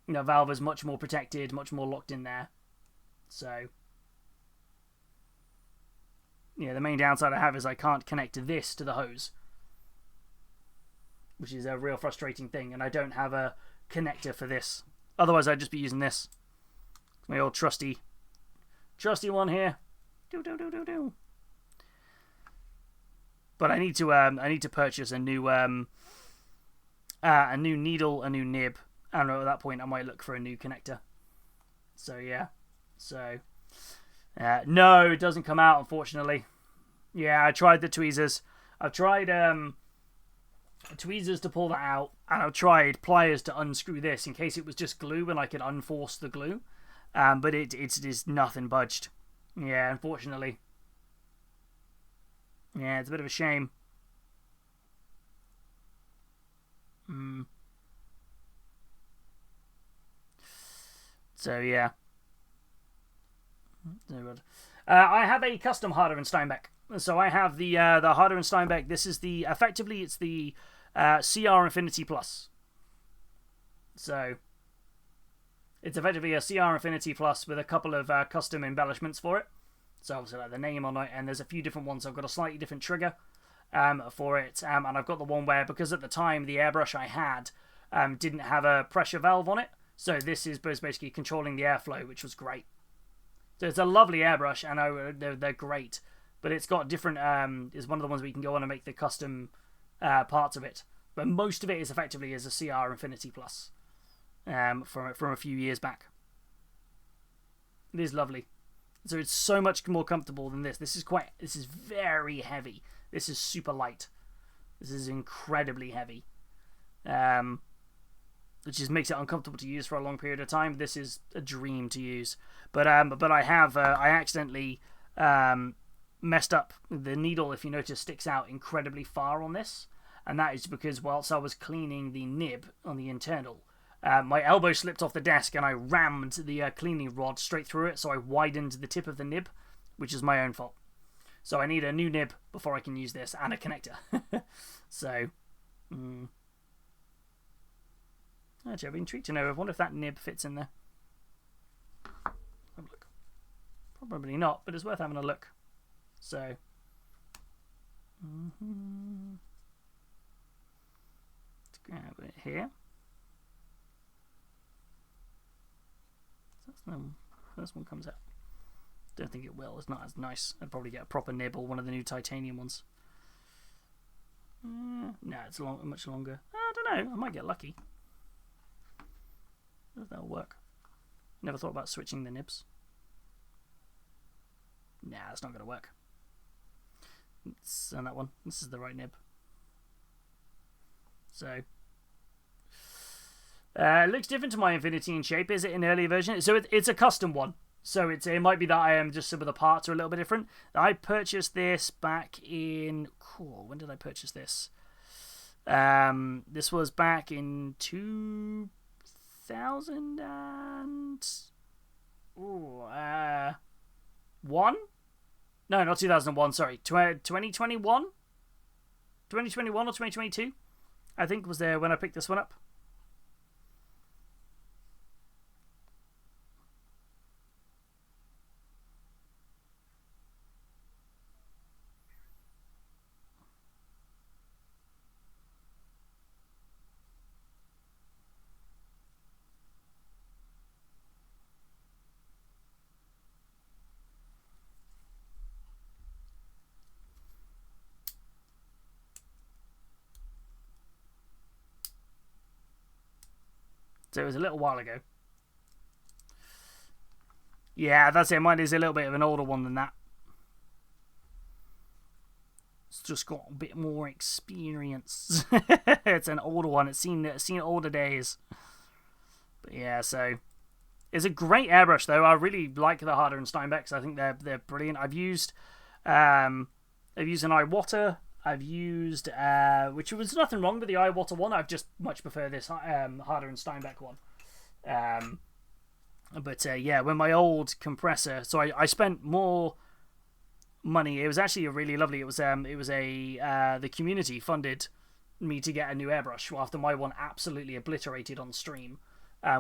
you know, valve is much more protected, much more locked in there. So yeah, the main downside I have is I can't connect this to the hose, which is a real frustrating thing, and I don't have a connector for this. Otherwise I'd just be using this. My old trusty one here. But I need to purchase a new needle, a new nib. I don't know, at that point I might look for a new connector. So yeah. So no, it doesn't come out, unfortunately. Yeah, I tried the tweezers. I've tried tweezers to pull that out, and I've tried pliers to unscrew this in case it was just glue and I could unforce the glue. But it is nothing budged. Yeah, unfortunately. Yeah, it's a bit of a shame. So yeah. I have a custom Harder and Steinbeck. So I have the Harder and Steinbeck. This is the effectively it's the CR Infinity Plus. So it's effectively a CR Infinity Plus with a couple of custom embellishments for it. So obviously like the name on it, and there's a few different ones. I've got a slightly different trigger for it, and I've got the one where, because at the time the airbrush I had didn't have a pressure valve on it, so this is basically controlling the airflow, which was great. So it's a lovely airbrush, and they're great, but it's got different. Is one of the ones where you can go on and make the custom parts of it, but most of it is effectively as a CR Infinity Plus from a few years back. It is lovely. So it's so much more comfortable than this. This is very heavy. This is super light. This is incredibly heavy. Which just makes it uncomfortable to use for a long period of time. This is a dream to use. But I accidentally messed up the needle, if you notice, sticks out incredibly far on this. And that is because whilst I was cleaning the nib on the internal, my elbow slipped off the desk and I rammed the cleaning rod straight through it, so I widened the tip of the nib, which is my own fault. So I need a new nib before I can use this, and a connector. So, actually, I've been intrigued to know. I wonder if that nib fits in there. Have a look. Probably not, but it's worth having a look. So, let's grab it here. First one comes out. Don't think it will. It's not as nice. I'd probably get a proper nib or one of the new titanium ones. No, it's much longer. I don't know. I might get lucky. I don't know if that'll work. Never thought about switching the nibs. Nah, that's not going to work. And that one. This is the right nib. So, it looks different to my Infinity in shape. Is it an earlier version? So it's a custom one. So it might be that I am just some of the parts are a little bit different. I purchased this back in... Cool, when did I purchase this? This was back in 2000 and... one? No, not 2001, sorry. 2021? 2021 or 2022? I think was there when I picked this one up. So it was a little while ago. Yeah, that's it. Mine is a little bit of an older one than that. It's just got a bit more experience. It's an older one. It's seen older days. But yeah, so it's a great airbrush though. I really like the Harder and Steinbecks. I think they're brilliant. I've used an Iwata. I've used, which was nothing wrong with the Iwata one. I've just much prefer this Harder and Steinbeck one. But yeah, when my old compressor, so I spent more money. It was actually a really lovely. It was the community funded me to get a new airbrush after my one absolutely obliterated on stream,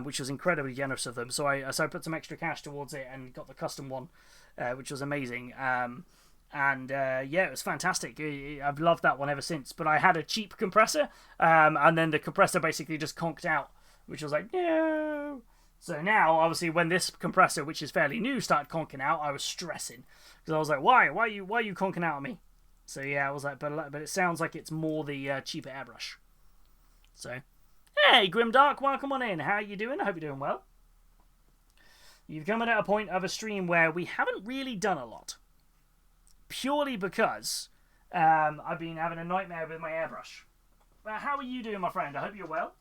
which was incredibly generous of them. So I put some extra cash towards it and got the custom one, which was amazing. And yeah, it was fantastic. I've loved that one ever since. But I had a cheap compressor, and then the compressor basically just conked out, which was like, no. So now, obviously, when this compressor, which is fairly new, started conking out, I was stressing because I was like, why are you conking out on me? So yeah, I was like, but it sounds like it's more the cheaper airbrush. So, hey, Grimdark, welcome on in. How are you doing? I hope you're doing well. You've come in at a point of a stream where we haven't really done a lot. Purely because I've been having a nightmare with my airbrush. Well, how are you doing, my friend? I hope you're well.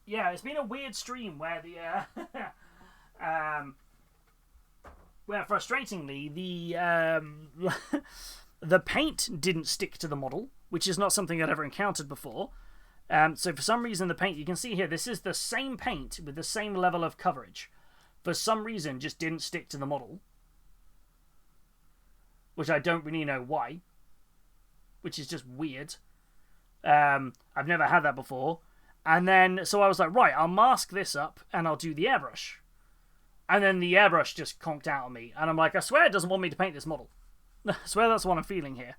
Yeah, it's been a weird stream where where frustratingly the paint didn't stick to the model, which is not something I'd ever encountered before. So for some reason the paint, you can see here, this is the same paint with the same level of coverage. For some reason just didn't stick to the model. Which I don't really know why. Which is just weird. I've never had that before. And then, so I was like, right, I'll mask this up and I'll do the airbrush. And then the airbrush just conked out on me. And I'm like, I swear it doesn't want me to paint this model. I swear that's what I'm feeling here.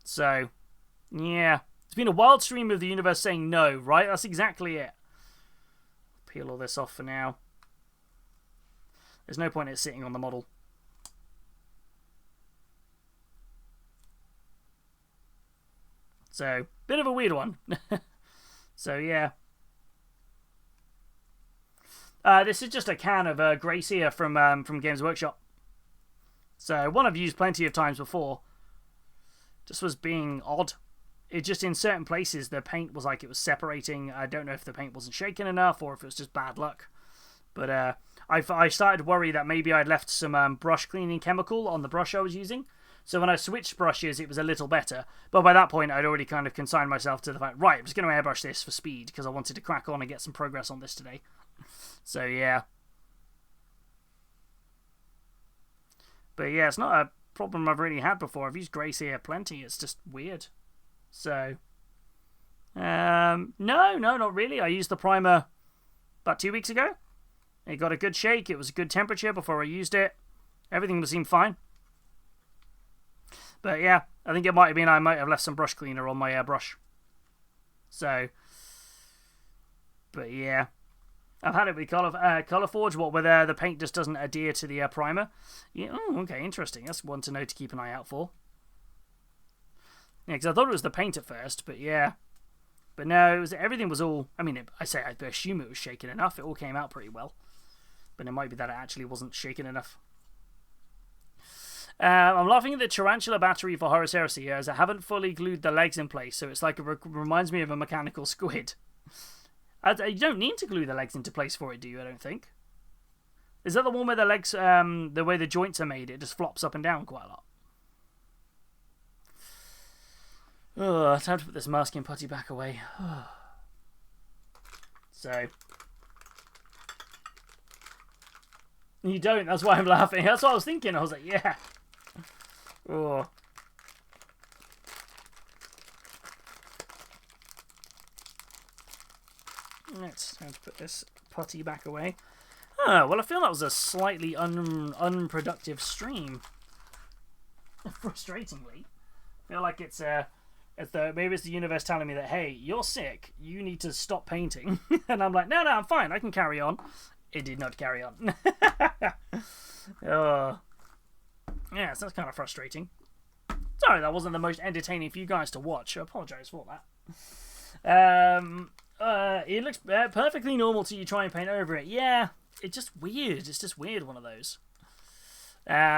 So, yeah. It's been a wild stream of the universe saying no, right? That's exactly it. Peel all this off for now. There's no point in it sitting on the model. So, bit of a weird one. So, yeah. This is just a can of Gracia from Games Workshop. So, one I've used plenty of times before. Just was being odd. It just, in certain places, the paint was like it was separating. I don't know if the paint wasn't shaken enough or if it was just bad luck. But I started to worry that maybe I'd left some brush cleaning chemical on the brush I was using. So when I switched brushes, it was a little better. But by that point, I'd already kind of consigned myself to the fact, right, I'm just going to airbrush this for speed because I wanted to crack on and get some progress on this today. So, yeah. But yeah, it's not a problem I've really had before. I've used Gracia plenty. It's just weird. So, no, not really. I used the primer about 2 weeks ago. It got a good shake. It was a good temperature before I used it. Everything seemed fine. But yeah, I think it might have been I might have left some brush cleaner on my brush. So, but yeah. I've had it with Colourforge, where the paint just doesn't adhere to the primer. Yeah, oh, okay, interesting. That's one to know to keep an eye out for. Yeah, because I thought it was the paint at first, but yeah. But no, everything was all... I mean, I assume it was shaken enough. It all came out pretty well. But it might be that it actually wasn't shaken enough. I'm laughing at the tarantula battery for Horus Heresy as I haven't fully glued the legs in place, so it's like it reminds me of a mechanical squid. You don't need to glue the legs into place for it, do you? I don't think. Is that the one where the legs, the way the joints are made, it just flops up and down quite a lot? Oh, time to put this masking putty back away. So. You don't, that's why I'm laughing. That's what I was thinking. I was like, yeah. Oh. Let's time to put this putty back away. Oh, well, I feel that was a slightly unproductive stream. Frustratingly. I feel like maybe it's the universe telling me that, hey, you're sick, you need to stop painting. And I'm like, no, I'm fine, I can carry on. It did not carry on. Oh. Yeah, so that's kind of frustrating. Sorry, that wasn't the most entertaining for you guys to watch. I apologise for that. It looks perfectly normal till you try and paint over it. Yeah, it's just weird. It's just weird, one of those.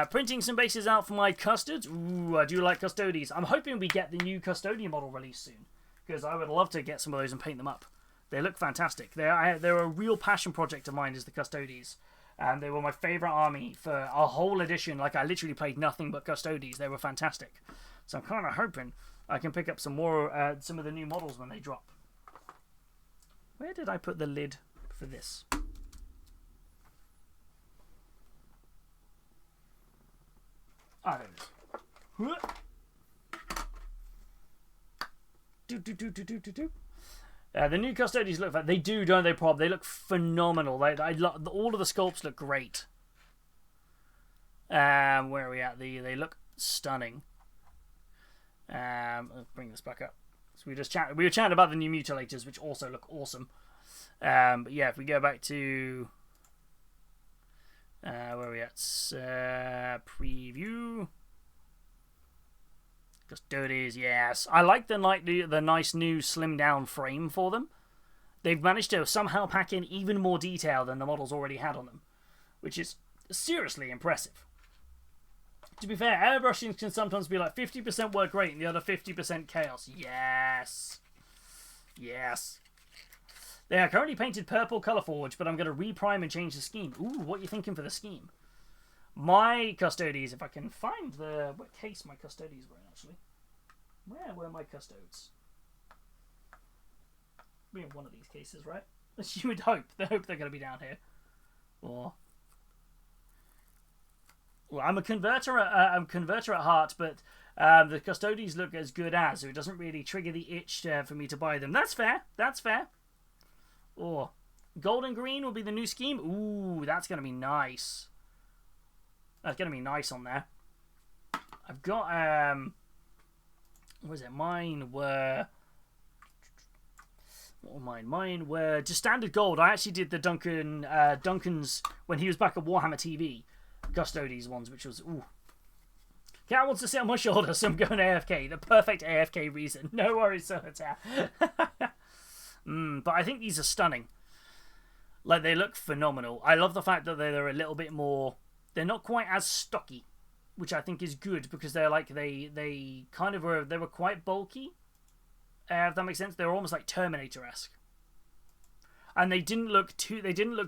Printing some bases out for my custards. Ooh, I do like custodies. I'm hoping we get the new custodian model released soon, because I would love to get some of those and paint them up. They look fantastic. They're a real passion project of mine, is the custodies. And they were my favourite army for a whole edition. Like, I literally played nothing but custodies. They were fantastic. So I'm kind of hoping I can pick up some more, some of the new models when they drop. Where did I put the lid for this? Ah, there it is. The new custodians look like they do, don't they, Prob? They look phenomenal. All of the sculpts look great. Where are we at? They look stunning. Let's bring this back up. So we were chatting about the new mutilators, which also look awesome. But yeah, if we go back to where are we at? Preview. Custodies, yes. I like the nice new slimmed down frame for them. They've managed to somehow pack in even more detail than the models already had on them, which is seriously impressive. To be fair, airbrushing can sometimes be like 50% work great and the other 50% chaos. Yes. Yes. They are currently painted purple colour forge, but I'm going to reprime and change the scheme. Ooh, what are you thinking for the scheme? My custodies, if I can find what case my custodies were in, actually. Where were my custodes? Be in one of these cases, right? You would hope. They hope they're going to be down here. Or, well, I'm a converter at heart, but the custodies look as good as, so it doesn't really trigger the itch for me to buy them. That's fair. That's fair. Or, gold and green will be the new scheme. Ooh, that's going to be nice. That's going to be nice on there. I've got, what was it? Mine were, what were mine? Mine were just standard gold. I actually did the Duncan's, when he was back at Warhammer TV, Custodies ones, which was, ooh. Cat wants to sit on my shoulder, so I'm going AFK. The perfect AFK reason. No worries, Solitaire. But I think these are stunning. Like, they look phenomenal. I love the fact that they're a little bit more, they're not quite as stocky, which I think is good, because they're like, they kind of were, they were quite bulky, if that makes sense. They were almost like Terminator-esque. And they didn't look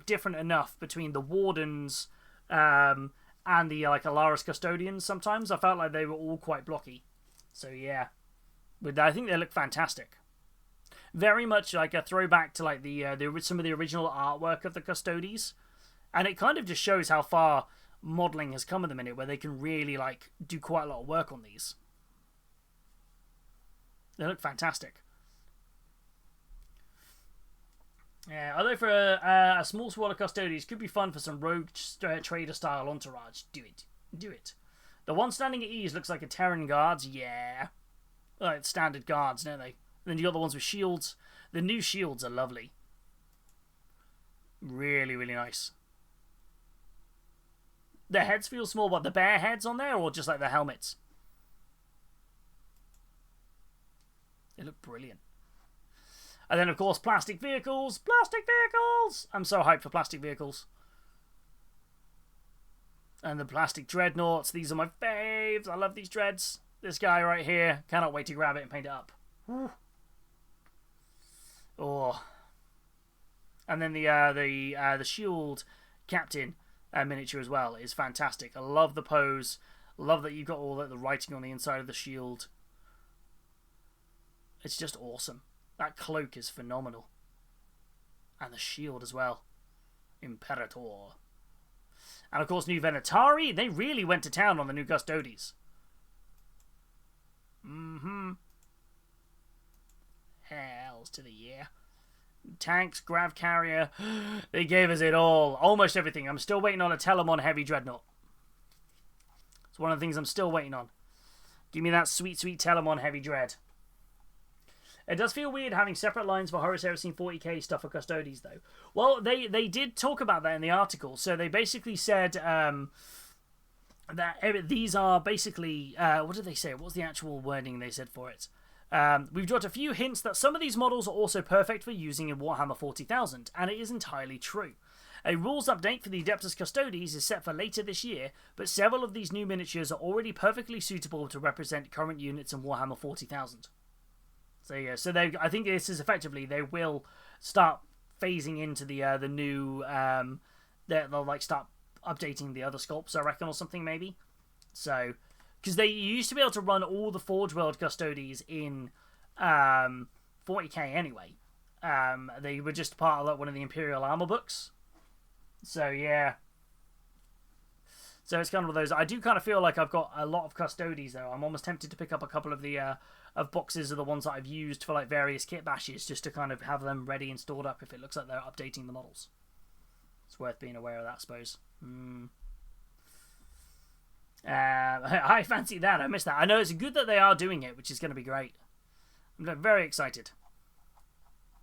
different enough between the Wardens and the like Alaris Custodians sometimes. I felt like they were all quite blocky. So yeah. But I think they look fantastic. Very much like a throwback to like some of the original artwork of the Custodies. And it kind of just shows how far modelling has come at the minute, where they can really like do quite a lot of work on these. They look fantastic. Yeah, although for a small squad of Custodians could be fun for some rogue trader style entourage. Do it. Do it. The one standing at ease looks like a Terran Guards. Yeah. Like standard guards, don't they? And then you got the ones with shields. The new shields are lovely. Really, really nice. The heads feel small, but the bear heads on there, or just like the helmets? They look brilliant. And then, of course, plastic vehicles. Plastic vehicles! I'm so hyped for plastic vehicles. And the plastic dreadnoughts. These are my faves. I love these dreads. This guy right here. Cannot wait to grab it and paint it up. Woo. Oh. And then the shield captain miniature as well is fantastic. I love the pose. Love that you've got all the writing on the inside of the shield. It's just awesome. That cloak is phenomenal. And the shield as well. Imperator. And of course, new Venatari. They really went to town on the new Custodes. Hells to the year. Tanks, grav carrier. They gave us it all. Almost everything. I'm still waiting on a Telemon heavy dreadnought. It's one of the things I'm still waiting on. Give me that sweet, sweet Telemon heavy dread. It does feel weird having separate lines for Horus Heresy 40k stuff for Custodes, though. Well, they did talk about that in the article. So they basically said that these are basically... what did they say? What was the actual wording they said for it? We've got a few hints that some of these models are also perfect for using in Warhammer 40,000, and it is entirely true. A rules update for the Adeptus Custodes is set for later this year, but several of these new miniatures are already perfectly suitable to represent current units in Warhammer 40,000. So yeah, so I think this is effectively they will start phasing into the new they'll like start updating the other sculpts, I reckon, or something maybe. So because they used to be able to run all the Forge World Custodes in 40k anyway. They were just part of like one of the Imperial Armor books. So yeah. So it's kind of those. I do kind of feel like I've got a lot of Custodes though. I'm almost tempted to pick up a couple of the of boxes of the ones that I've used for like various kit bashes, just to kind of have them ready and stored up if it looks like they're updating the models. It's worth being aware of that, I suppose. I fancy that. I missed that. I know it's good that they are doing it, which is going to be great. I'm very excited.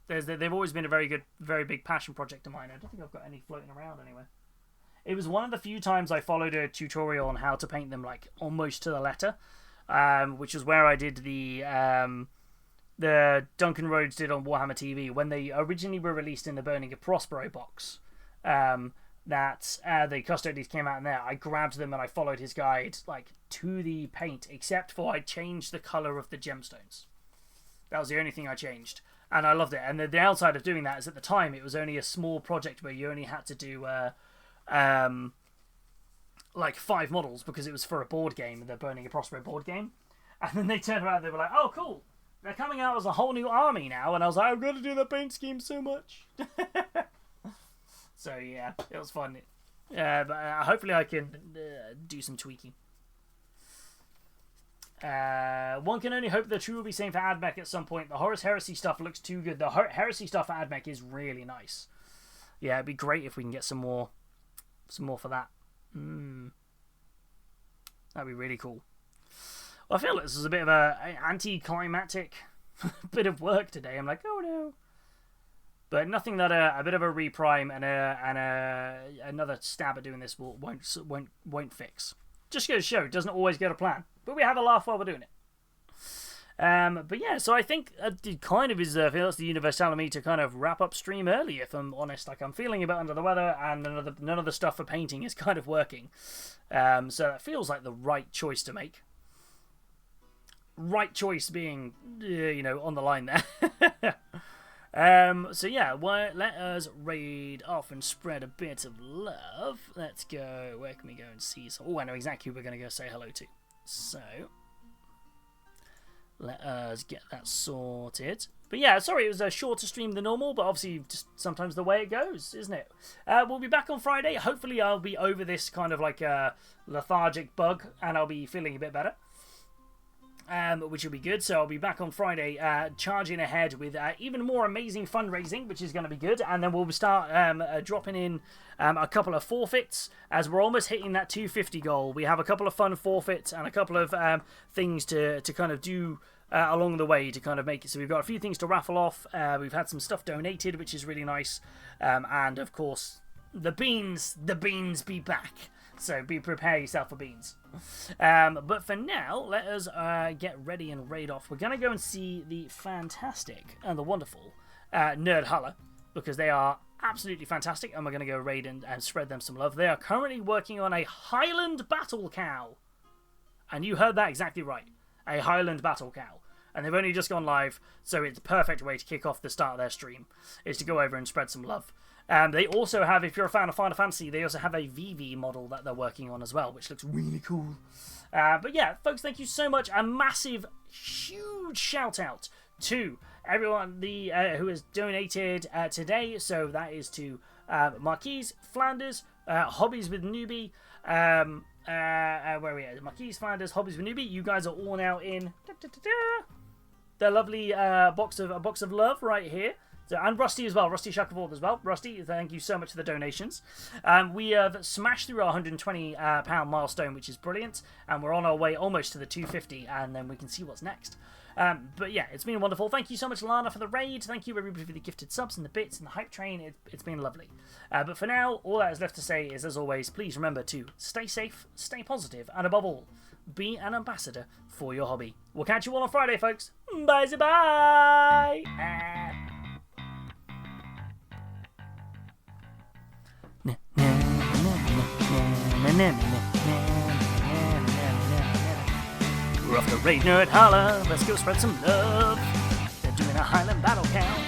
They've always been a very big passion project of mine. I don't think I've got any floating around anywhere. It was one of the few times I followed a tutorial on how to paint them like almost to the letter, which is where I did the Duncan Rhodes did on Warhammer TV when they originally were released in the Burning of Prospero box. That the Custodes came out in there. I grabbed them and I followed his guide like to the paint, except for I changed the color of the gemstones. That was the only thing I changed, and I loved it. And the downside of doing that is at the time it was only a small project where you only had to do like 5 models because it was for a board game, the Burning of Prospero board game. And then they turned around and they were like, oh cool, they're coming out as a whole new army now. And I was like, I've got to do the paint scheme so much. So yeah, it was fun. But hopefully I can do some tweaking. One can only hope the true will be same for AdMech at some point. The Horus Heresy stuff looks too good. The Heresy stuff for AdMech is really nice. Yeah, it'd be great if we can get some more for that. That'd be really cool. Well, I feel like this is a bit of a anticlimactic bit of work today. I'm like, oh no. But nothing that a bit of a reprime and another stab at doing this won't fix. Just goes to show, it doesn't always go to plan. But we have a laugh while we're doing it. But yeah, so I think it kind of is feels the universe telling me to kind of wrap up stream early, if I'm honest. Like, I'm feeling a bit under the weather, and none of the stuff for painting is kind of working. So that feels like the right choice to make. Right choice being, on the line there. So yeah, let us raid off and spread a bit of love. Let's go. Where can we go and see? Oh, I know exactly who we're going to go say hello to. So let us get that sorted. But yeah, sorry, it was a shorter stream than normal, but obviously just sometimes the way it goes, isn't it? We'll be back on Friday. Hopefully I'll be over this kind of like lethargic bug, and I'll be feeling a bit better. Which will be good. So I'll be back on Friday, charging ahead with even more amazing fundraising, which is going to be good. And then we'll start dropping in a couple of forfeits as we're almost hitting that 250 goal. We have a couple of fun forfeits and a couple of things to kind of do along the way to kind of make it. So we've got a few things to raffle off. We've had some stuff donated, which is really nice. And of course, the beans be back. So prepare yourself for beans. But for now, let us get ready and raid off. We're going to go and see the fantastic and the wonderful Nerd Huller, because they are absolutely fantastic, and we're going to go raid and spread them some love. They are currently working on a Highland Battle Cow. And you heard that exactly right. A Highland Battle Cow. And they've only just gone live, so it's the perfect way to kick off the start of their stream, is to go over and spread some love. They also have, if you're a fan of Final Fantasy, they also have a VV model that they're working on as well, which looks really cool. But yeah, folks, thank you so much. A massive, huge shout out to everyone who has donated today. So that is to Marquise, Flanders, Hobbies with Newbie, where are we at? Marquise, Flanders, Hobbies with Newbie. You guys are all now in the lovely box of love right here. So, and Rusty as well, Rusty Shackleford as well. Rusty, thank you so much for the donations. We have smashed through our £120 milestone, which is brilliant, and we're on our way almost to the 250, and then we can see what's next. But yeah, it's been wonderful. Thank you so much, Lana, for the raid. Thank you, everybody, for the gifted subs and the bits and the hype train. It's been lovely. But for now, all that is left to say is, as always, please remember to stay safe, stay positive, and above all, be an ambassador for your hobby. We'll catch you all on Friday, folks. Bye-bye! We're off to raid Nerd Holla. Let's go spread some love. They're doing a Highland Battle Count.